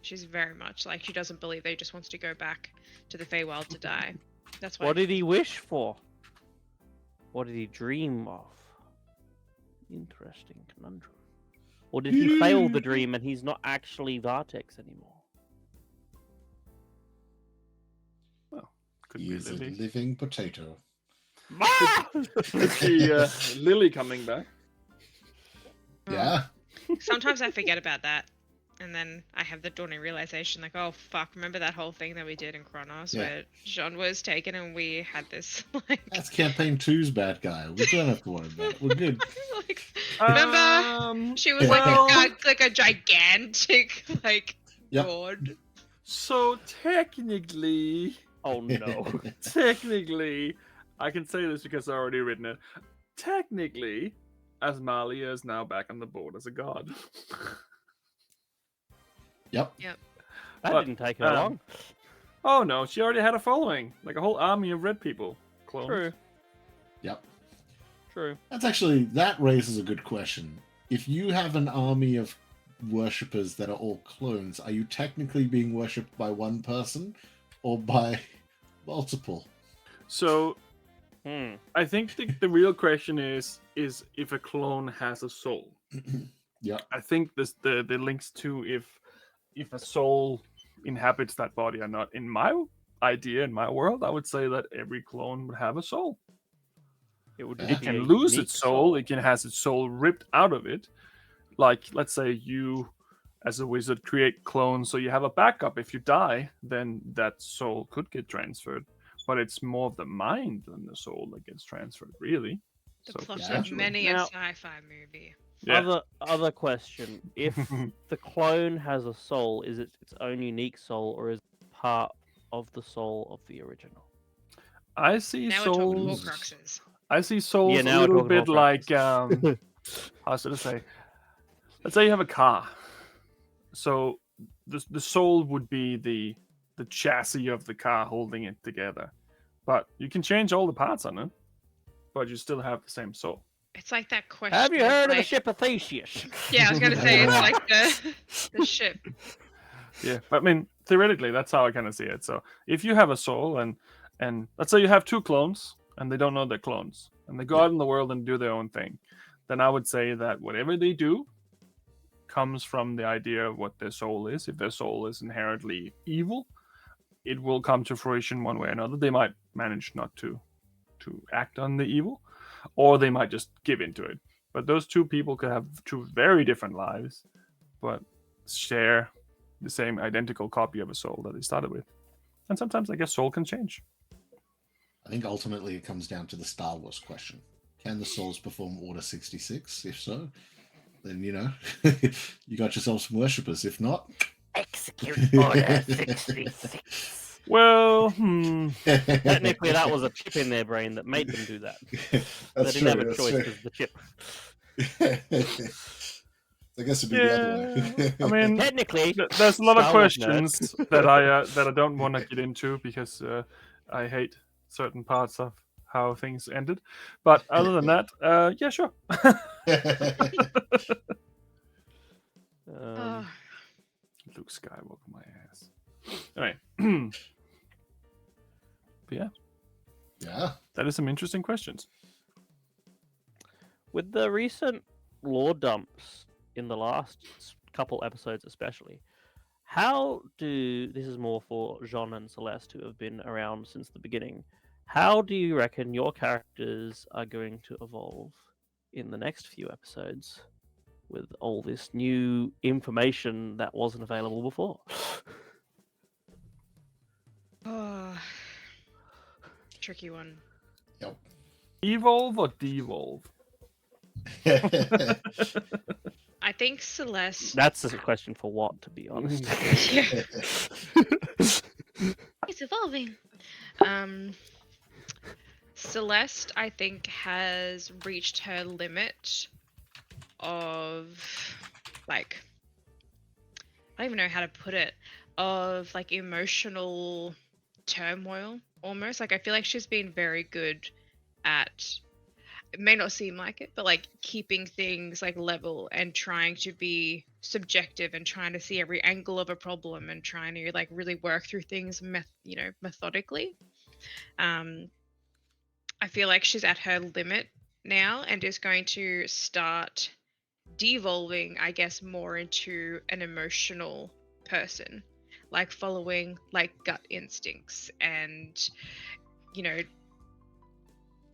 She's very much like, she doesn't believe that he just wants to go back to the Feywild to die. That's why. What did he wish for? What did he dream of? Interesting conundrum. Or did he fail the dream and he's not actually Vartex anymore? Could He be is a Lily. living potato. Could be Lily coming back. Yeah. Sometimes I forget about that. And then I have the dawning realization, like, oh fuck, remember that whole thing that we did in Kronos Yeah. where Jean was taken and we had this, like... That's campaign 2's bad guy. We don't have to worry about it. We're good. like, remember? She was like a gigantic, like, Yep. god. So technically, Oh no. technically, I can say this because I've already written it. Technically, Asmalia is now back on the board as a god. Yep. That But, didn't take her long. Oh no, she already had a following, like a whole army of red people. Clones. True. Yep. True. That raises a good question. If you have an army of worshippers that are all clones, are you technically being worshipped by one person or by multiple? So Hmm. I think the real question is if a clone has a soul. Yep. I think the links to if a soul inhabits that body or not. In my idea, in my world, I would say that every clone would have a soul. It would Yeah. It just be can a lose unique its soul. It can has its soul ripped out of it. Like, let's say you, as a wizard, create clones, so you have a backup. If you die, then that soul could get transferred. But it's more of the mind than the soul that gets transferred, really. The So plot of potentially. many a Now- sci-fi movie. Yeah. Other question: if the clone has a soul, is it its own unique soul, or is it part of the soul of the original? I see Now we're talking souls. Horcruxes. I see souls Yeah, a now we're little talking bit like Horcruxes. how should I say? Let's say you have a car. So the soul would be the chassis of the car holding it together. But you can change all the parts on it, but you still have the same soul. It's like that question. Have you heard of the like- ship of Theseus? Yeah, I was gonna say it's Yeah. like the ship. Yeah, but I mean theoretically that's how I kind of see it. So if you have a soul and let's say you have two clones and they don't know they're clones and they go out in the world and do their own thing, then I would say that whatever they do comes from the idea of what their soul is. If their soul is inherently evil, it will come to fruition one way or another. They might manage not to act on the evil, or they might just give into it. But those two people could have two very different lives, but share the same identical copy of a soul that they started with. And sometimes I guess soul can change. I think ultimately it comes down to the Star Wars question. Can the souls perform Order 66? If so, then, you got yourself some worshippers. If not... Execute Order 66. Well, Technically, that was a chip in their brain that made them do that. That's They true. didn't have a that's choice true. because the chip. I guess it'd be the other way. I mean, Technically, there's a lot of Star Wars questions that I don't want to get into because I hate certain parts of how things ended. But other than that, yeah, sure. Oh, Luke Skywalker, my ass. Anyway, but yeah, Yeah. that is some interesting questions. with the recent lore dumps in the last couple episodes, especially, how do this is more for Jean and Celeste who have been around since the beginning? How do you reckon your characters are going to evolve in the next few episodes with all this new information that wasn't available before? oh. Tricky one. Yep. Evolve or devolve? I think Celeste. That's a question for what, to be honest. Yeah. It's evolving. Celeste, I think, has reached her limit of, like, I don't even know how to put it, of like emotional turmoil almost. Like, I feel like she's been very good at, it may not seem like it, but like keeping things like level and trying to be subjective and trying to see every angle of a problem and trying to like really work through things methodically. I feel like she's at her limit now and is going to start devolving, I guess, more into an emotional person, like following like gut instincts and, you know,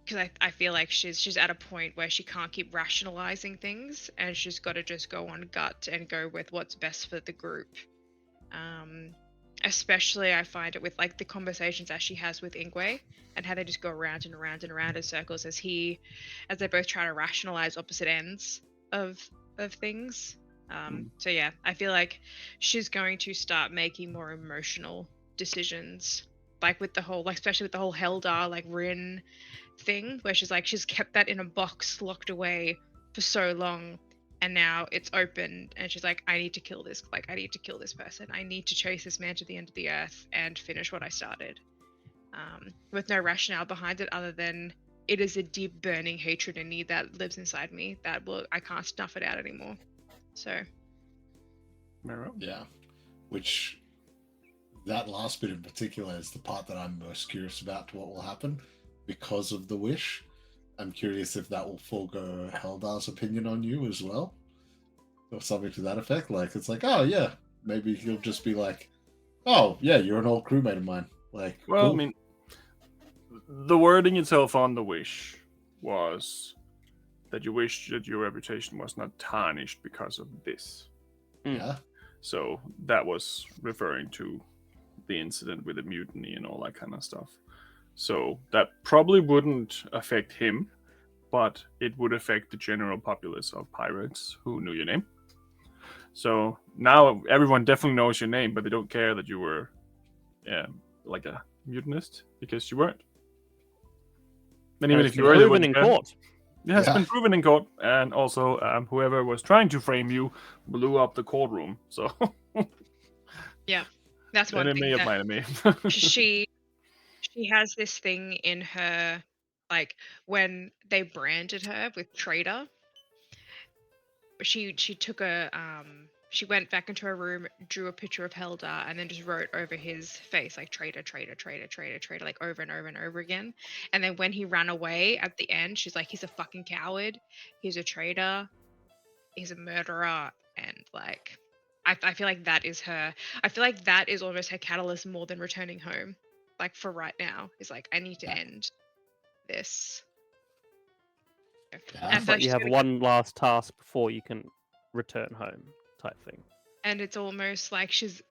because I feel like she's at a point where she can't keep rationalizing things and she's got to just go on gut and go with what's best for the group. Especially I find it with like the conversations that she has with Ingwe and how they just go around and around and around in circles as they both try to rationalize opposite ends of things. So yeah, I feel like she's going to start making more emotional decisions, like with the whole, like especially with the whole Heldar like Rin thing, where she's kept that in a box locked away for so long, and now it's open, and she's like, I need to kill this person. I need to chase this man to the end of the earth and finish what I started. With no rationale behind it other than it is a deep burning hatred in me that lives inside me that I can't snuff it out anymore. So yeah, which that last bit in particular is the part that I'm most curious about to what will happen because of the wish. I'm curious if that will forego Heldar's opinion on you as well, or something to that effect. Like, it's like, oh yeah, maybe he'll just be like, oh yeah, you're an old crewmate of mine. Like, Well, cool. I mean, the wording itself on the wish was that you wish that your reputation was not tarnished because of this. Yeah. So that was referring to the incident with the mutiny and all that kind of stuff. So that probably wouldn't affect him, but it would affect the general populace of pirates who knew your name. So now everyone definitely knows your name, but they don't care that you were like a mutinist, because you weren't. And even if you were, they proven wouldn't in care. court. It has Yeah. been proven in court, and also whoever was trying to frame you blew up the courtroom. So yeah, that's one then it thing may that apply to me. she has this thing in her, like when they branded her with traitor, she took she went back into her room, drew a picture of Heldar, and then just wrote over his face like traitor, traitor, traitor, traitor, traitor, like over and over and over again. And then when he ran away at the end, she's like, he's a fucking coward, he's a traitor, he's a murderer, and like I feel like that is her. I feel like that is almost her catalyst more than returning home. Like for right now, is like, I need to end this. And I Yeah. feel But like you she's have gonna one last task before you can return home, type thing. and it's almost like she's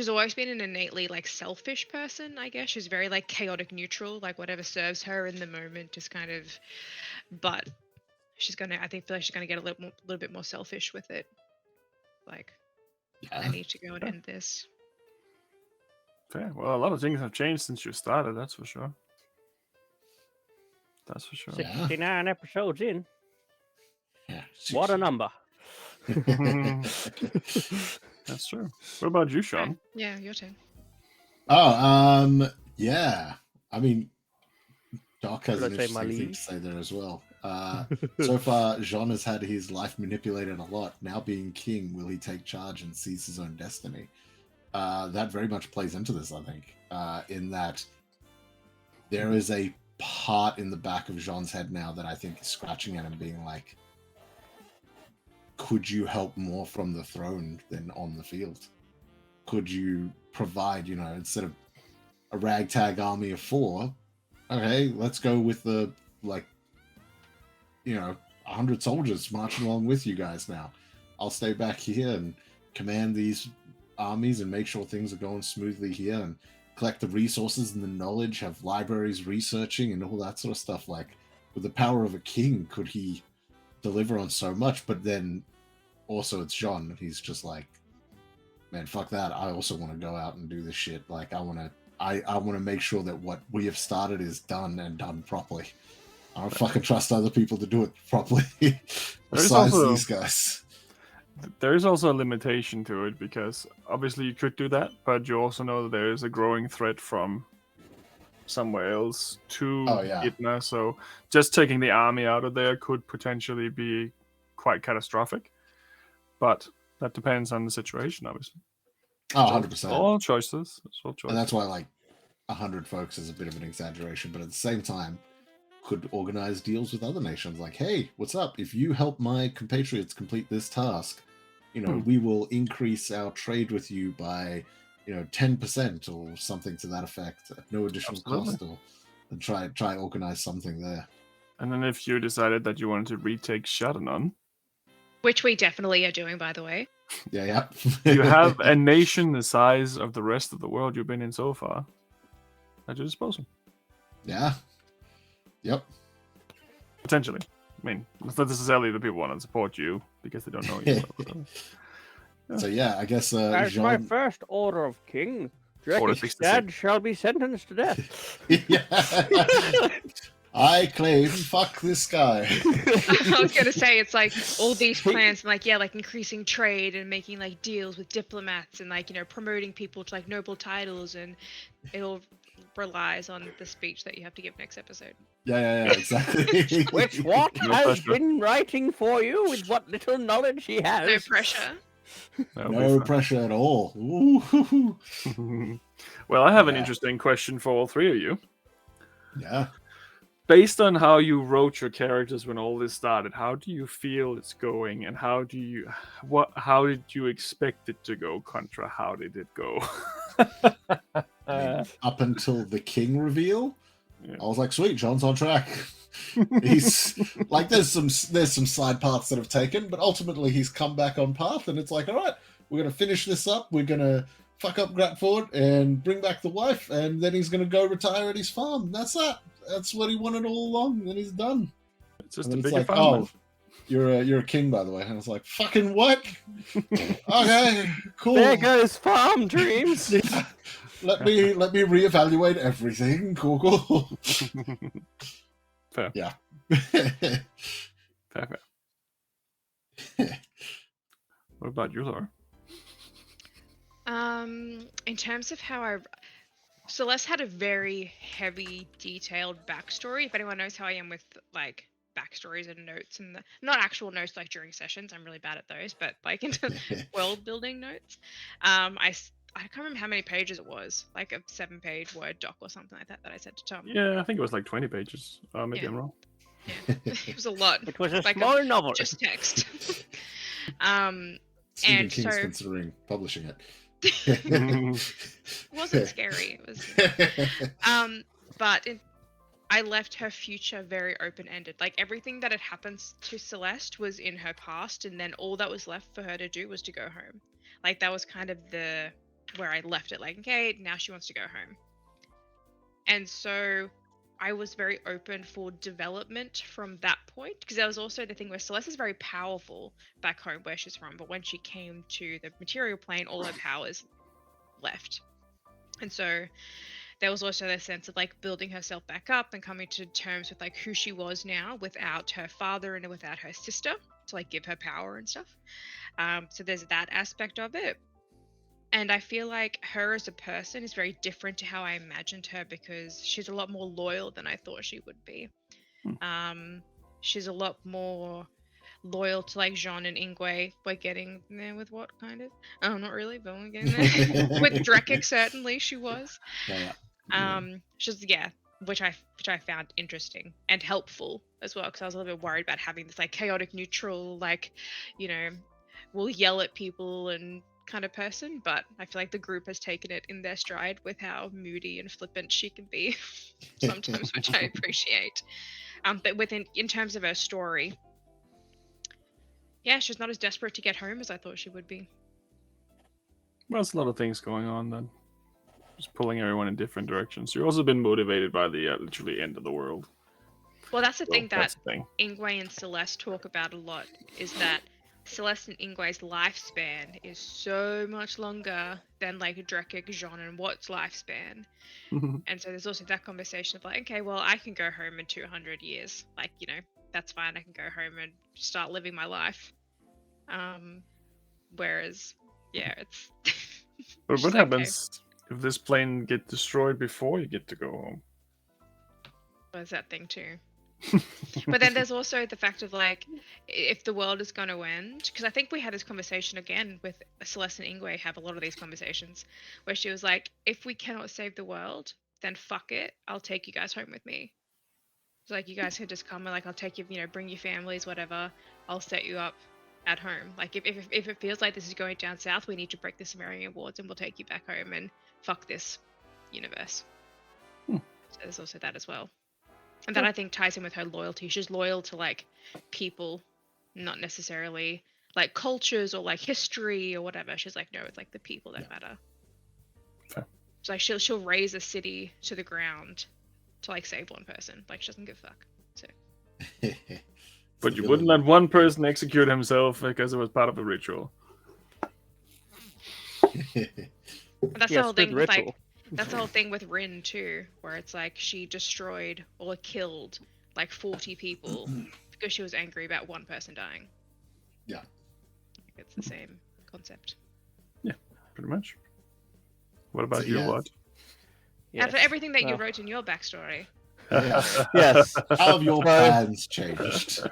always been an innately like selfish person, I guess. She's very like chaotic neutral, like whatever serves her in the moment is kind of, but I think feel like she's gonna get a little bit more selfish with it. Like, I Yeah. need to go and end this. Fair. Well, a lot of things have changed since you started, that's for sure. That's for sure. Yeah. 69 episodes in. Yeah. What a number. That's true. What about you, Sean? Right. Yeah, your turn. Yeah. I mean, Doc has Should an I say my interesting thing to lead? say there as well. So far, Jean has had his life manipulated a lot. Now being king, will he take charge and seize his own destiny? That very much plays into this, I think, in that there is a part in the back of Jean's head now that I think is scratching at him, being like, could you help more from the throne than on the field? Could you provide, instead of a ragtag army of 4, okay, let's go with the 100 soldiers marching along with you guys now. I'll stay back here and command these armies and make sure things are going smoothly here and collect the resources and the knowledge, have libraries researching and all that sort of stuff. Like, with the power of a king, could he deliver on so much? But then also it's Jean. He's just like, man, fuck that. I also want to go out and do this shit. Like, I want to I want to make sure that what we have started is done and done properly. I don't fucking trust other people to do it properly. Besides these guys. There is also a limitation to it, because obviously you could do that, but you also know that there is a growing threat from somewhere else to Idna, so just taking the army out of there could potentially be quite catastrophic. But that depends on the situation, obviously. Oh, 100%. All choices. And that's why, like, 100 folks is a bit of an exaggeration, but at the same time, could organize deals with other nations. Like, hey, what's up? If you help my compatriots complete this task, we will increase our trade with you by, 10% or something to that effect at no additional cost, and try organize something there. And then if you decided that you wanted to retake Shadanon, which we definitely are doing, by the way. Yeah. You have a nation the size of the rest of the world you've been in so far at your disposal. Yeah. Yep. Potentially. I mean, it's not necessarily the people want to support you because they don't know you. So yeah, I guess As Jean... my first order of king, Drekki's dad shall be sentenced to death. I claim, fuck this guy. I was gonna say, it's like all these plans, like increasing trade and making like deals with diplomats and promoting people to like noble titles, and it all relies on the speech that you have to give next episode. Yeah, exactly. Which what has been writing for you with what little knowledge he has. No pressure. No pressure at all. Well, I have an interesting question for all three of you. Yeah. Based on how you wrote your characters when all this started, how do you feel it's going, and how did you expect it to go contra how did it go? Up until the king reveal, I was like, sweet, John's on track. He's like, there's some side paths that have taken, but ultimately he's come back on path, and it's like, all right, we're gonna finish this up. We're gonna fuck up Gratford and bring back the wife, and then he's gonna go retire at his farm. That's that. That's what he wanted all along, and he's done. It's just a bigger farm. You're a king, by the way. And I was like, fucking what? Okay, cool. There goes farm dreams. Yeah. Let me reevaluate everything. Cool. Fair. Yeah. Fair. What about you, Laura? In terms of how Celeste had a very heavy, detailed backstory. If anyone knows how I am with like backstories and notes, and not actual notes like during sessions, I'm really bad at those, but like into world building notes. I can't remember how many pages it was, like a 7-page Word doc or something like that I sent to Tom. Yeah, I think it was like 20 pages. Maybe I'm wrong. Yeah, it was a lot. It was a small novel. Just text. Stephen and King's so considering publishing it. It wasn't scary. It was. But I left her future very open-ended. Like everything that had happened to Celeste was in her past, and then all that was left for her to do was to go home. Like that was kind of where I left it. Like, okay, now she wants to go home. And so I was very open for development from that point, because there was also the thing where Celeste is very powerful back home where she's from, but when she came to the material plane, all her powers left. And so there was also the sense of like building herself back up and coming to terms with like who she was now without her father and without her sister to like give her power and stuff. So there's that aspect of it. And I feel like her as a person is very different to how I imagined her, because she's a lot more loyal than I thought she would be. She's a lot more loyal to like Jean and Ingwe. We're getting there with what kind of? Oh, not really, but we're getting there. With Drekik, certainly she was. She's which I found interesting and helpful as well, because I was a little bit worried about having this like chaotic neutral, like, will yell at people and kind of person, but I feel like the group has taken it in their stride with how moody and flippant she can be sometimes, which I appreciate. But in terms of her story, yeah, she's not as desperate to get home as I thought she would be. Well, there's a lot of things going on then. Just pulling everyone in different directions. You've also been motivated by the literally end of the world. Well, that's the thing that Ingwe and Celeste talk about a lot, is that Celeste and Ingwe's lifespan is so much longer than like Drekik, Jean, and Watt's lifespan. And so there's also that conversation of like, okay, well, I can go home in 200 years. Like, you know, that's fine. I can go home and start living my life. Whereas, yeah, it's. But just what like, okay, happens if this plane get destroyed before you get to go home? there's that thing too. But then there's also the fact of like, if the world is going to end, because I think we had this conversation again with Celeste and Ingwe, have a lot of these conversations, where she was like, if we cannot save the world, then fuck it, I'll take you guys home with me. It's like, you guys could just come and like, I'll take you, you know, bring your families, whatever, I'll set you up at home. Like, if it feels like this is going down south, we need to break the Sumerian Awards and we'll take you back home and fuck this universe. So there's also that as well. And that I think ties in with her loyalty. She's loyal to like people, not necessarily like cultures or like history or whatever. She's like, no, it's like the people that matter. Fair. So like she'll raise a city to the ground to like save one person. Like she doesn't give a fuck. So But you wouldn't let one person execute himself because it was part of a ritual. and that's the Yes, whole good thing with like ritual. that's the whole thing with Rin too, where it's like she destroyed or killed like 40 people because she was angry about one person dying. Yeah. It's the same concept. Yeah, pretty much. What about So, you, yeah. What? And for Yes. everything that you Well, wrote in your backstory. Yes. How have your plans changed?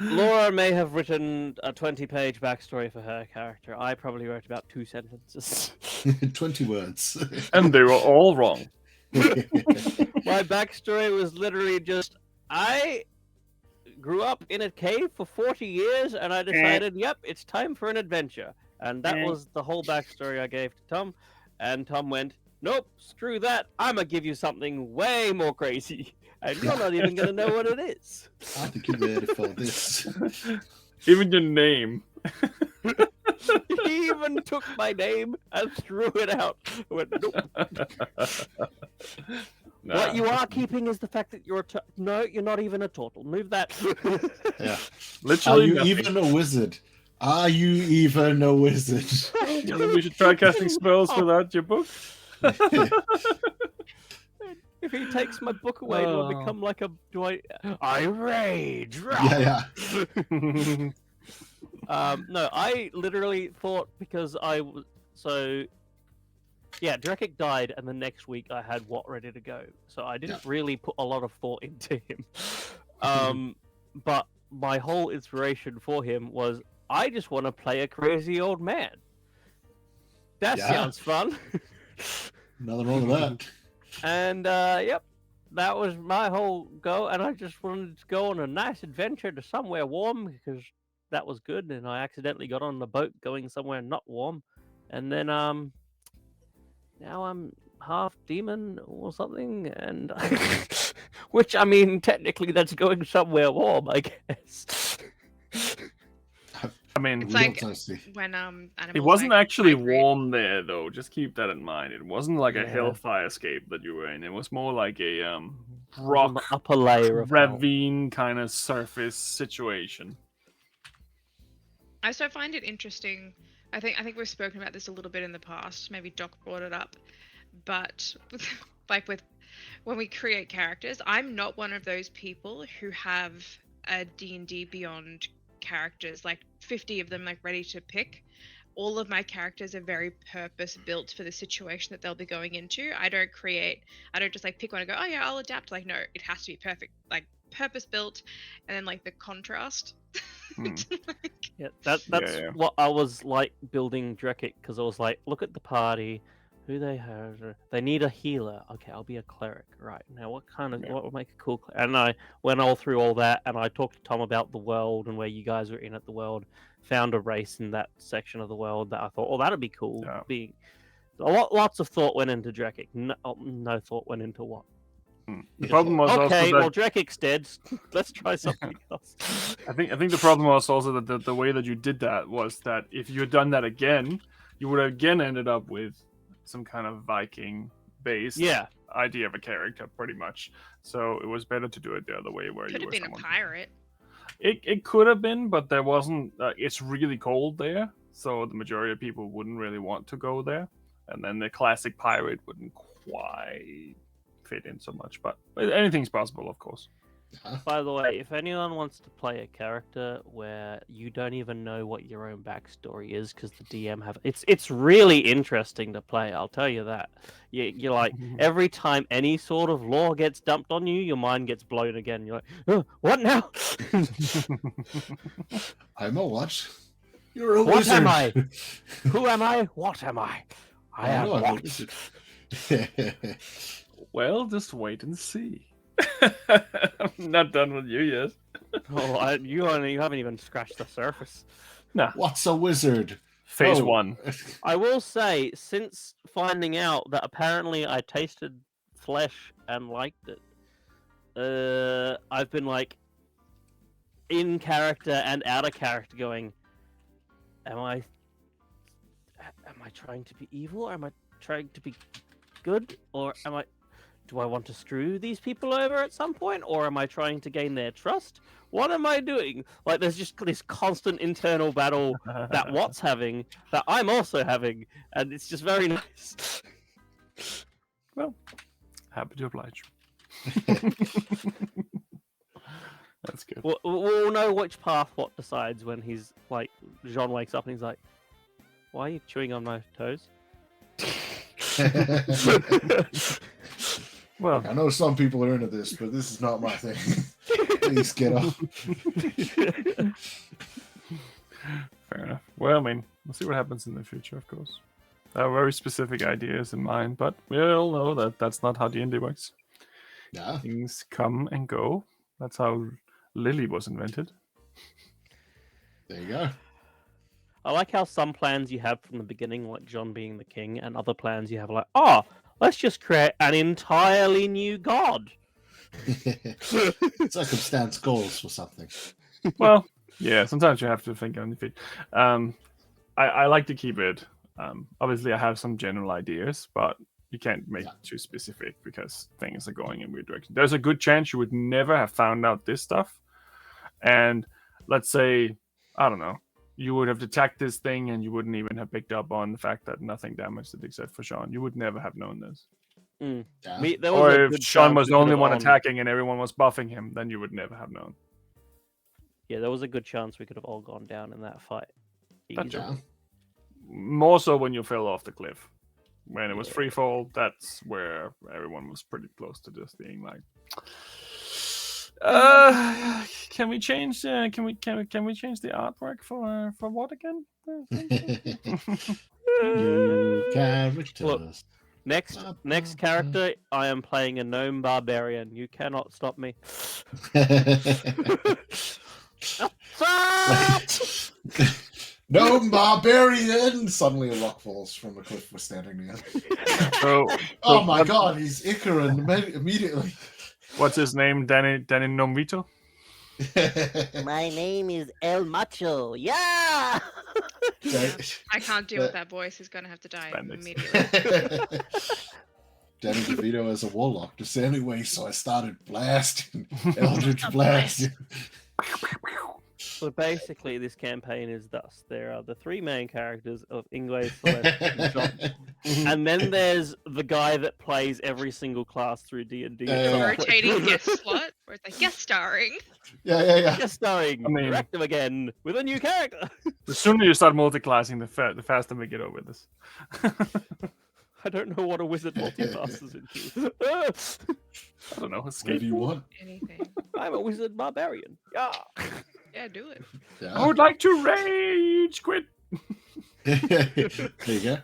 Laura may have written a 20-page backstory for her character. I probably wrote about 2 sentences. 20 words. And they were all wrong. My backstory was literally just, I grew up in a cave for 40 years and I decided, yep, it's time for an adventure. And that was the whole backstory I gave to Tom. And Tom went, nope, screw that. I'm going to give you something way more crazy. And you're not even going to know what it is. I think you're ready for this. Even your name. He even took my name and threw it out. I went, nope. Nah. What you are keeping is the fact that you're no, you're not even a turtle. Move that. Yeah. Are Literally you nothing. even a wizard? Are you even a wizard? You know, we should try casting spells without your book. If he takes my book away, do I become like a? Do I rage? Yeah. No, I literally thought because I was so. Yeah, Drekik died, and the next week I had Watt ready to go. So I didn't really put a lot of thought into him. But my whole inspiration for him was I just want to play a crazy old man. That sounds fun. Nothing wrong with that. And yep, that was my whole go. And I just wanted to go on a nice adventure to somewhere warm because that was good. And I accidentally got on the boat going somewhere not warm. And then now I'm half demon or something, and which I mean, technically that's going somewhere warm, I guess. I mean, It's like Honestly. when it wasn't actually migrate. warm there, though. Just keep that in mind. It wasn't like a hellfire escape that you were in. It was more like a On rock the upper layer of hell. ravine kind of surface situation. I also find it interesting. I think we've spoken about this a little bit in the past. Maybe Doc brought it up, but like with when we create characters, I'm not one of those people who have a D&D Beyond characters, like 50 of them, like ready to pick. All of my characters are very purpose built for the situation that they'll be going into. I don't just like pick one and go, oh yeah, I'll adapt. Like, no, it has to be perfect, like purpose built, and then like the contrast. Yeah, that's what I was like building Drekik, because I was like, look at the party, who they have. They need a healer. Okay, I'll be a cleric. Right, now what would make a cool cleric? And I went all through all that, and I talked to Tom about the world and where you guys were in at the world. Found a race in that section of the world that I thought, oh, that'd be cool. Yeah. Lots of thought went into Drekik. No thought went into what. The problem was also Okay, that well, Drekik's dead. Let's try something else. I think the problem was also that the way that you did that was that if you had done that again, you would have again ended up with some kind of Viking-based idea of a character, pretty much. So it was better to do it the other way, where Could you have were been someone. a pirate. It could have been, but there wasn't. It's really cold there, so the majority of people wouldn't really want to go there. And then the classic pirate wouldn't quite fit in so much. But anything's possible, of course. By the way, if anyone wants to play a character where you don't even know what your own backstory is because the DM have it's really interesting to play. I'll tell you that. You're like every time any sort of lore gets dumped on you, your mind gets blown again. You're like, oh, what now? I'm a what? You're a What wizard. am I? Who am I? What am I? I am know I'm a what? wizard. Well, just wait and see. I'm not done with you yet. Oh, you haven't even scratched the surface. Nah. What's a wizard? Phase Oh. 1. I will say, since finding out that apparently I tasted flesh and liked it, I've been like in character and out of character going, am I trying to be evil? Am I trying to be good? Or do I want to screw these people over at some point? Or am I trying to gain their trust? What am I doing? Like, there's just this constant internal battle that Watt's having, that I'm also having, and it's just very nice. Well, happy to oblige. That's good. We'll know which path Watt decides when he's like, Jean wakes up and he's like, why are you chewing on my toes? Well, I know some people are into this, but this is not my thing. Please get off. fair enough. Well, I mean, we'll see what happens in the future, of course. I have very specific ideas in mind, but we all know that that's not how D&D works. Yeah. Things come and go. That's how Lily was invented. There you go. I like how some plans you have from the beginning, like John being the king, and other plans you have like, oh, let's just create an entirely new god. Circumstance calls for something. Well, yeah, sometimes you have to think on your feet. I like to keep it. Obviously, I have some general ideas, but you can't make it too specific because things are going in weird directions. There's a good chance you would never have found out this stuff. And let's say, I don't know, you would have attacked this thing and you wouldn't even have picked up on the fact that nothing damaged it except for Sean. You would never have known this. Yeah. Or if Sean was the only one attacking and everyone was buffing him, then you would never have known. Yeah, there was a good chance we could have all gone down in that fight. That's Yeah. More so when you fell off the cliff. When it was free fall, that's where everyone was pretty close to just being like, can we change? Can we change the artwork for what again? New characters. Look, next character, I am playing a gnome barbarian. You cannot stop me. No barbarian! Suddenly a rock falls from the cliff we're standing near. Oh my god, he's Icaran immediately. What's his name? Danny Nomvito? My name is El Macho. Yeah! I can't deal with that voice. He's gonna have to die Spandex. immediately. Danny DeVito as a warlock. Just anyway, so I started blasting. Eldritch blast. So basically, this campaign is thus: there are the three main characters of Ingwe, Celeste, and John, and then there's the guy that plays every single class through D&D. Rotating guest slot, or it's like guest starring. Yeah. Guest starring, I mean- direct him again with a new character. The sooner you start multi-classing, the faster we get over this. I don't know what a wizard multiclasses into. I don't know. What do you want? Anything. I'm a wizard barbarian. Yeah. Yeah, do it. Yeah. I would like to rage quit. There you go.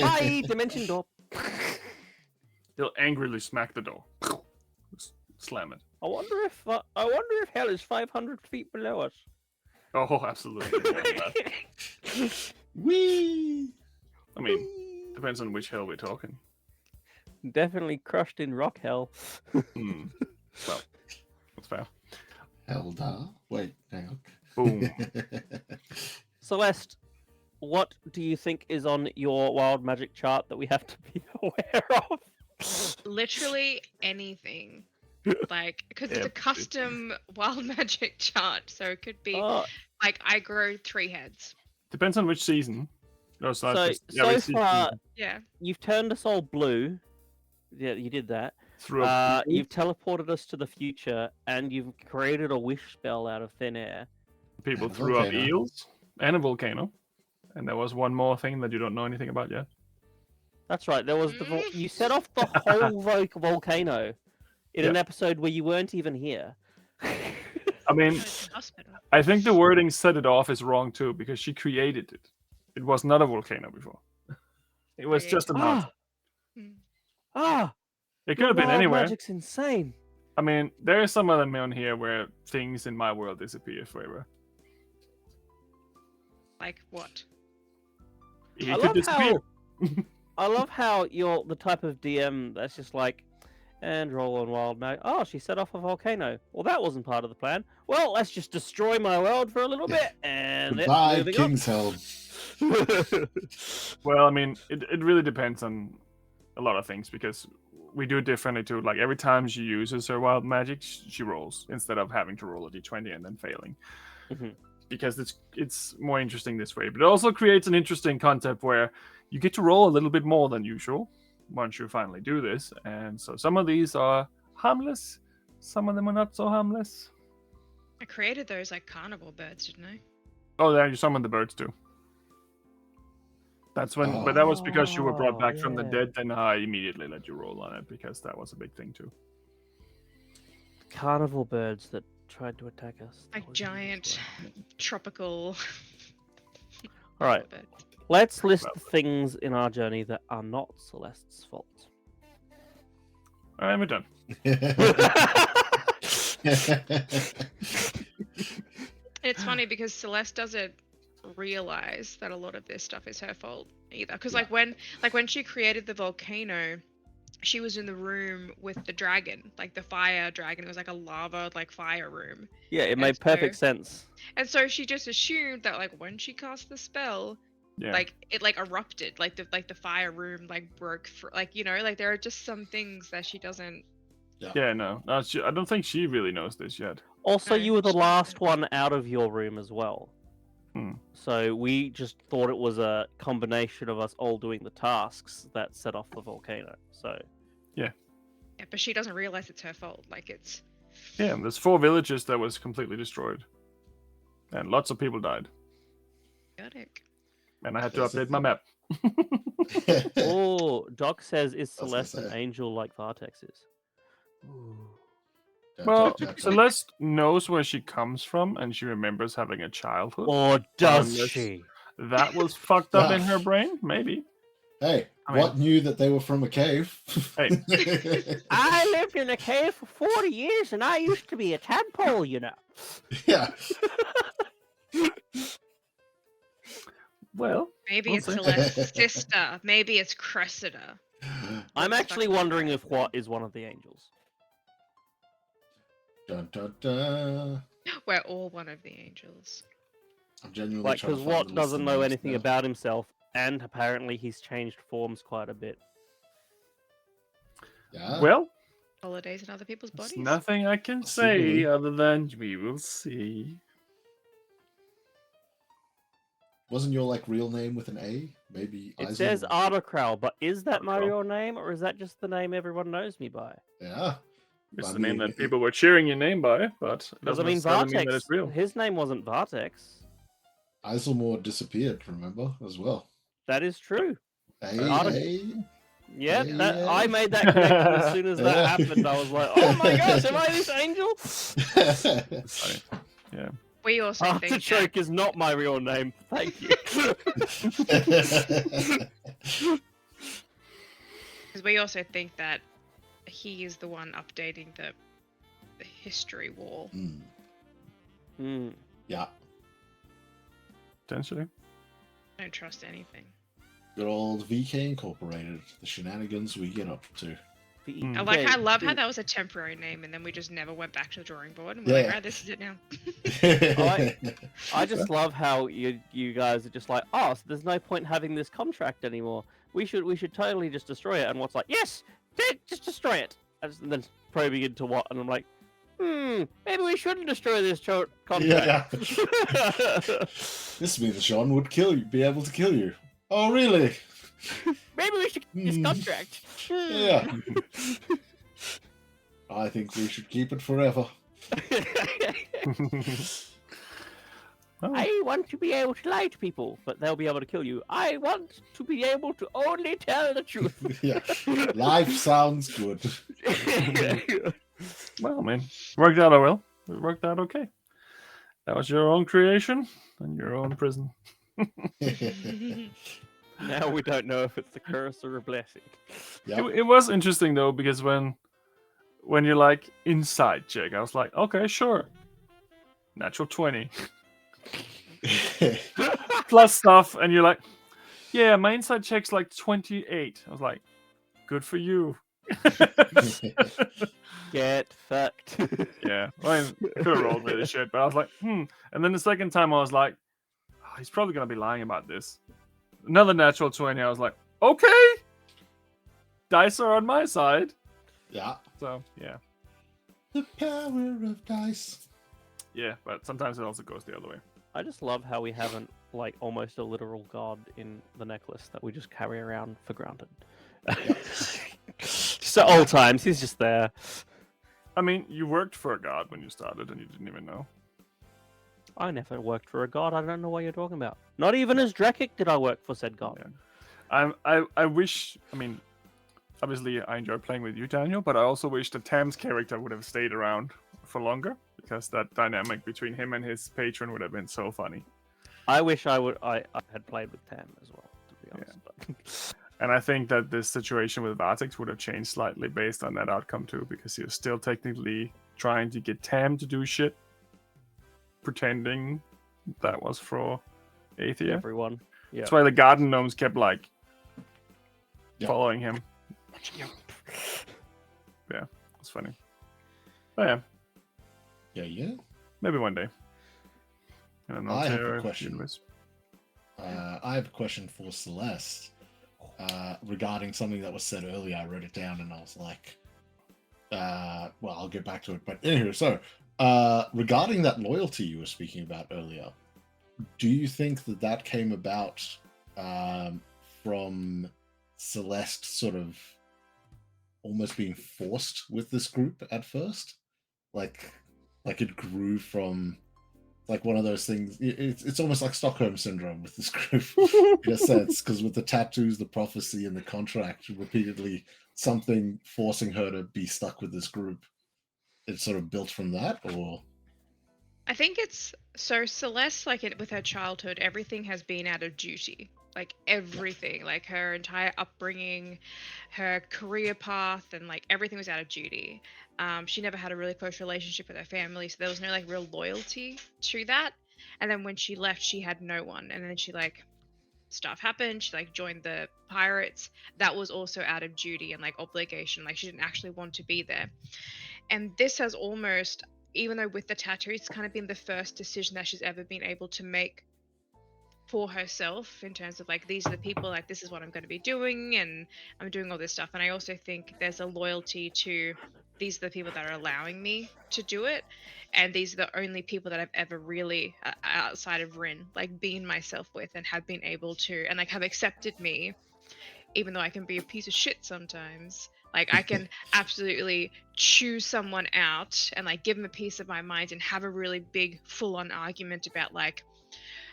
Hi, dimension door. He'll angrily smack the door. Slam it. I wonder if hell is 500 feet below us. Oh, absolutely. Whee! I mean, depends on which hell we're talking. Definitely crushed in rock hell. Hmm. Well, that's fair. Eldar. Wait, hang on. Boom. Celeste, what do you think is on your wild magic chart that we have to be aware of? Literally anything. Like, because Yeah, it's a but custom wild magic chart, so it could be Oh, like I grow 3 heads. Depends on which season. No, it's not so just which so far season. Yeah. you've turned us all blue. Yeah, you did that. Through a pool. You've teleported us to the future, and you've created a wish spell out of thin air. People And a threw up volcano. eels and a volcano. And there was one more thing that you don't know anything about yet. That's right. There was you set off the whole volcano in an episode where you weren't even here. I mean, Hospital. I think the wording set it off is wrong too, because she created it. It was not a volcano before. It was just a mountain. It could have been wild anywhere. Magic's insane. I mean, there are some of them on here where things in my world disappear forever. Like what? It could disappear. I love how you're the type of DM that's just like, and roll on wild magic. Oh, she set off a volcano. Well, that wasn't part of the plan. Well, let's just destroy my world for a little bit and Goodbye, moving on. King's Helm. Well, I mean, it really depends on a lot of things because we do it differently too. Like every time she uses her wild magic, she rolls instead of having to roll a d20 and then failing. Mhm. Because it's more interesting this way. But it also creates an interesting concept where you get to roll a little bit more than usual once you finally do this. And so some of these are harmless, some of them are not so harmless. I created those like carnival birds, didn't I? Oh, there you summoned the birds too. That's when, but that was because you were brought back from the dead. Then I immediately let you roll on it because that was a big thing too. Carnival birds that tried to attack us. Like giant tropical. All right. birds. Let's list the things in our journey that are not Celeste's fault. All right, we're done. It's funny because Celeste doesn't realize that a lot of this stuff is her fault either. Because like when she created the volcano, she was in the room with the dragon, like the fire dragon. It was like a lava like fire room. Yeah, it made perfect sense. And so she just assumed that like when she cast the spell, like it like erupted, like the fire room like broke through, like, you know, like there are just some things that she doesn't. Yeah, no, I don't think she really knows this yet. Also, No, you were the she last doesn't. one out of your room as well. So we just thought it was a combination of us all doing the tasks that set off the volcano. So Yeah, but she doesn't realize it's her fault. Like it's. Yeah, there's 4 villages that was completely destroyed, and lots of people died. Chaotic. And I had to update my map. oh, Doc says, "Is I was gonna Celeste an say. angel like Vartex is?" Well, Celeste knows where she comes from, and she remembers having a childhood. Or does Unless she? That was fucked up in her brain, maybe. Hey, I mean- what knew that they were from a cave? Hey. I lived in a cave for 40 years, and I used to be a tadpole, you know. Yeah. Well, Maybe we'll it's see. Celeste's sister. Maybe it's Cressida. I'm That's actually fucking wondering right. if what is one of the angels. Dun, dun, dun. We're all one of the angels. I'm genuinely Like, trying to because find Watt the list doesn't of know names anything now. about himself, and apparently he's changed forms quite a bit. Yeah. Well, Holidays in other people's there's bodies. nothing I can say other than we will see. Wasn't your like real name with an A? Maybe. It Isel? says Artocrow, but is that my Artocrow. real name, or is that just the name everyone knows me by? Yeah. It's I the name mean, that people were cheering your name by, but it Because I doesn't mean, necessarily mean that Vartex, it's real. his name wasn't Vartex. Iselmore disappeared, remember, as well. That is true. Hey, Artic- hey. Yep, Yeah. that I made that connection as soon as that Yeah. happened. I was like, "Oh my gosh, am I this angel?" Funny. Yeah. We also think that, Artichoke is not my real name. Thank you. because we also think that he is the one updating the history wall. Mm, Hmm. yeah. Potentially. I don't trust anything. Good old VK Incorporated. The shenanigans we get up to. Mm. I love how that was a temporary name, and then we just never went back to the drawing board. And we're like, Yeah. right, this is it now. I just love how you guys are just like, oh, so there's no point having this contract anymore. We should totally just destroy it. And what's like, yes, just destroy it. And then probing into what, and I'm like, maybe we shouldn't destroy this contract. Yeah. This means Sean would be able to kill you. Oh, really? Maybe we should keep this contract. Yeah. I think we should keep it forever. I want to be able to lie to people, but they'll be able to kill you. I want to be able to only tell the truth. Yeah. Life sounds good. Well, man, worked out well. It worked out okay. That was your own creation and your own prison. Now we don't know if it's a curse or a blessing. Yep. It was interesting though, because when you're like inside check, I was like, okay, sure. Natural 20. Plus stuff, and you're like, yeah, my inside check's like 28. I was like, good for you. Get fucked. Yeah, I could have rolled with this shit, but I was like, And then the second time I was like, oh, he's probably gonna be lying about this. Another natural 20. I was like, okay, dice are on my side. Yeah. So yeah, The power of dice. yeah, but sometimes it also goes the other way. I just love how we haven't like almost a literal god in the necklace that we just carry around for granted. Just at all times, he's just there. I mean, you worked for a god when you started, and you didn't even know. I never worked for a god. I don't know what you're talking about. Not even as Drekik did I work for said god. Yeah. I wish. I mean, obviously, I enjoy playing with you, Daniel, but I also wish that Tam's character would have stayed around for longer, because that dynamic between him and his patron would have been so funny. I wish I had played with Tam as well, to be honest. And I think that this situation with Vartex would have changed slightly based on that outcome too, because he was still technically trying to get Tam to do shit, pretending that was for Aethia. Everyone. Yeah. That's why the garden gnomes kept like following him. Yeah, it's funny. Oh yeah, Yeah. maybe one day. I have a question. I have a question for Celeste regarding something that was said earlier. I wrote it down and I was like, well, I'll get back to it. But anyway, so regarding that loyalty you were speaking about earlier, do you think that came about from Celeste sort of almost being forced with this group at first? Like it grew from like one of those things. It's almost like Stockholm syndrome with this group in a sense, because with the tattoos, the prophecy, and the contract, repeatedly something forcing her to be stuck with this group. It's sort of built from that, or I think it's so Celeste, like with her childhood, everything has been out of duty. Like everything, like her entire upbringing, her career path, and like everything was out of duty. She never had a really close relationship with her family, so there was no like real loyalty to that. And then when she left, she had no one. And then she like stuff happened. She like joined the pirates. That was also out of duty and like obligation. Like she didn't actually want to be there. And this has almost, even though with the tattoo, it's kind of been the first decision that she's ever been able to make for herself, in terms of like, these are the people, like this is what I'm going to be doing, and I'm doing all this stuff. And I also think there's a loyalty to, these are the people that are allowing me to do it, and these are the only people that I've ever really outside of Rin like been myself with, and have been able to, and like have accepted me, even though I can be a piece of shit sometimes. Like I can absolutely choose someone out and like give them a piece of my mind and have a really big full-on argument about like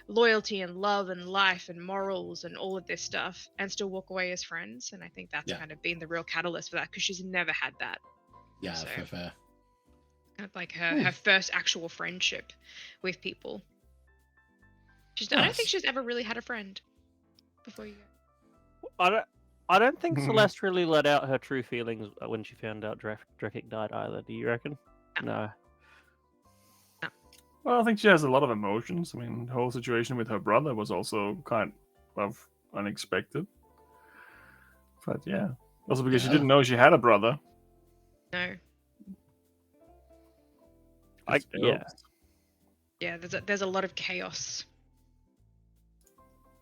loyalty and love and life and morals and all of this stuff, and still walk away as friends. And I think that's kind of been the real catalyst for that, because she's never had that. Yeah, so, fair. Kind of like her first actual friendship with people. I don't think she's ever really had a friend before you go. I don't think Celeste really let out her true feelings when she found out Drekik died either. Do you reckon? No. Well, I think she has a lot of emotions. I mean, the whole situation with her brother was also kind of unexpected. But yeah, also because she didn't know she had a brother. No. Yeah, there's a lot of chaos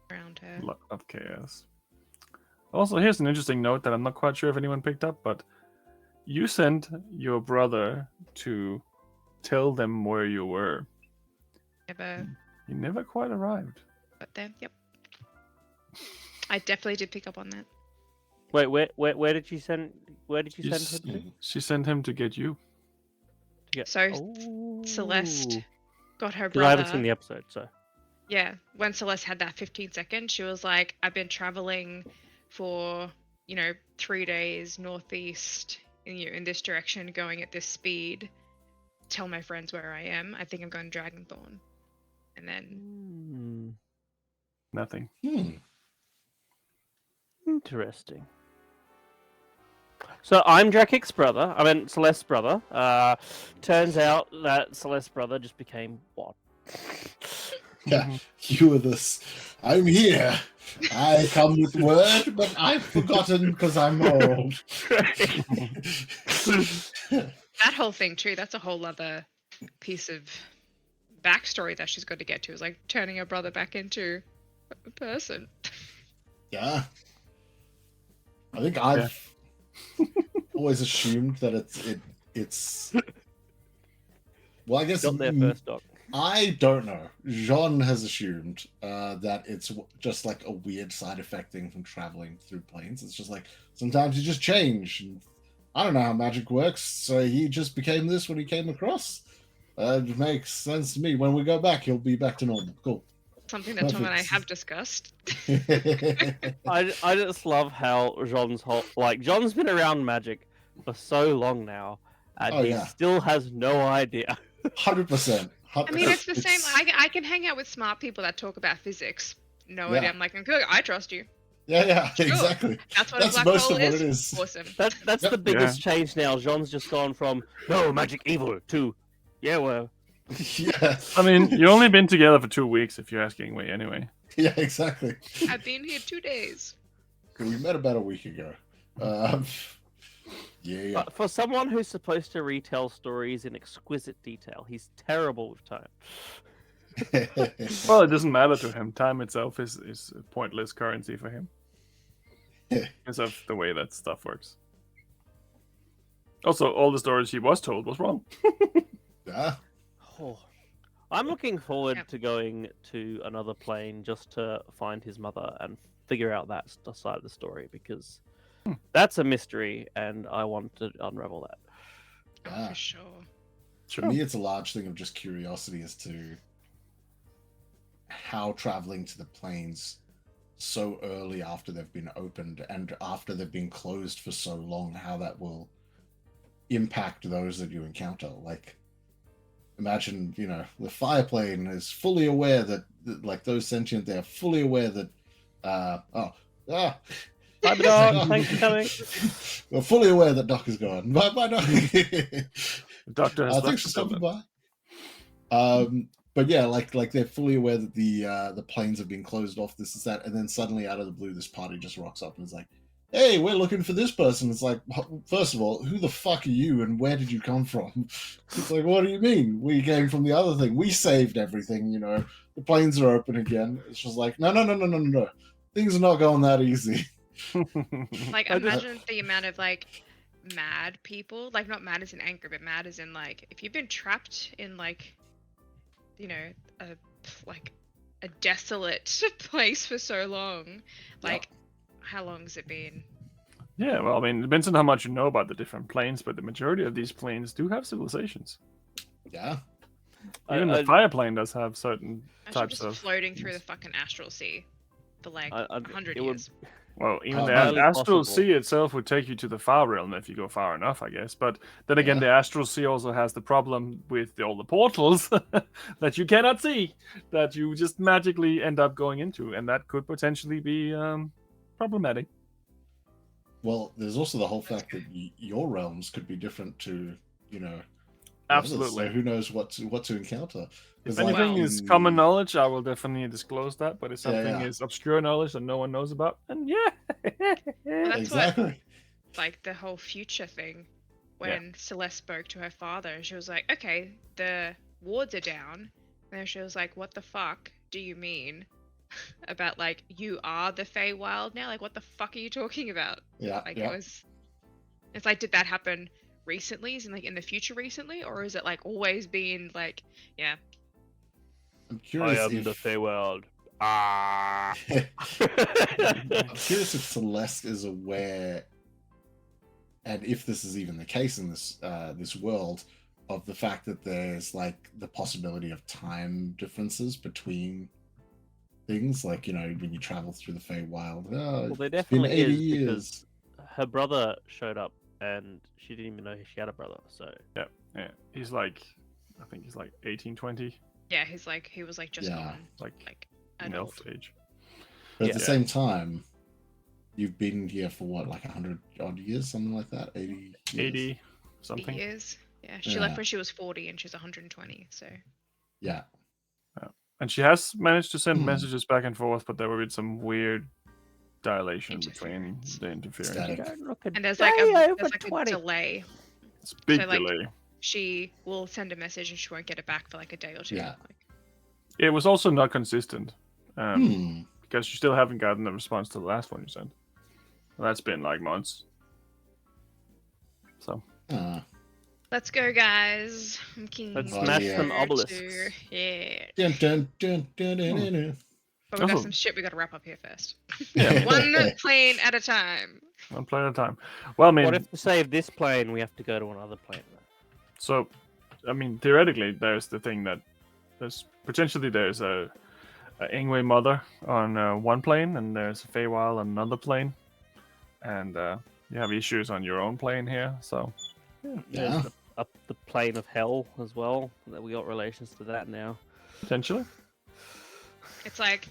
around her. A lot of chaos. Also, here's an interesting note that I'm not quite sure if anyone picked up, but you sent your brother to tell them where you were. Never He never quite arrived. got there. Yep. I definitely did pick up on that. Wait, where did you send? Where did you send him to? She sent him to get you. To get... So Celeste got her Because I haven't seen brother. the episode, so. Yeah, when Celeste had that 15 seconds, she was like, I've been traveling for, 3 days northeast in this direction, going at this speed. Tell my friends where I am. I think I'm going to Dragonthorn. And then Nothing. Interesting. So I'm Drakic's brother. I mean Celeste's brother. Turns out that Celeste's brother just became what? Yeah, you were this. I'm here. I come with word, but I've forgotten because I'm old. that whole thing too, that's a whole other piece of backstory that she's got to get to, is like turning her brother back into a person. Yeah. I think I've always assumed that it's. Well, I guess Got there first, Doc. I don't know. Jean has assumed that it's just like a weird side effect thing from traveling through planes. It's just like sometimes you just change. And I don't know how magic works, so he just became this when he came across. It makes sense to me. When we go back, he'll be back to normal. Cool. Something that Tom and I have discussed. I just love how Jean's Jean's been around magic for so long now, and he still has no idea. 100%. I mean, it's the same. I can hang out with smart people that talk about physics. No idea. I'm like, okay, I trust you. Yeah, Sure. Exactly. That's what a black most hole of what is. it is. Awesome. That's the biggest change now. Jean's just gone from no magic evil to well. Yeah. I mean, you've only been together for 2 weeks, if you're asking me, anyway. Yeah, exactly. I've been here 2 days. We met about a week ago. Yeah. But for someone who's supposed to retell stories in exquisite detail, he's terrible with time. Well, it doesn't matter to him. Time itself is a pointless currency for him. Because of the way that stuff works. Also, all the stories he was told was wrong. Yeah. Oh. I'm looking forward to going to another plane just to find his mother and figure out that side of the story, because that's a mystery and I want to unravel that. Yeah. For sure. For me, it's a large thing of just curiosity as to how traveling to the plains so early after they've been opened and after they've been closed for so long, how that will impact those that you encounter. Like, imagine, the fire plane is fully aware that like those sentient, they're fully aware that Bye, Doc. Thanks for coming. We're fully aware that Doc is gone. Bye, Doc. The doctor has thanks for stopping by. But yeah, like they're fully aware that the planes have been closed off, this is that, and then suddenly out of the blue, this party just rocks up and is like, hey, we're looking for this person. It's like, first of all, who the fuck are you and where did you come from? It's like, what do you mean? We came from the other thing. We saved everything, the planes are open again. It's just like, no. Things are not going that easy. Like, imagine the amount of mad people, not mad as in anger, but mad as in if you've been trapped in a desolate place for so long, how long has it been? Yeah, well, I mean, it depends on how much you know about the different planes, but the majority of these planes do have civilizations. Yeah. Even the fire plane does have certain types of floating through the fucking astral sea for 100 years. Well, even the astral sea itself would take you to the far realm if you go far enough, I guess. But then again, the astral sea also has the problem with all the portals that you cannot see, that you just magically end up going into, and that could potentially be problematic. Well, there's also the whole fact that your realms could be different to, Absolutely. So who knows what to encounter? If anything is common knowledge, I will definitely disclose that. But if something is obscure knowledge that no one knows about, then that's exactly. What, the whole future thing. When Celeste spoke to her father, she was like, "Okay, the wards are down," and then she was like, "What the fuck do you mean about you are the Feywild now? What the fuck are you talking about?" Yeah. It It's like, did that happen recently? Is it like in the future recently, or is it like always been like, yeah? I'm curious if Feywild. Ah. I'm curious if Celeste is aware, and if this is even the case in this world, of the fact that there's like the possibility of time differences between things, like, you know, when you travel through the Feywild. Oh, Well, there it's been definitely 80 is years. because her brother showed up and she didn't even know she had a brother. So Yeah, he's like, I think he's like 18, 20, Yeah, he was like just Yeah. gone, like like elf adult. age. But at the Yeah. same time, you've been here for what, like 100 odd years, something like that? 80 years? 80 something. Years. Yeah, she Yeah. left when she was 40 and she's 120. So Yeah. And she has managed to send Hmm. messages back and forth, but there were some weird dilation between Interference. the interference. Static. don't look a and there's day like over a 20. delay. It's a big So, like, delay. She will send a message and she won't get it back for like a day or two. Yeah. Like, It was also not consistent Hmm. because you still haven't gotten a response to the last one you sent. That's been like months. So let's go, guys. I'm keen. Let's Oh, smash yeah. some to- obelisks. Yeah. Dun, dun, dun, dun, dun, dun, dun. But we got Oh. some shit we got to wrap up here first. Yeah. One plane at a time. one plane at a time. Well, I mean, What if to save this plane, we have to go to another plane? so I mean, theoretically, there's the thing that there's a Ingwe mother on one plane, and there's a Feywild on another plane, and you have issues on your own plane here. So Yeah. There's up the plane of hell as well. That we got relations to that now. potentially, It's like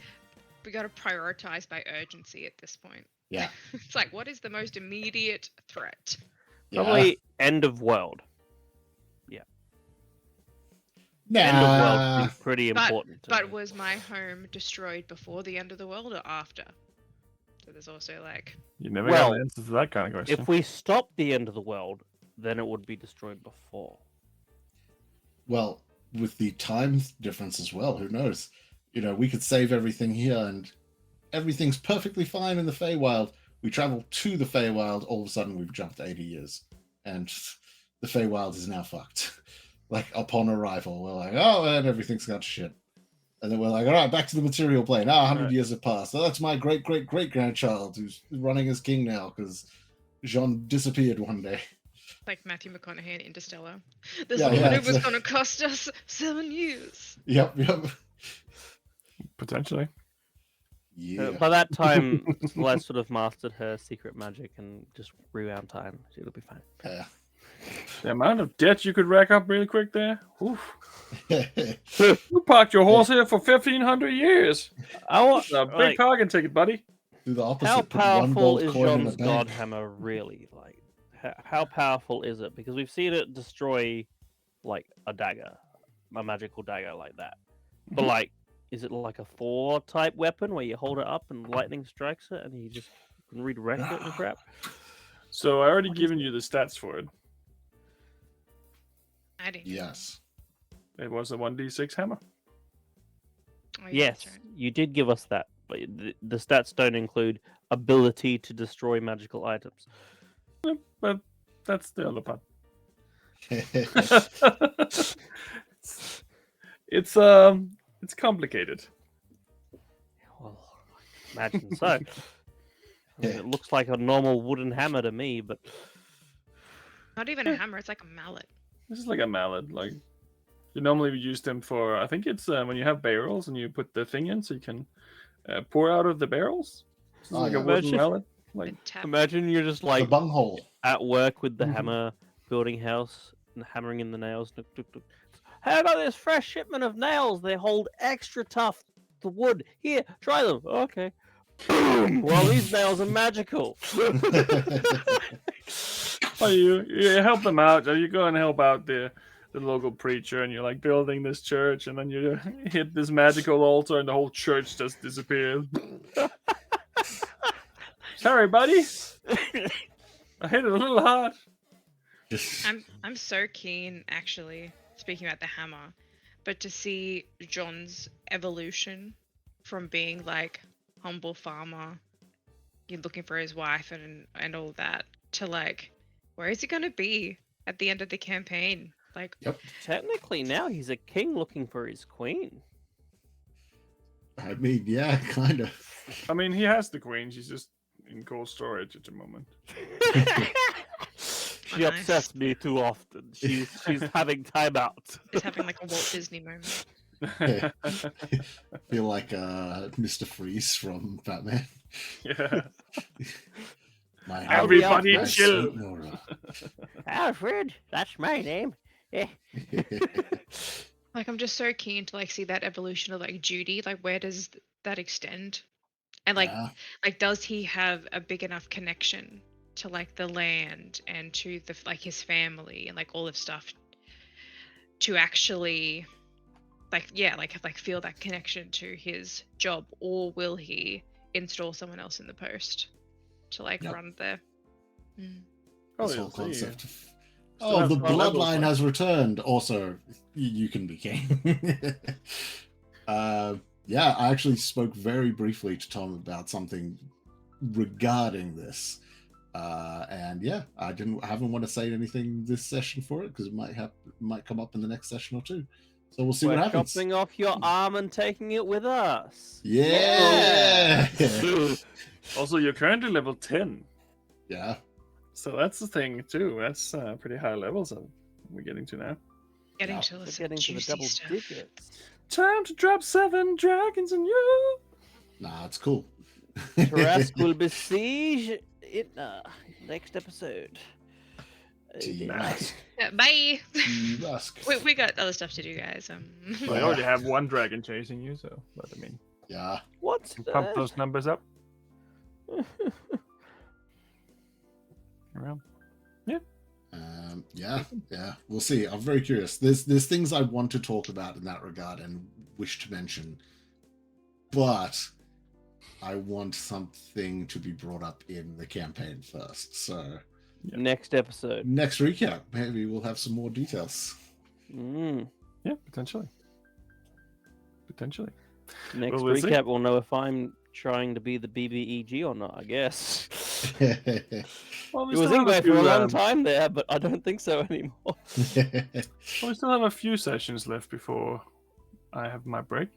we got to prioritize by urgency at this point. Yeah. It's like, what is the most immediate threat? Yeah. Probably end of world. End of world Nah. seems pretty important. to But me. was my home destroyed before the end of the world or after? So there's also like, you never Well, got an answer to that kind of question. if we stop the end of the world, then it would be destroyed before. Well, with the time difference as well, who knows? You know, we could save everything here and everything's perfectly fine in the Feywild. We travel to the Feywild, all of a sudden we've jumped 80 years. And the Feywild is now fucked. Like, upon arrival, we're like, oh, and everything's got shit. And then we're like, all right, back to the material plane. 100 Right. years have passed. Oh, that's my great-great-great-grandchild who's running as king now because Jean disappeared one day. like Matthew McConaughey in Interstellar. This Yeah, little yeah, move was it's going to cost us 7 years. Yep. Potentially. Yeah. By that time, Celeste would have mastered her secret magic and just rewound time. So it'll be fine. Yeah. The amount of debt you could rack up really quick there. Oof. You parked your horse here for 1,500 years. I want It's a big like, parking ticket, buddy. Do the opposite. how put one powerful gold is coin in John's the God bank. Hammer really? Like, how powerful is it? Because we've seen it destroy like a dagger, a magical dagger like that. But like, is it like a 4 type weapon where you hold it up and lightning strikes it and you just can redirect it and crap? So I already given you the stats for it. I didn't. Yes. It was a 1d6 hammer. Oh, yeah, Yes, that's right. you did give us that, but the stats don't include ability to destroy magical items. But that's the other part. It's complicated. Well, imagine so. I mean, it looks like a normal wooden hammer to me, but Not even a hammer, it's like a mallet. This is like a mallet. Like you normally use them for. I think it's when you have barrels and you put the thing in, so you can pour out of the barrels. This is Oh, like yeah. a wooden Imagine- mallet. Like And tap. imagine you're just The like bunghole. at work with the Mhm. hammer, building house and hammering in the nails. Tuk, tuk, tuk. Hey, I got this fresh shipment of nails. They hold extra tough. The wood. Here, try them. Okay. Boom! Well, these nails are magical. oh, you help them out. Or you go and help out the local preacher, and you're like building this church, and then you hit this magical altar, and the whole church just disappears. Sorry, buddy. I hit it a little hard. I'm so keen, actually, speaking about the hammer, but to see John's evolution from being like humble farmer, looking for his wife and all that, to like Where is he gonna be at the end of the campaign? Like, Yep. Technically, now he's a king looking for his queen. I mean, yeah, kind of. I mean, he has the queen. She's just in cold storage at the moment. She nice. upsets me too often. She's having time out. he's having like a Walt Disney moment. Feel like Mr. Freeze from Batman. Yeah. My Everybody my chill. sweet Nora. Alfred, that's my name. Eh. Like, I'm just so keen to like see that evolution of like Judy. Like, where does that extend? And like, Yeah. like, does he have a big enough connection to like the land and to the like his family and like all of stuff to actually like feel that connection to his job, or will he install someone else in the post to like Yep. run the Oh, This yeah, whole so, yeah. concept. Still Oh, has the 12 levels, bloodline right? has returned. Also, you can be king. Yeah, I actually spoke very briefly to Tom about something regarding this. And yeah, I haven't want to say anything this session for it because it might come up in the next session or two. So we'll see We're what happens. chopping off your arm and taking it with us. Yeah. Also, you're currently level 10. Yeah. So that's the thing, too. That's pretty high levels that we're getting to now. getting Yeah. to We're some getting to the juicy double stuff. digits. Time to drop 7 dragons on you. Nah, it's cool. Tarask will besiege in next episode. T-Mask. Bye. T-Mask. we got other stuff to do, guys. Well, I already have 1 dragon chasing you, so but I mean, Yeah. What's pump those numbers up. Well, Yeah. We'll see. I'm very curious. There's things I want to talk about in that regard and wish to mention, but I want something to be brought up in the campaign first. So Next episode. next recap, maybe we'll have some more details. yeah, potentially. Next we'll see. recap, we'll know if I'm trying to be the BBEG or not, I guess. Well, It was Ingwe for a long time there, but I don't think so anymore. Well, we still have a few sessions left before I have my break.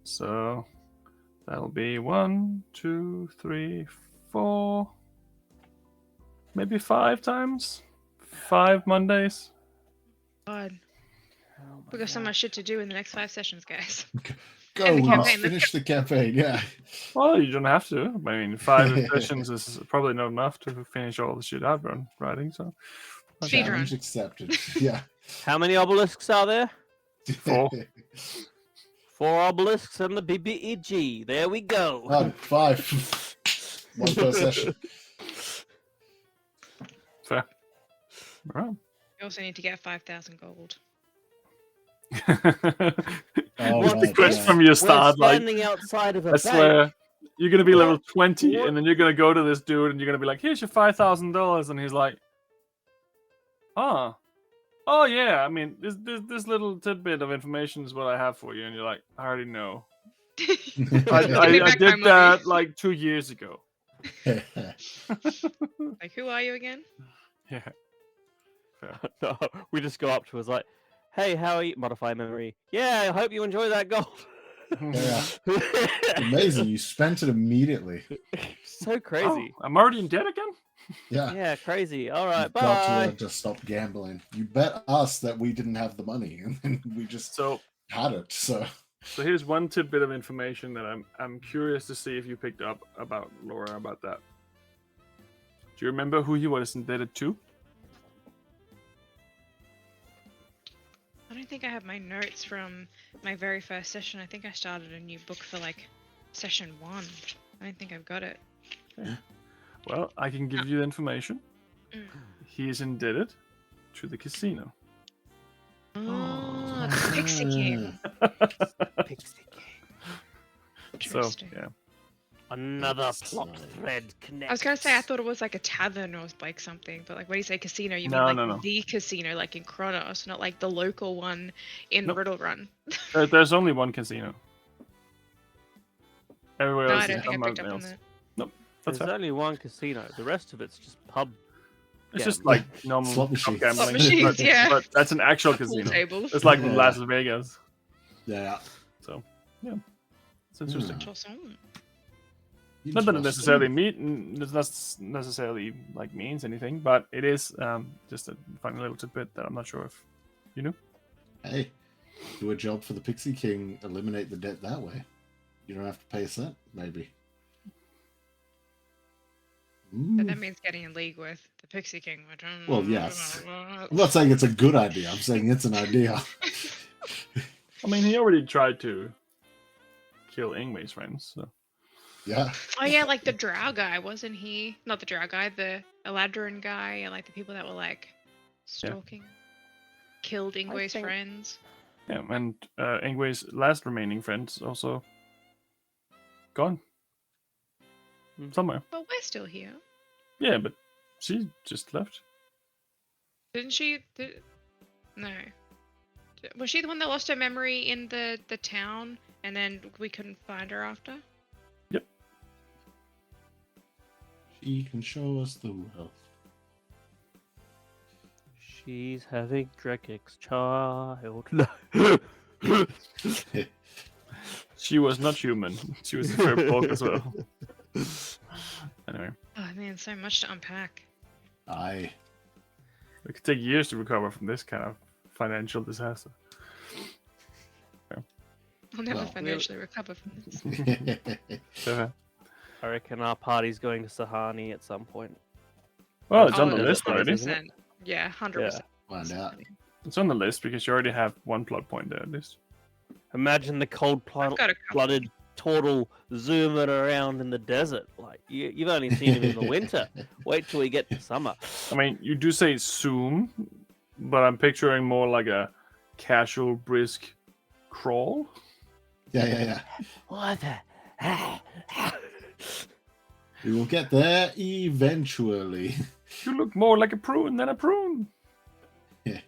So that'll be 1, 2, 3, 4, maybe 5 times. 5 Mondays. God, we got so much shit to do in the next 5 sessions, guys. Go, And the let's campaign. finish the campaign. Yeah. Well, you don't have to. I mean, 5 sessions is probably not enough to finish all the shit I've been writing. So Speed run. Challenge accepted. Yeah. How many obelisks are there? 4. 4 obelisks and the BBEG. There we go. 5. 1 per session. Fair. All right. We also need to get 5,000 gold. Oh, What's the right, quest yeah. from your We're start? Like, standing outside of a I swear, bank. you're gonna be level What? 20, What? and then you're gonna go to this dude, and you're gonna be like, "Here's your $5,000," and he's like, "Oh, oh yeah. I mean, this little tidbit of information is what I have for you," and you're like, "I already know. Give me I back my did money. that like 2 years ago." Like, who are you again? Yeah. No, we just go up to us like, "Hey, how are you?" Modify memory. Yeah, I hope you enjoy that gold. Yeah. Amazing. You spent it immediately. So crazy. Oh, I'm already in debt again. Yeah. Yeah, crazy. All right, You've got to bye. learn to stop gambling. You bet us that we didn't have the money, and then we just So had it. So here's one tidbit of information that I'm curious to see if you picked up about Laura about that. Do you remember who he was indebted to? I don't think I have my notes from my very first session. I think I started a new book for like session 1. I don't think I've got it. Well, I can give you the information. Mm. He is indebted to the casino. Oh, the Pixie King. Pixie King. So, Interesting. yeah. Another It's, plot thread connects. I was gonna say I thought it was like a tavern or like something, but like when you say casino, you No, mean like no. the casino, like in Kronos, not like the local one in Nope. Riddle Run. There's only one casino. Everywhere No, else I is don't think I somewhere picked up on else. that. That's There's fair. only one casino. The rest of it's just pub. It's Yeah. just like normal Slot machines. gambling. Slot machines, but, yeah. but that's an actual A pool casino. table. It's like Yeah. Las Vegas. Yeah. So, yeah. It's interesting. Interesting. Not that it Interesting. necessarily like means anything, but it is just a funny little tidbit that I'm not sure if you knew. Hey, do a job for the Pixie King, eliminate the debt that way. You don't have to pay a cent, maybe. But that means getting in league with the Pixie King, which Well, yes. I'm not saying it's a good idea. I'm saying it's an idea. I mean, he already tried to kill Ingwe's friends. So. Yeah. Oh yeah, like the drow guy, wasn't he? Not the drow guy, the Eladrin guy, and like the people that were like stalking, killed Ingwe's think- friends. Yeah, and Ingwe's last remaining friends also gone somewhere. But we're still here. Yeah, but she just left. Didn't she? No. Was she the one that lost her memory in the town, and then we couldn't find her after? Yep. She can show us the wealth. She's having Drekic's child. She was not human. She was a fair folk as well. Anyway, Oh man, so much to unpack. Aye. it could take years to recover from this kind of financial disaster. I'll never Well, financially recover from this. So, I reckon our party's going to Sahani at some point. well, it's Oh, on the no, list that's already. isn't it? 100%. Yeah, 100%. Find out. It's on the list because you already have one plot point there at least. Imagine the I've cold-blooded got a couple. turtle zooming around in the desert. Like you've only seen him in the winter. Wait till we get to summer. I mean, you do say zoom, but I'm picturing more like a casual, brisk crawl. Yeah. What the? We will get there eventually. You look more like a prune than a prune. Yeah.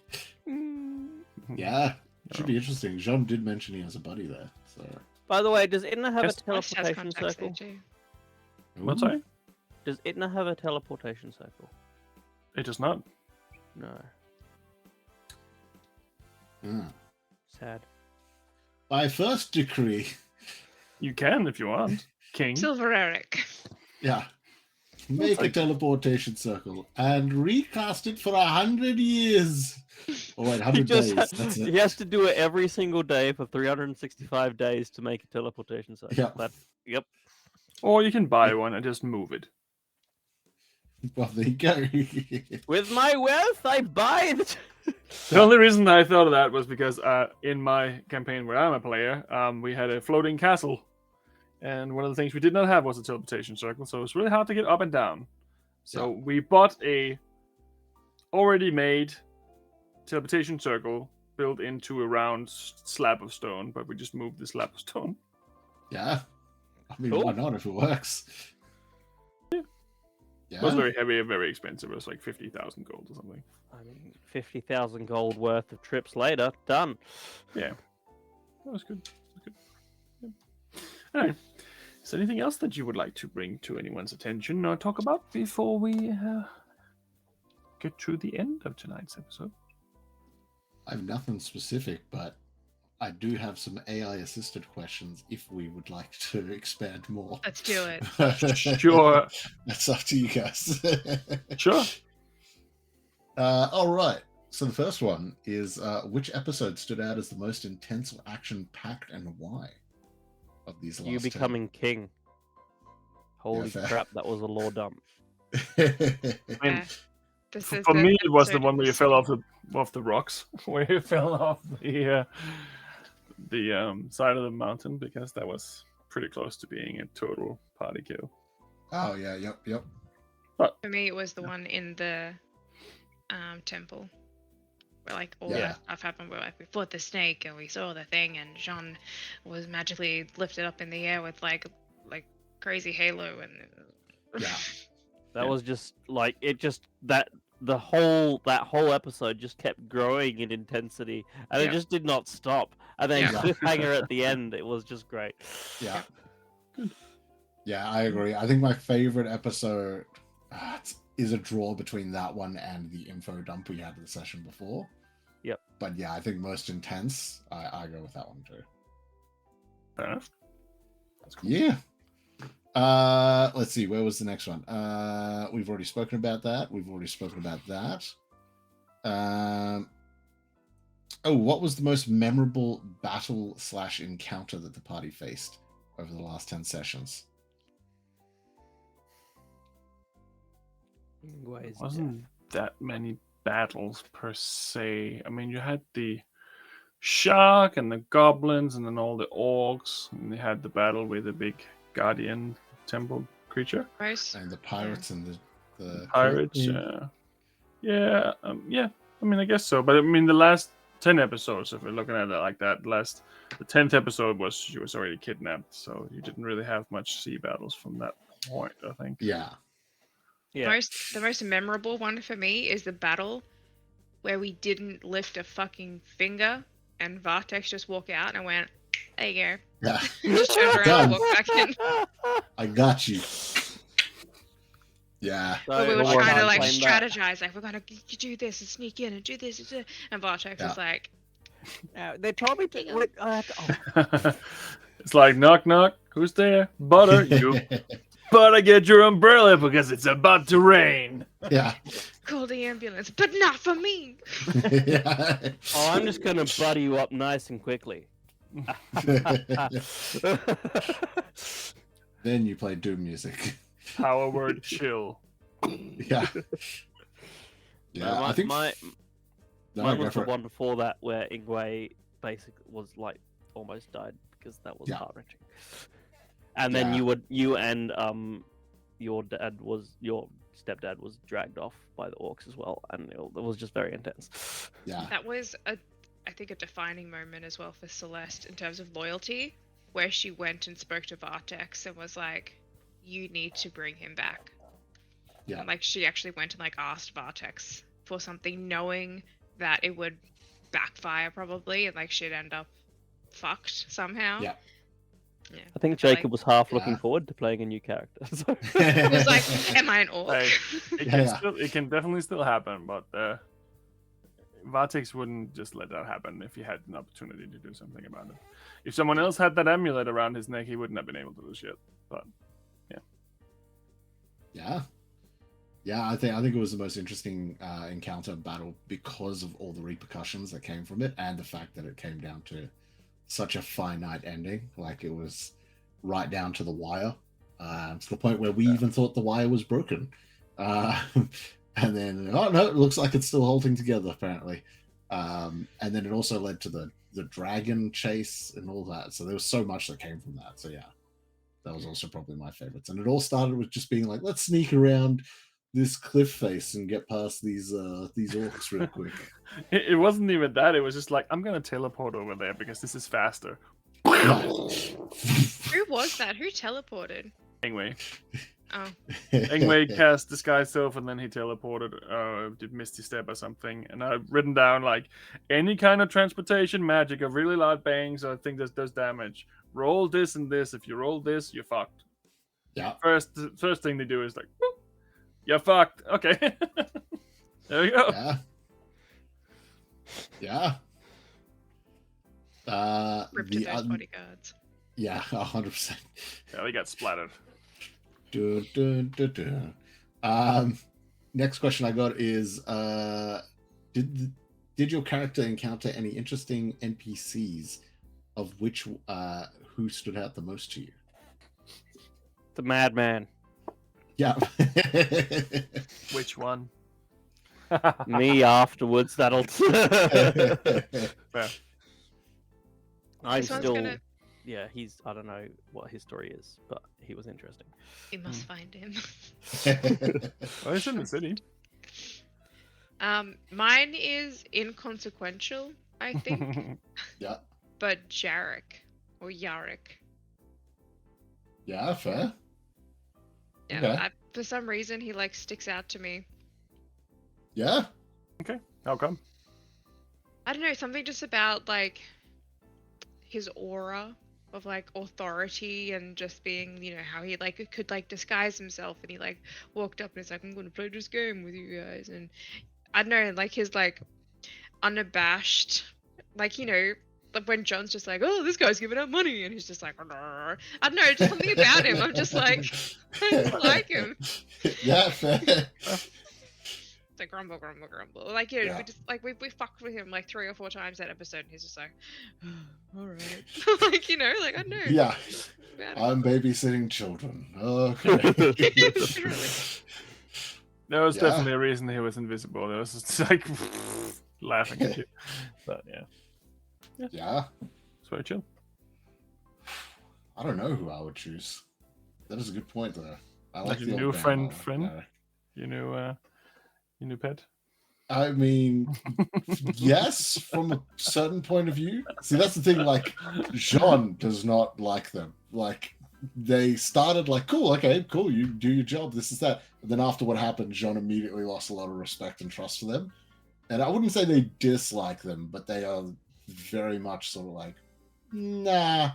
Mm. Yeah. Should be interesting. Jean did mention he has a buddy there. So. By the way, does Itna have Yes. a West has teleportation contacts there circle? too. What's that? Does Itna have a teleportation circle? It does not. No. Ah. Sad. By first decree. You can if you want, King. Silver Eric. Yeah. Make a teleportation circle and recast it for 100 years. Oh wait, 100 days. That's it. He has to do it every single day for 365 days to make a teleportation circle. Yeah. Yep. Or you can buy one and just move it. Well, there you go. With my wealth, I buy the. The only reason I thought of that was because in my campaign where I'm a player, we had a floating castle. And one of the things we did not have was a teleportation circle, so it's really hard to get up and down. So we bought a already made teleportation circle built into a round slab of stone, but we just moved the slab of stone. Yeah. I mean, Cool. why not if it works? Yeah. It was very heavy and very expensive. It was like 50,000 gold or something. I mean, 50,000 gold worth of trips later, done. Yeah. That was good. All right. Is there anything else that you would like to bring to anyone's attention or talk about before we get to the end of tonight's episode? I have nothing specific, but I do have some AI-assisted questions if we would like to expand more. Let's do it. Sure. That's up to you guys. Sure. All right. So the first one is which episode stood out as the most intense or action-packed and why? Of these last You 10? becoming king. Holy fair. crap, that was a lore dump. I mean, Yeah. This is for the me, it was the episode one where you of fell off the rocks, where you fell off the side of the mountain, because that was pretty close to being a total party kill. Oh yeah, yep. For me, it was the one in the temple. Where like all Yeah. that stuff happened, where like we fought the snake and we saw the thing, and Jean was magically lifted up in the air with like crazy halo and. Yeah. That Yeah. was just like that whole episode just kept growing in intensity, and Yeah. it just did not stop. And then Yeah. cliffhanger at the end, it was just great. Yeah. Yeah, I agree. I think my favorite episode, is a draw between that one and the info dump we had in the session before. Yep. But yeah, I think most intense, I go with that one too. Fair enough. That's cool. Yeah. Let's see, where was the next one? We've already spoken about that. What was the most memorable battle / encounter that the party faced over the last 10 sessions? Ingwe's Wasn't that many battles per se. I mean, you had the shark and the goblins and then all the orcs, and they had the battle with the big guardian temple creature. Most. And the pirates and the Pirates. Yeah. Yeah. I mean, I guess so. But I mean, the last 10 episodes, if we're looking at it like that, the 10th episode she was already kidnapped, so you didn't really have much sea battles from that point, I think. Yeah. Yeah. The most memorable one for me is the battle where we didn't lift a fucking finger and Vartex just walked out and went, there you go. Yeah. Just turned around Done. and walked back in. I got you. Yeah. But we were So, trying to like claim that. strategize, like we're gonna do this and sneak in and do this and Vartex was like, They told me to. Wait, oh. It's like, knock, knock. Who's there? Butter. You better get your umbrella because it's about to rain. Yeah. call the ambulance, but not for me. Yeah. Oh, I'm just gonna butter you up nice and quickly. Then you play Doom music. Power word chill. Yeah. Yeah, I think mine go was for the it. one before that where Ingwe basically was like almost died because that was Yeah. heart wrenching. And then Yeah. you and your stepdad was dragged off by the orcs as well, and it was just very intense. Yeah. That was I think a defining moment as well for Celeste in terms of loyalty, where she went and spoke to Vartex and was like, you need to bring him back. Yeah. And, like, she actually went and like asked Vartex for something, knowing that it would backfire probably, and like she'd end up fucked somehow. Yeah. Yeah. I think feel Jacob was half looking Yeah. forward to playing a new character. So. He was like, am I an orc? Hey, Yeah. it can definitely still happen, but Vartex wouldn't just let that happen if he had an opportunity to do something about it. If someone else had that amulet around his neck, he wouldn't have been able to do shit. But Yeah. Yeah, I think it was the most interesting encounter battle because of all the repercussions that came from it, and the fact that it came down to such a finite ending. Like, it was right down to the wire, to the point where we even thought the wire was broken. And then, oh no, it looks like it's still holding together, apparently. And then it also led to the dragon chase and all that. So there was so much that came from that. So yeah, that was also probably my favorites. And it all started with just being like, let's sneak around this cliff face and get past these orcs real quick. it wasn't even that. It was just like, I'm gonna teleport over there because this is faster. Who was that? Who teleported? Anyway, Oh, Ingwe cast Disguise Self and then he teleported, did Misty Step or something. And I've written down, like, any kind of transportation magic of really loud bangs or thing that does damage. Roll this and this. If you roll this, you're fucked. Yeah. First thing they do is like, boop, you're fucked. Okay. There we go. Yeah. Yeah. ripped to those bodyguards. Yeah, 100%. Yeah, they got splattered. Next question I got is, did your character encounter any interesting NPCs, of which who stood out the most to you? The madman. Yeah. Which one? Me afterwards. That'll. Fair. I'm This one's still. gonna- Yeah, I don't know what his story is, but he was interesting. You must find him. Oh, he's in the city. Mine is inconsequential, I think, Yeah. but Jarek or Yarek. Yeah, fair. Yeah, Okay. for some reason he like sticks out to me. Yeah. How come? I don't know, something just about like his aura of like authority and just being, how he like could like disguise himself, and he like walked up and he's like, I'm gonna play this game with you guys, and I don't know, like his like unabashed, like like when John's just like, oh, this guy's giving out money, and he's just like, I don't know, just something about him. I'm just like, I just like him. Yeah, fair. It's like grumble, grumble, grumble. Like Yeah. we just like we fucked with him like 3 or 4 times that episode, and he's just like, all right, like like I know. Yeah. About him. I'm babysitting children. Okay. There was Yeah. definitely a reason he was invisible. There was just like laughing at you. But yeah, Yeah. it's very chill. I don't know who I would choose. That is a good point, though. I Like like your the new old friend, grandma. You new pet. I mean, yes, from a certain point of view. See, that's the thing. Like, Jean does not like them. Like, they started like, cool, okay, cool, you do your job, this is that. And then after what happened, Jean immediately lost a lot of respect and trust for them. And I wouldn't say they dislike them, but they are very much sort of like, nah,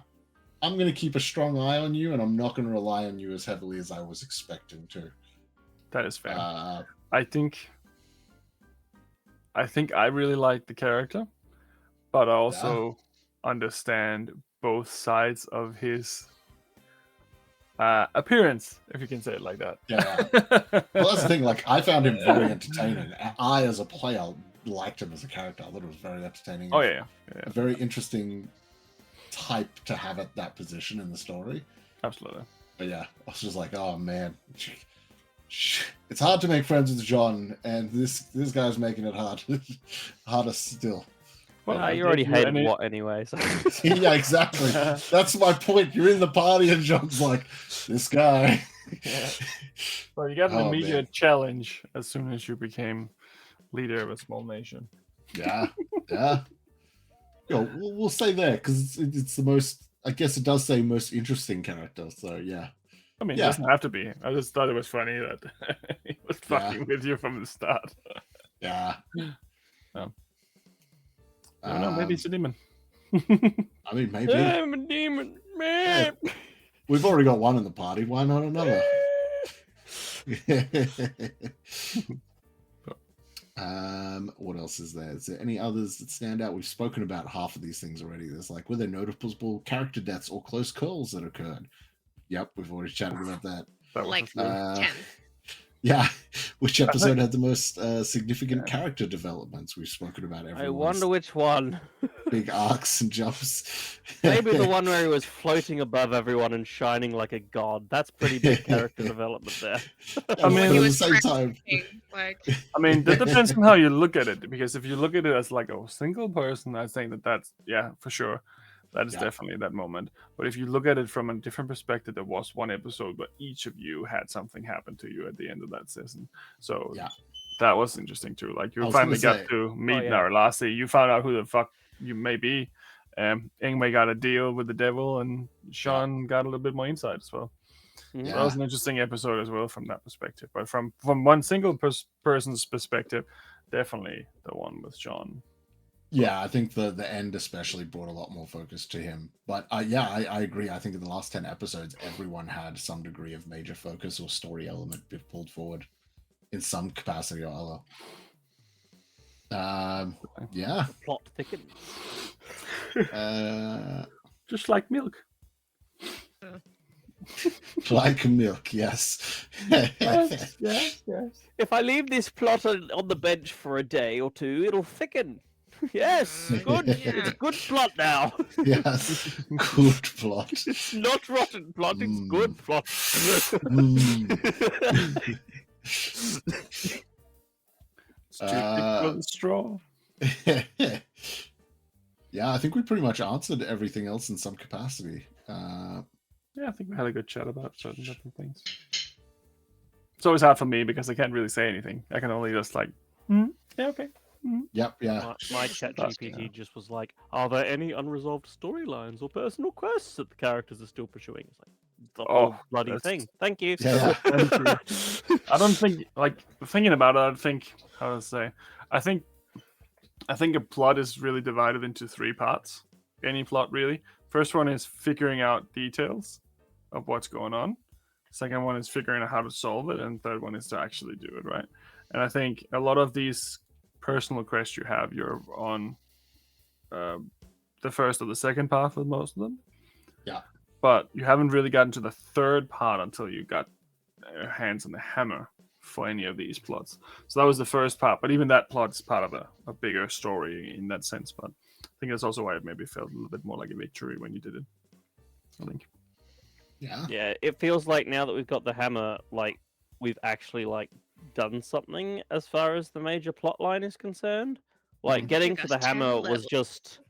I'm going to keep a strong eye on you, and I'm not going to rely on you as heavily as I was expecting to. That is fair. I think I really like the character, but I also understand both sides of his appearance, if you can say it like that. Yeah. Well, that's the thing. Like, I found him very entertaining. I, as a player, liked him as a character. I thought it was very entertaining. Oh yeah. A very interesting type to have at that position in the story. Absolutely. But yeah, I was just like, oh man, it's hard to make friends with John, and this guy's making it hard, harder still. Well, you already hated Watt anyway. So. Yeah, exactly. That's my point. You're in the party, and John's like, this guy. Yeah. Well, you got an immediate challenge as soon as you became leader of a small nation. Yeah, yeah. Yo, we'll say there because it's the most. I guess it does say most interesting character. So yeah. I mean, it doesn't have to be. I just thought it was funny that he was fucking with you from the start. Yeah. No, maybe it's a demon. I mean, maybe. I'm a demon, man. Hey, we've already got one in the party. Why not another? What else is there? Is there any others that stand out? We've spoken about half of these things already. There's like, were there notable character deaths or close calls that occurred? Yep, we've already chatted about that. Like 10. Yeah, which episode had the most significant character developments? We've spoken about everyone. I wonder which one. Big arcs and jumps. Maybe the one where he was floating above everyone and shining like a god. That's pretty big character development there. I mean, at the same time. I mean, that depends on how you look at it. Because if you look at it as like a single person, I think that's for sure. That is definitely that moment. But if you look at it from a different perspective, there was one episode where each of you had something happen to you at the end of that season. So that was interesting too. Like you finally got to meet Lara. You found out who the fuck you may be. Ingmei got a deal with the devil, and Sean got a little bit more insight as well. Yeah. So that was an interesting episode as well from that perspective. But from one single person's perspective, definitely the one with Sean. Yeah, I think the end especially brought a lot more focus to him. But I agree. I think in the last 10 episodes, everyone had some degree of major focus or story element pulled forward in some capacity or other. Yeah. The plot thickens. Just like milk. Like milk, yes. yes. If I leave this plot on the bench for a day or two, it'll thicken. Yes, good. It's a good plot now. Yes, good plot. It's not rotten plot, it's good plot. Straw. Yeah, I think we pretty much answered everything else in some capacity. Yeah, I think we had a good chat about certain different things. It's always hard for me because I can't really say anything. I can only just like, yeah, okay. Yep, yeah. My chat GPT just was like, are there any unresolved storylines or personal quests that the characters are still pursuing? It's like, the whole bloody thing. Thank you. Yeah. I don't think, like, thinking about it, I think, how to say, I think a plot is really divided into 3 parts. Any plot, really. First one is figuring out details of what's going on. Second one is figuring out how to solve it, and third one is to actually do it, right? And I think a lot of these personal quests you have, you're on the first or the second path with most of them. Yeah. But you haven't really gotten to the third part until you got your hands on the hammer for any of these plots. So that was the first part, but even that plot is part of a bigger story in that sense. But I think that's also why it maybe felt a little bit more like a victory when you did it. I think. Yeah. Yeah, it feels like now that we've got the hammer, like we've actually like done something as far as the major plot line is concerned. Like getting to the hammer was just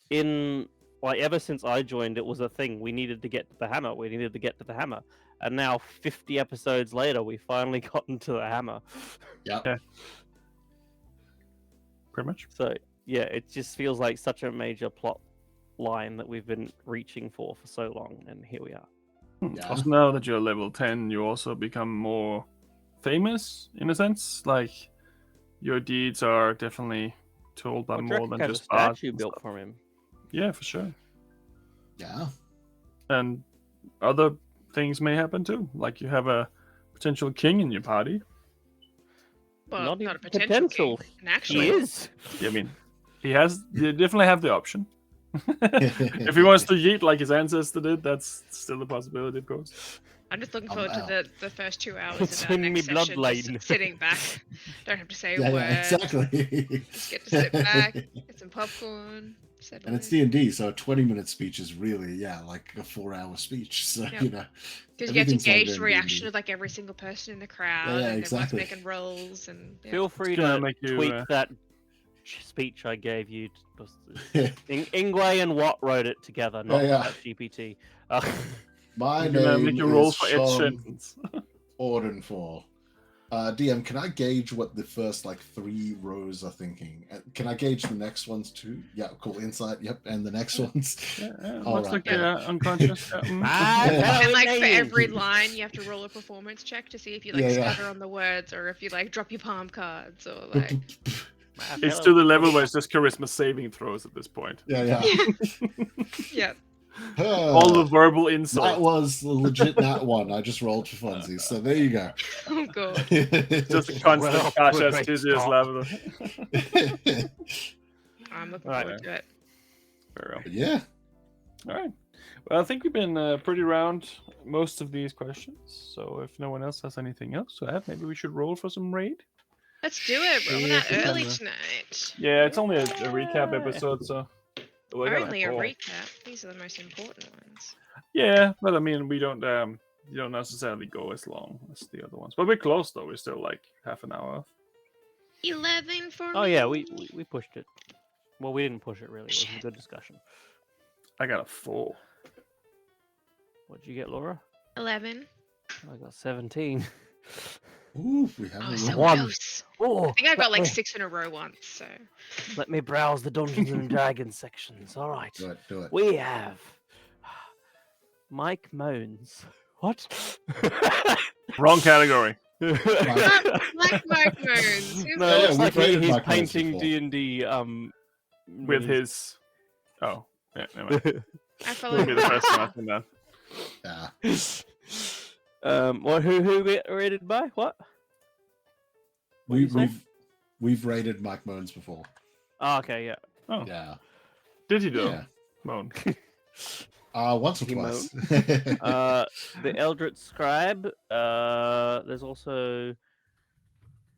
in like ever since I joined, it was a thing. We needed to get to the hammer. We needed to get to the hammer. And now 50 episodes later, we finally gotten to the hammer. Yep. Yeah. Pretty much. So yeah, it just feels like such a major plot line that we've been reaching for so long, and here we are. Yeah. Also, now that you're level 10, you also become more famous in a sense. Like your deeds are definitely told by more than have just a statue art. built from him. Yeah, for sure. Yeah. And other things may happen too. Like you have a potential king in your party. Well, Not not a even potential. King, and He actually, is. I mean, you definitely have the option. If he wants to yeet like his ancestor did, that's still a possibility, of course. I'm just looking I'm forward out. to the first 2 hours It's of our in me next session. bloodline. Just sitting back, don't have to say a Yeah, word. yeah, exactly. Just get to sit back, get some popcorn. And it's D&D, so a 20-minute speech is really, like a 4-hour speech. So, Yep. you know. Because you get to everything's gauge longer the in reaction D&D. of like every single person in the crowd, Yeah, and exactly. everyone's making rolls and. Yeah. Feel free gonna to make you, tweet that speech I gave you. Ingwe and Watt wrote it together, not Yeah. GPT. My I'm gonna name make you roll is for each Sean sentence. Ordenfor. DM, can I gauge what the first 3 rows are thinking? Can I gauge the next ones too? Yeah, cool. Insight. Yep, and the next ones. All Looks right, like yeah. they're unconscious. And like for every line, you have to roll a performance check to see if you Yeah. stutter on the words or if you drop your palm cards or like. It's to the level where it's just charisma saving throws at this point. Yeah. Yeah. All the verbal insults. That was legit that one. I just rolled for funsies. So there you go. Oh god. Just a constant cash as Tizia's level. I'm looking forward to it. Very well. Yeah. All right. Well, I think we've been pretty round most of these questions. So if no one else has anything else to add, maybe we should roll for some raid. Let's do it. We're Yeah, that early kinda. tonight. Yeah, it's only a recap episode, so. Only a recap. These are the most important ones. Yeah, but I mean, we don't you don't necessarily go as long as the other ones, but we're close though. We're still like half an hour off. 11 for Oh me. yeah, we pushed it. Well, we didn't push it really. It was a good discussion. I got a 4. What'd you get, Laura? 11. I got 17. Ooh, we have Oh, a so lot. close. Oh, I think I got let me- 6 in a row once. So. Let me browse the Dungeons and Dragons sections. All right. Do it. We have Mike Moans. What? Wrong category. Mike Moans. No, Yeah, it looks we've like rated he's Mike Moans painting before. D&D With his. Oh, yeah, never mind. I follow We'll be the first one after that. Yeah. What? Who get rated by? What? We've rated Mike Moans before. Oh, okay, yeah. Oh, Yeah. did he though? Yeah. Moan. Once or He twice. The Eldritch Scribe. There's also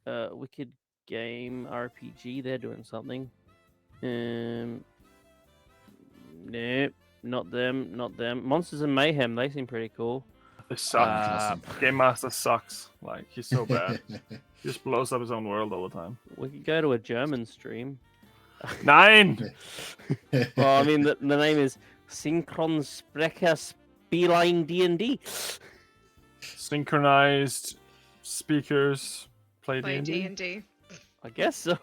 Wicked Game RPG. They're doing something. Nope, not them. Not them. Monsters and Mayhem. They seem pretty cool. They suck. Game Master sucks. Like he's so bad. He just blows up his own world all the time. We could go to a German stream. 9. Well, I mean, the name is Synchronsprecher Spielein D&D. Synchronized speakers play Play D&D. D&D. I guess so.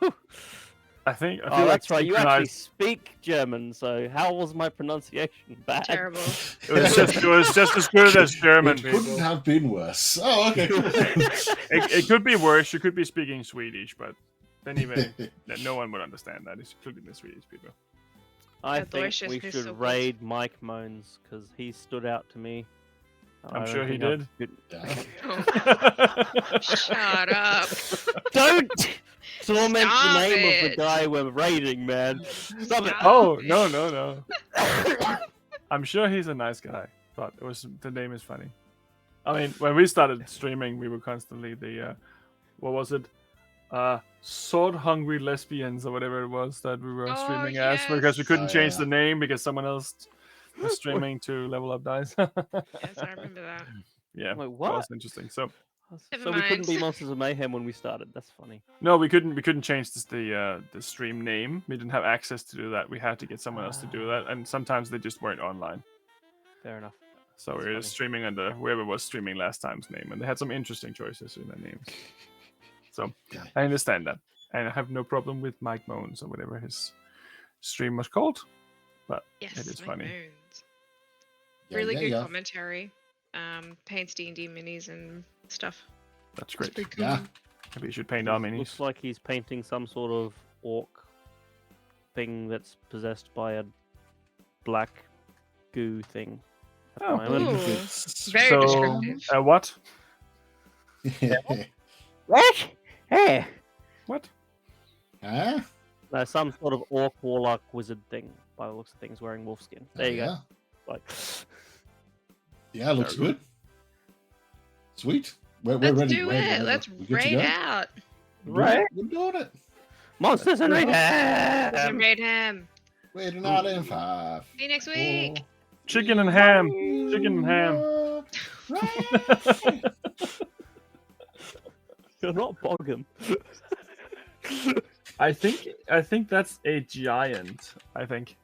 I feel Oh, like that's right. You actually synchronized. speak German, so how was my pronunciation bad? Terrible. It was just as good as German, It people. couldn't have been worse. Oh, okay. Cool. It could be worse. You could be speaking Swedish, but then even no one would understand that, including the Swedish people. I The think we deliciousness should of raid Mike Moans because he stood out to me. I'm I sure don't he think did. Oh, shut up. Don't torment the Stop name of the it. guy we're raiding, man. Stop it. Oh, it. no. I'm sure he's a nice guy, but the name is funny. I mean, when we started streaming, we were constantly the what was it? Sword hungry lesbians or whatever it was that we were Oh, streaming as because we yes. couldn't Oh, change yeah. the name because someone else was streaming to level up dice. Yes, I remember that. Yeah, Wait, that what? was interesting. So Never So we couldn't be mind. Monsters of Mayhem when we started. That's funny. no, we couldn't change the stream name. We didn't have access to do that. We had to get someone else to do that, and sometimes they just weren't online. Fair enough. So That's we were funny. just streaming under whoever was streaming last time's name, and they had some interesting choices in their names. So Yeah. I understand that, and I have no problem with Mike Moans or whatever his stream was called. But Yes, it is my funny. moons. Yeah, Really yeah, good yeah. commentary. Paints D&D minis and stuff. That's It's great. pretty cool. Yeah. Maybe you should paint our minis. Looks like he's painting some sort of orc thing that's possessed by a black goo thing. At the Oh. moment. Ooh, It's- very So, descriptive. what? What? Hey, What? Huh? No, some sort of orc warlock wizard thing by the looks of things, wearing wolf skin. There Oh, you yeah. go. Like, Yeah, looks Very good. Sweet. We're Let's ready. do We're it. ready. Let's We're good to raid go? out. right? We're doing it. Monsters and Mayhem. Raid him. Waiting out in 5. See you next week. 4, Chicken and ham. Chicken and ham. Right. you're not Boggum. I think that's a giant. I think.